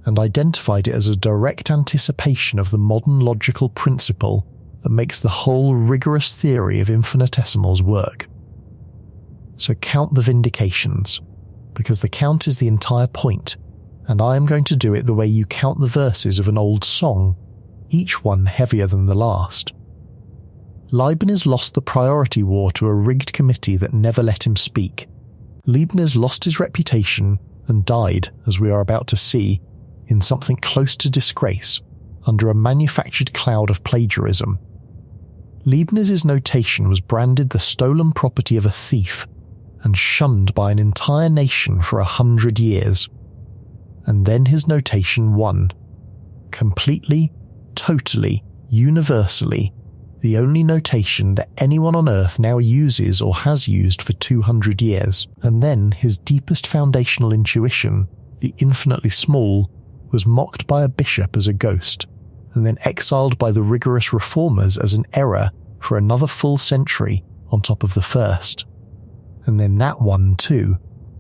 and identified it as a direct anticipation of the modern logical principle that makes the whole rigorous theory of infinitesimals work. So count the vindications, because the count is the entire point, and I am going to do it the way you count the verses of an old song, each one heavier than the last. Leibniz lost the priority war to a rigged committee that never let him speak. Leibniz lost his reputation and died, as we are about to see, in something close to disgrace, under a manufactured cloud of plagiarism. Leibniz's notation was branded the stolen property of a thief and shunned by an entire nation for 100 years. And then his notation won. Completely, totally, universally, the only notation that anyone on Earth now uses or has used for 200 years. And then his deepest foundational intuition, the infinitely small, was mocked by a bishop as a ghost, and then exiled by the rigorous reformers as an error for another full century on top of the first. And then that one too,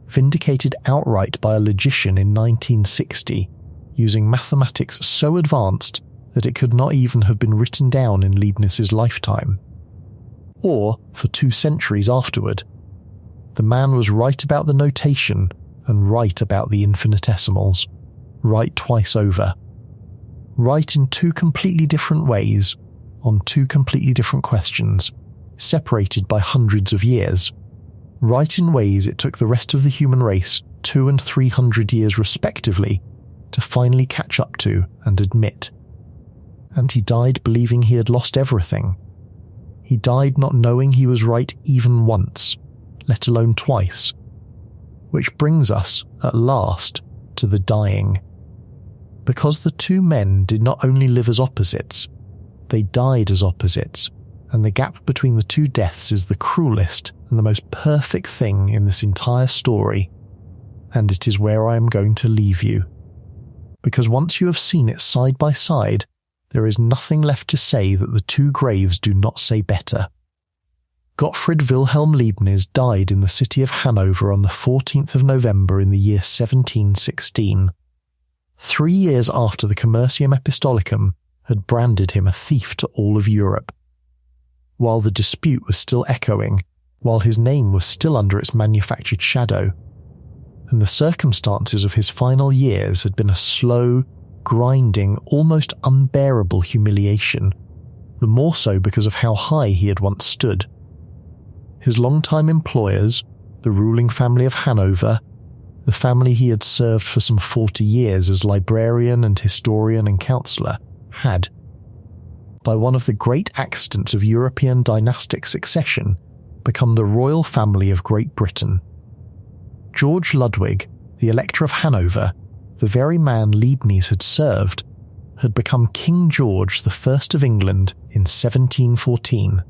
vindicated outright by a logician in 1960, using mathematics so advanced that it could not even have been written down in Leibniz's lifetime. Or for 2 centuries afterward. The man was right about the notation and right about the infinitesimals. Right twice over. Right in 2 completely different ways, on 2 completely different questions, separated by hundreds of years. Right in ways it took the rest of the human race 200 and 300 years respectively to finally catch up to and admit. And he died believing he had lost everything. He died not knowing he was right even once, let alone twice. Which brings us, at last, to the dying. Because the 2 men did not only live as opposites, They died as opposites, and the gap between the two deaths is the cruelest and the most perfect thing in this entire story, and it is where I am going to leave you. Because once you have seen it side by side, there is nothing left to say that the two graves do not say better. Gottfried Wilhelm Leibniz died in the city of Hanover on the 14th of November in the year 1716, 3 years after the Commercium Epistolicum had branded him a thief to all of Europe. While the dispute was still echoing, while his name was still under its manufactured shadow, and the circumstances of his final years had been a slow, grinding, almost unbearable humiliation, the more so because of how high he had once stood. His long-time employers, the ruling family of Hanover, the family he had served for some 40 years as librarian and historian and counsellor, had, by one of the great accidents of European dynastic succession, become the royal family of Great Britain. George Ludwig, the Elector of Hanover, the very man Leibniz had served, had become King George I of England in 1714.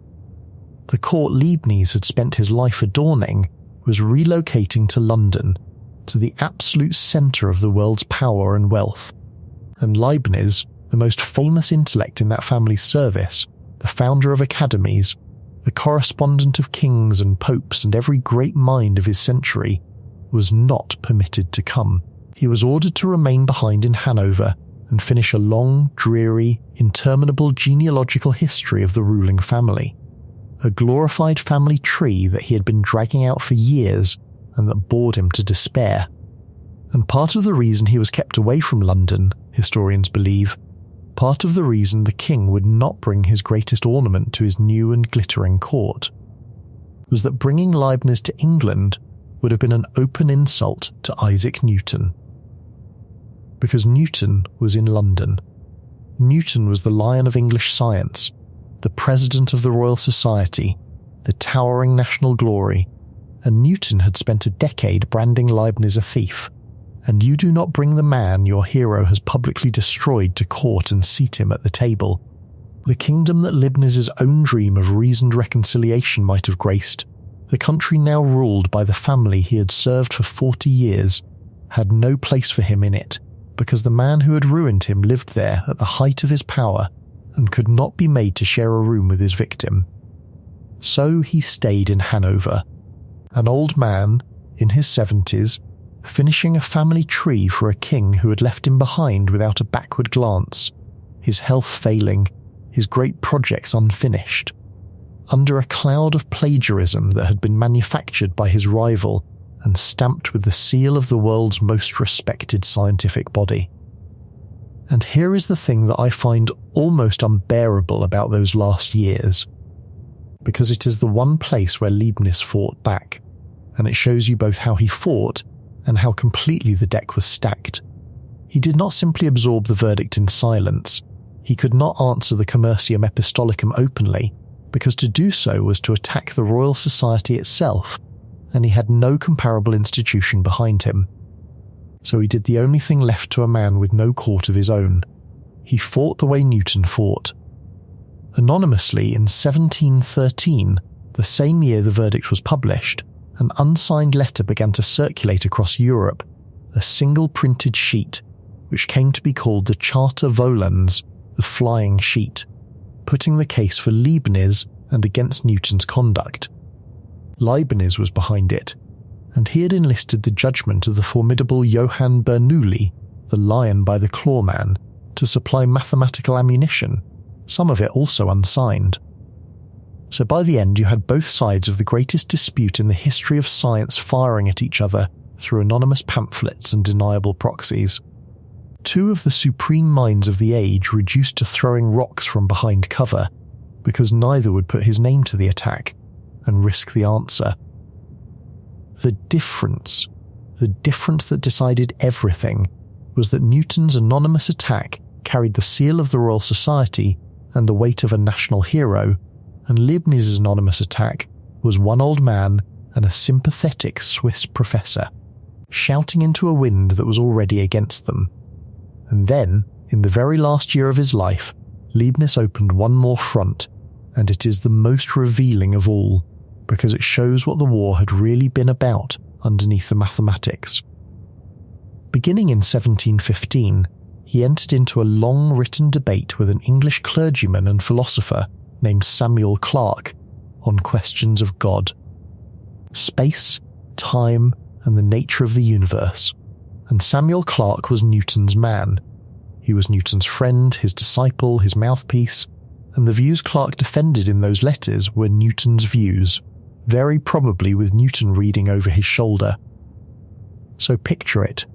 The court Leibniz had spent his life adorning was relocating to London, to the absolute centre of the world's power and wealth, and Leibniz, the most famous intellect in that family's service, the founder of academies, the correspondent of kings and popes and every great mind of his century, was not permitted to come. He was ordered to remain behind in Hanover and finish a long, dreary, interminable genealogical history of the ruling family, a glorified family tree that he had been dragging out for years and that bored him to despair. And part of the reason he was kept away from London, historians believe, part of the reason the king would not bring his greatest ornament to his new and glittering court, was that bringing Leibniz to England would have been an open insult to Isaac Newton. Because Newton was in London. Newton was the lion of English science, the president of the Royal Society, the towering national glory, and Newton had spent a decade branding Leibniz a thief, and you do not bring the man your hero has publicly destroyed to court and seat him at the table. The kingdom that Leibniz's own dream of reasoned reconciliation might have graced, the country now ruled by the family he had served for 40 years, had no place for him in it, because the man who had ruined him lived there at the height of his power and could not be made to share a room with his victim. So he stayed in Hanover, an old man, in his 70s, finishing a family tree for a king who had left him behind without a backward glance, his health failing, his great projects unfinished, under a cloud of plagiarism that had been manufactured by his rival and stamped with the seal of the world's most respected scientific body. And here is the thing that I find almost unbearable about those last years, because it is the one place where Leibniz fought back, and it shows you both how he fought and how completely the deck was stacked. He did not simply absorb the verdict in silence. He could not answer the Commercium Epistolicum openly, because to do so was to attack the Royal Society itself, and he had no comparable institution behind him. So he did the only thing left to a man with no court of his own. He fought the way Newton fought. Anonymously in 1713, the same year the verdict was published, an unsigned letter began to circulate across Europe, a single printed sheet, which came to be called the Charta Volans, the Flying Sheet, putting the case for Leibniz and against Newton's conduct. Leibniz was behind it, and he had enlisted the judgment of the formidable Johann Bernoulli, the lion by the claw man, to supply mathematical ammunition, some of it also unsigned. So by the end you had both sides of the greatest dispute in the history of science firing at each other through anonymous pamphlets and deniable proxies. Two of the supreme minds of the age reduced to throwing rocks from behind cover, because neither would put his name to the attack and risk the answer. The difference that decided everything, was that Newton's anonymous attack carried the seal of the Royal Society and the weight of a national hero, and Leibniz's anonymous attack was one old man and a sympathetic Swiss professor, shouting into a wind that was already against them. And then, in the very last year of his life, Leibniz opened one more front, and it is the most revealing of all, because it shows what the war had really been about underneath the mathematics. Beginning in 1715, he entered into a long written debate with an English clergyman and philosopher named Samuel Clarke on questions of God, space, time, and the nature of the universe. And Samuel Clarke was Newton's man. He was Newton's friend, his disciple, his mouthpiece, and the views Clarke defended in those letters were Newton's views, very probably with Newton reading over his shoulder. So picture it.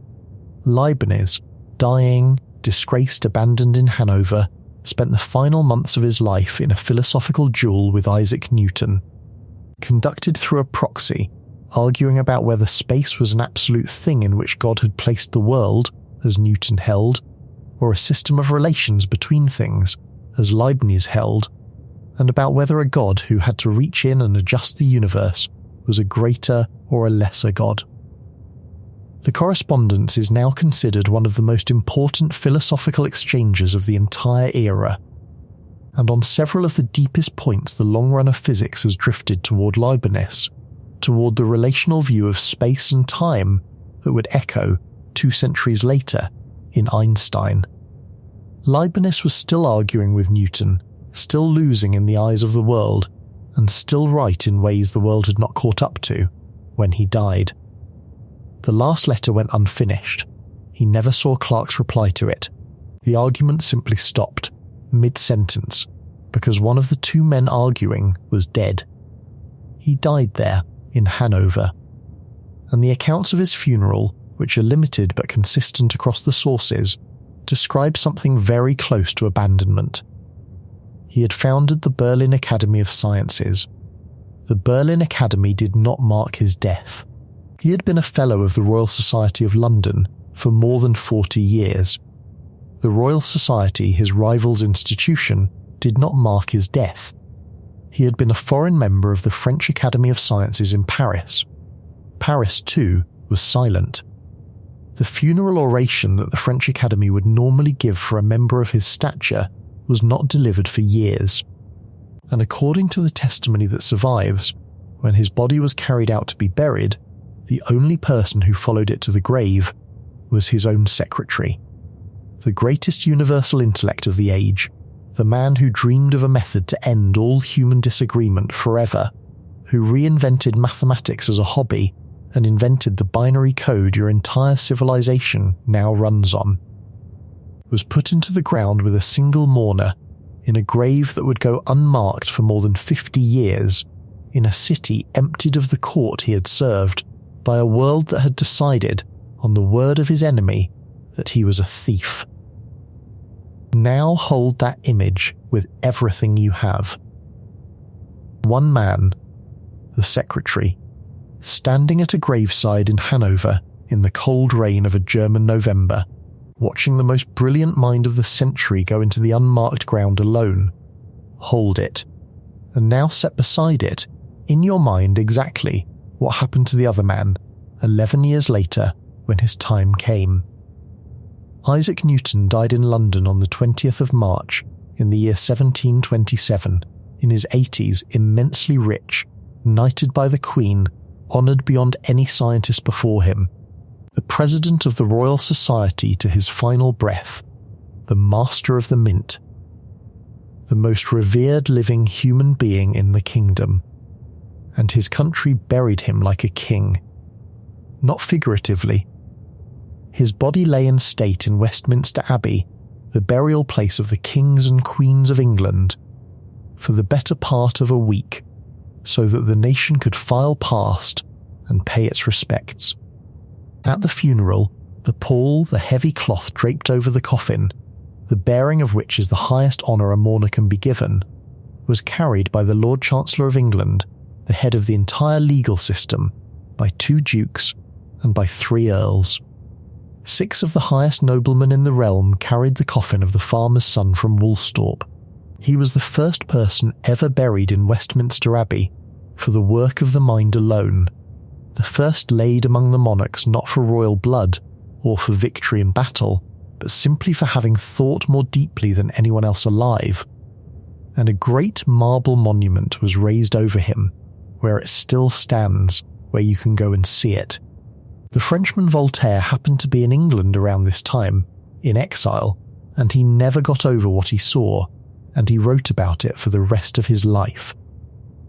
Leibniz, dying, disgraced, abandoned in Hanover, spent the final months of his life in a philosophical duel with Isaac Newton, conducted through a proxy, arguing about whether space was an absolute thing in which God had placed the world, as Newton held, or a system of relations between things, as Leibniz held, and about whether a God who had to reach in and adjust the universe was a greater or a lesser God. The correspondence is now considered one of the most important philosophical exchanges of the entire era, and on several of the deepest points the long run of physics has drifted toward Leibniz, toward the relational view of space and time that would echo 2 centuries later in Einstein. Leibniz was still arguing with Newton, still losing in the eyes of the world, and still right in ways the world had not caught up to when he died. The last letter went unfinished. He never saw Clarke's reply to it. The argument simply stopped, mid-sentence, because one of the 2 men arguing was dead. He died there, in Hanover, and the accounts of his funeral, which are limited but consistent across the sources, describe something very close to abandonment. He had founded the Berlin Academy of Sciences. The Berlin Academy did not mark his death. He had been a Fellow of the Royal Society of London for more than 40 years. The Royal Society, his rival's institution, did not mark his death. He had been a foreign member of the French Academy of Sciences in Paris. Paris, too, was silent. The funeral oration that the French Academy would normally give for a member of his stature was not delivered for years. And according to the testimony that survives, when his body was carried out to be buried, the only person who followed it to the grave was his own secretary. The greatest universal intellect of the age, the man who dreamed of a method to end all human disagreement forever, who reinvented mathematics as a hobby and invented the binary code your entire civilization now runs on, was put into the ground with a single mourner in a grave that would go unmarked for more than 50 years, in a city emptied of the court he had served, by a world that had decided, on the word of his enemy, that he was a thief. Now hold that image with everything you have. One man, the secretary, standing at a graveside in Hanover in the cold rain of a German November, watching the most brilliant mind of the century go into the unmarked ground alone. Hold it, and now set beside it, in your mind exactly, what happened to the other man 11 years later when his time came. Isaac Newton died in London on the 20th of March in the year 1727, in his 80s, immensely rich, knighted by the Queen, honoured beyond any scientist before him, the President of the Royal Society to his final breath, the Master of the Mint, the most revered living human being in the kingdom. And his country buried him like a king. Not figuratively. His body lay in state in Westminster Abbey, the burial place of the kings and queens of England, for the better part of a week, so that the nation could file past and pay its respects. At the funeral, the pall, the heavy cloth draped over the coffin, the bearing of which is the highest honour a mourner can be given, was carried by the Lord Chancellor of England, the head of the entire legal system, by 2 dukes and by 3 earls. 6 of the highest noblemen in the realm carried the coffin of the farmer's son from Woolsthorpe. He was the first person ever buried in Westminster Abbey for the work of the mind alone, the first laid among the monarchs not for royal blood or for victory in battle, but simply for having thought more deeply than anyone else alive. And a great marble monument was raised over him, where it still stands, where you can go and see it. The Frenchman Voltaire happened to be in England around this time, in exile, and he never got over what he saw, and he wrote about it for the rest of his life.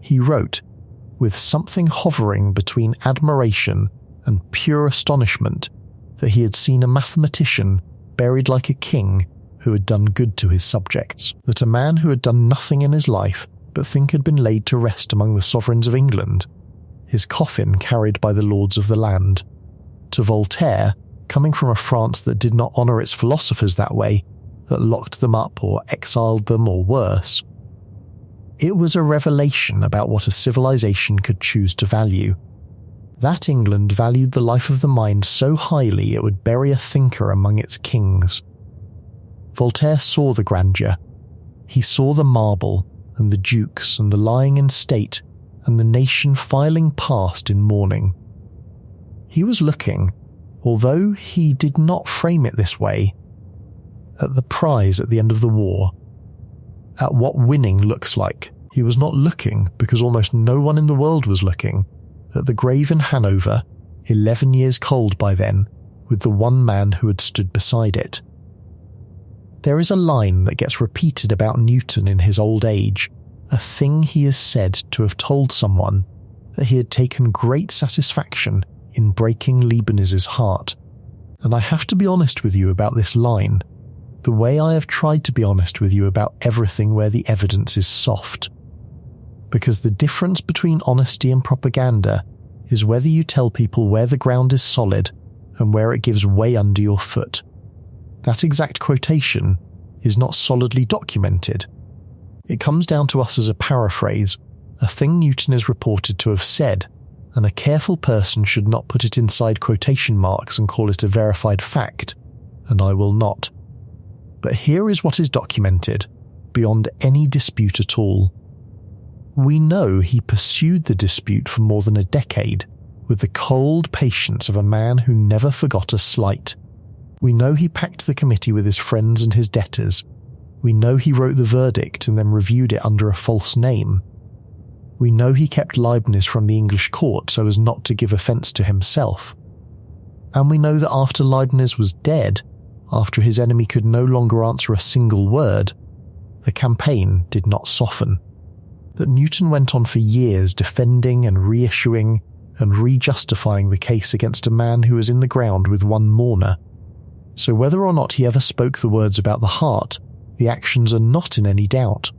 He wrote, with something hovering between admiration and pure astonishment, that he had seen a mathematician buried like a king who had done good to his subjects, that a man who had done nothing in his life but think had been laid to rest among the sovereigns of England, his coffin carried by the lords of the land. To Voltaire, coming from a France that did not honour its philosophers that way, that locked them up or exiled them or worse, it was a revelation about what a civilization could choose to value. That England valued the life of the mind so highly it would bury a thinker among its kings. Voltaire saw the grandeur. He saw the marble and the dukes and the lying in state and the nation filing past in mourning. He was looking, although he did not frame it this way, at the prize at the end of the war, at what winning looks like. He was not looking, because almost no one in the world was looking, at the grave in Hanover, 11 years cold by then, with the one man who had stood beside it. There is a line that gets repeated about Newton in his old age, a thing he is said to have told someone, that he had taken great satisfaction in breaking Leibniz's heart. And I have to be honest with you about this line, the way I have tried to be honest with you about everything where the evidence is soft. Because the difference between honesty and propaganda is whether you tell people where the ground is solid and where it gives way under your foot. That exact quotation is not solidly documented. It comes down to us as a paraphrase, a thing Newton is reported to have said, and a careful person should not put it inside quotation marks and call it a verified fact, and I will not. But here is what is documented, beyond any dispute at all. We know he pursued the dispute for more than a decade, with the cold patience of a man who never forgot a slight. We know he packed the committee with his friends and his debtors. We know he wrote the verdict and then reviewed it under a false name. We know he kept Leibniz from the English court so as not to give offence to himself. And we know that after Leibniz was dead, after his enemy could no longer answer a single word, the campaign did not soften. That Newton went on for years defending and reissuing and re-justifying the case against a man who was in the ground with one mourner. So whether or not he ever spoke the words about the heart, the actions are not in any doubt,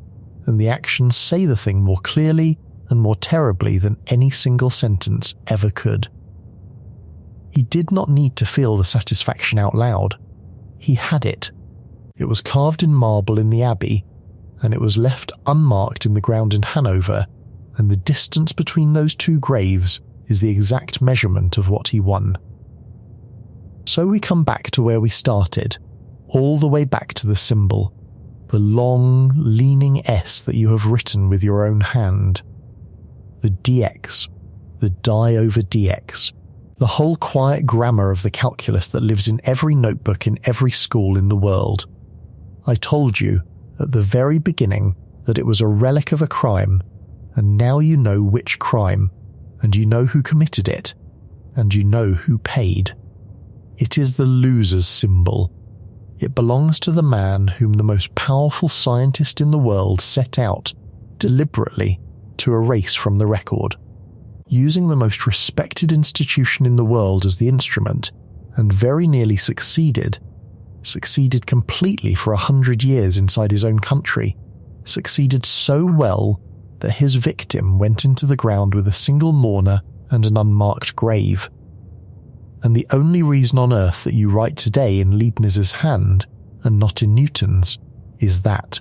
and the actions say the thing more clearly and more terribly than any single sentence ever could. He did not need to feel the satisfaction out loud. He had it. It was carved in marble in the Abbey, and it was left unmarked in the ground in Hanover, and the distance between those two graves is the exact measurement of what he won. So we come back to where we started, all the way back to the symbol, the long, leaning S that you have written with your own hand. The dx, the die over dx, the whole quiet grammar of the calculus that lives in every notebook in every school in the world. I told you at the very beginning that it was a relic of a crime, and now you know which crime, and you know who committed it, and you know who paid. It is the loser's symbol. It belongs to the man whom the most powerful scientist in the world set out, deliberately, to erase from the record, using the most respected institution in the world as the instrument, and very nearly succeeded completely for 100 years inside his own country, succeeded so well that his victim went into the ground with a single mourner and an unmarked grave. And the only reason on earth that you write today in Leibniz's hand, and not in Newton's, is that.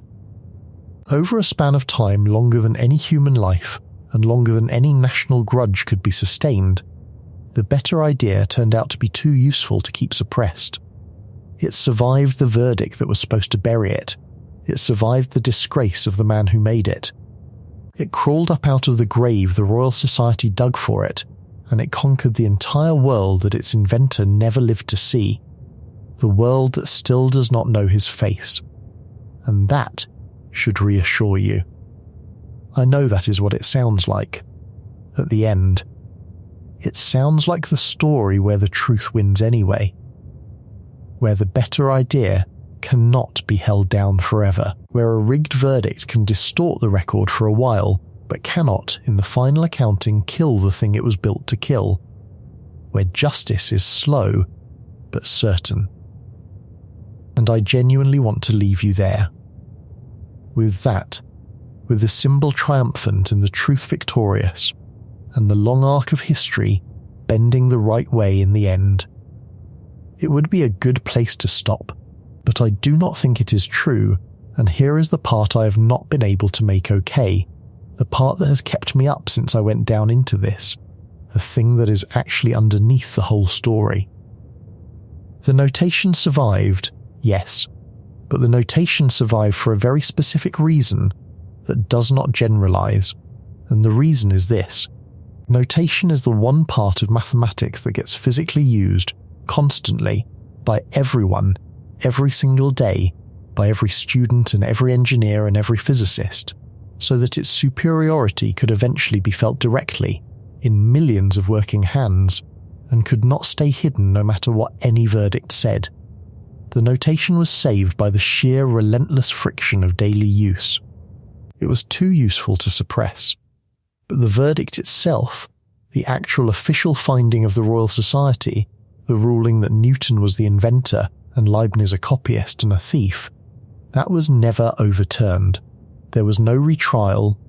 Over a span of time longer than any human life, and longer than any national grudge could be sustained, the better idea turned out to be too useful to keep suppressed. It survived the verdict that was supposed to bury it. It survived the disgrace of the man who made it. It crawled up out of the grave the Royal Society dug for it, and it conquered the entire world that its inventor never lived to see. the world that still does not know his face. And that should reassure you. I know that is what it sounds like. At the end, it sounds like the story where the truth wins anyway, where the better idea cannot be held down forever, where a rigged verdict can distort the record for a while, but cannot, in the final accounting, kill the thing it was built to kill, where justice is slow but certain. And I genuinely want to leave you there. With that, with the symbol triumphant and the truth victorious, and the long arc of history bending the right way in the end. It would be a good place to stop, but I do not think it is true, and here is the part I have not been able to make okay, the part that has kept me up since I went down into this, the thing that is actually underneath the whole story. The notation survived, yes, but the notation survived for a very specific reason that does not generalize, and the reason is this. Notation is the one part of mathematics that gets physically used, constantly, by everyone, every single day, by every student and every engineer and every physicist, so that its superiority could eventually be felt directly, in millions of working hands, and could not stay hidden no matter what any verdict said. The notation was saved by the sheer relentless friction of daily use. It was too useful to suppress. But the verdict itself, the actual official finding of the Royal Society, the ruling that Newton was the inventor and Leibniz a copyist and a thief, that was never overturned. There was no retrial,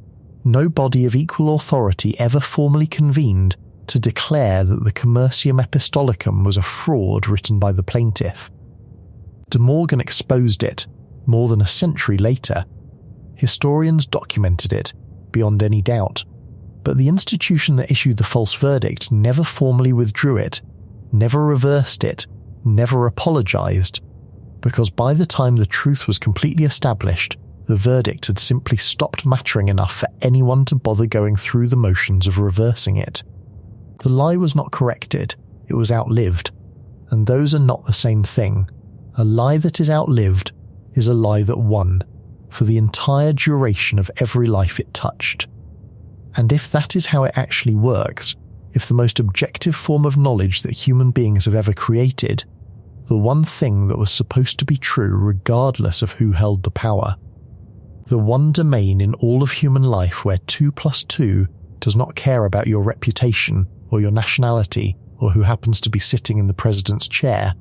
no body of equal authority ever formally convened to declare that the Commercium Epistolicum was a fraud written by the plaintiff. De Morgan exposed it more than a century later. Historians documented it, beyond any doubt. But the institution that issued the false verdict never formally withdrew it, never reversed it, never apologized, because by the time the truth was completely established, the verdict had simply stopped mattering enough for anyone to bother going through the motions of reversing it. The lie was not corrected, it was outlived, and those are not the same thing. A lie that is outlived is a lie that won, for the entire duration of every life it touched. And if that is how it actually works, if the most objective form of knowledge that human beings have ever created, the one thing that was supposed to be true regardless of who held the power, the one domain in all of human life where 2 + 2 does not care about your reputation or your nationality or who happens to be sitting in the president's chair,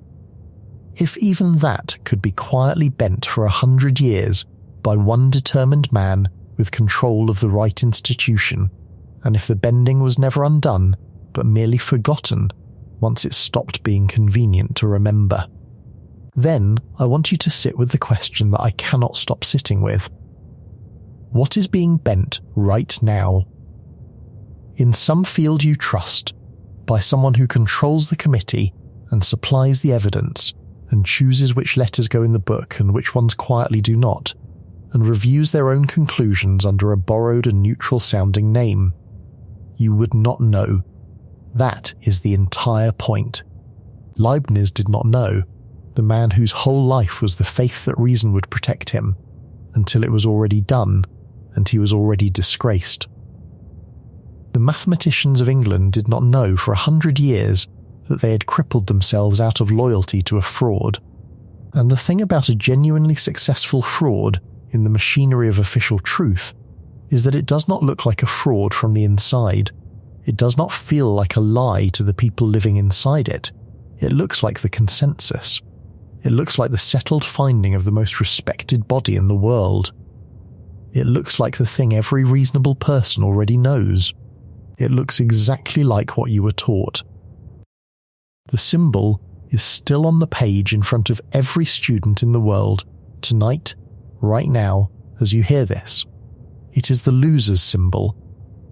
if even that could be quietly bent for 100 years by one determined man with control of the right institution, and if the bending was never undone, but merely forgotten once it stopped being convenient to remember, then I want you to sit with the question that I cannot stop sitting with. What is being bent right now? In some field you trust, by someone who controls the committee and supplies the evidence, and chooses which letters go in the book and which ones quietly do not, and reviews their own conclusions under a borrowed and neutral-sounding name. You would not know. That is the entire point. Leibniz did not know, the man whose whole life was the faith that reason would protect him, until it was already done, and he was already disgraced. The mathematicians of England did not know for 100 years that they had crippled themselves out of loyalty to a fraud. And the thing about a genuinely successful fraud in the machinery of official truth is that it does not look like a fraud from the inside. It does not feel like a lie to the people living inside it. It looks like the consensus. It looks like the settled finding of the most respected body in the world. It looks like the thing every reasonable person already knows. It looks exactly like what you were taught. The symbol is still on the page in front of every student in the world, tonight, right now, as you hear this. It is the loser's symbol.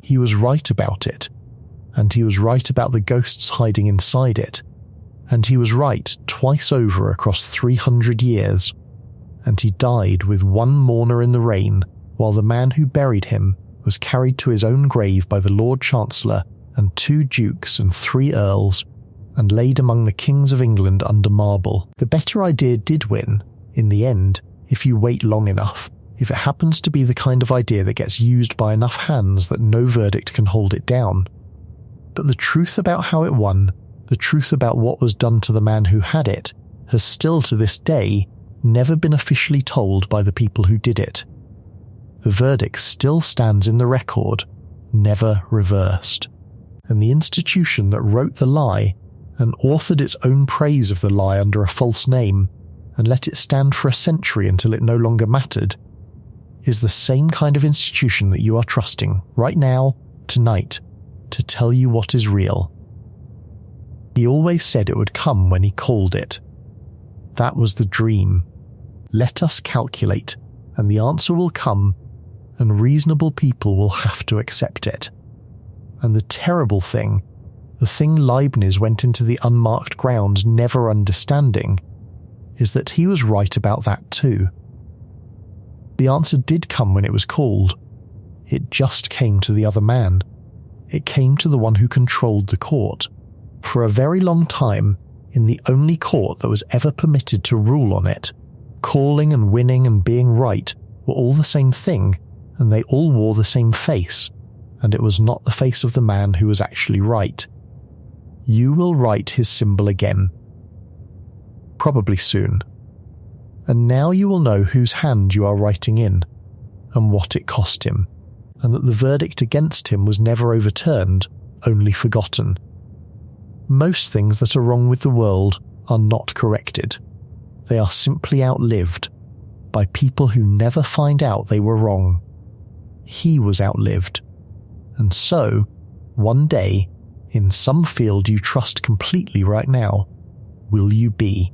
He was right about it. And he was right about the ghosts hiding inside it. And he was right twice over across 300 years. And he died with one mourner in the rain, while the man who buried him was carried to his own grave by the Lord Chancellor and 2 dukes and 3 earls, and laid among the kings of England under marble. The better idea did win, in the end, if you wait long enough, if it happens to be the kind of idea that gets used by enough hands that no verdict can hold it down. But the truth about how it won, the truth about what was done to the man who had it, has still to this day never been officially told by the people who did it. The verdict still stands in the record, never reversed. And the institution that wrote the lie and authored its own praise of the lie under a false name and let it stand for a century until it no longer mattered, is the same kind of institution that you are trusting right now, tonight, to tell you what is real. He always said it would come when he called it. That was the dream. Let us calculate, and the answer will come, and reasonable people will have to accept it. And the terrible thing, the thing Leibniz went into the unmarked ground never understanding, is that he was right about that too. The answer did come when it was called. It just came to the other man. It came to the one who controlled the court. For a very long time, in the only court that was ever permitted to rule on it, calling and winning and being right were all the same thing, and they all wore the same face, and it was not the face of the man who was actually right. You will write his symbol again. Probably soon. And now you will know whose hand you are writing in, and what it cost him, and that the verdict against him was never overturned, only forgotten. Most things that are wrong with the world are not corrected. They are simply outlived by people who never find out they were wrong. He was outlived. And so, one day, in some field you trust completely right now, will you be?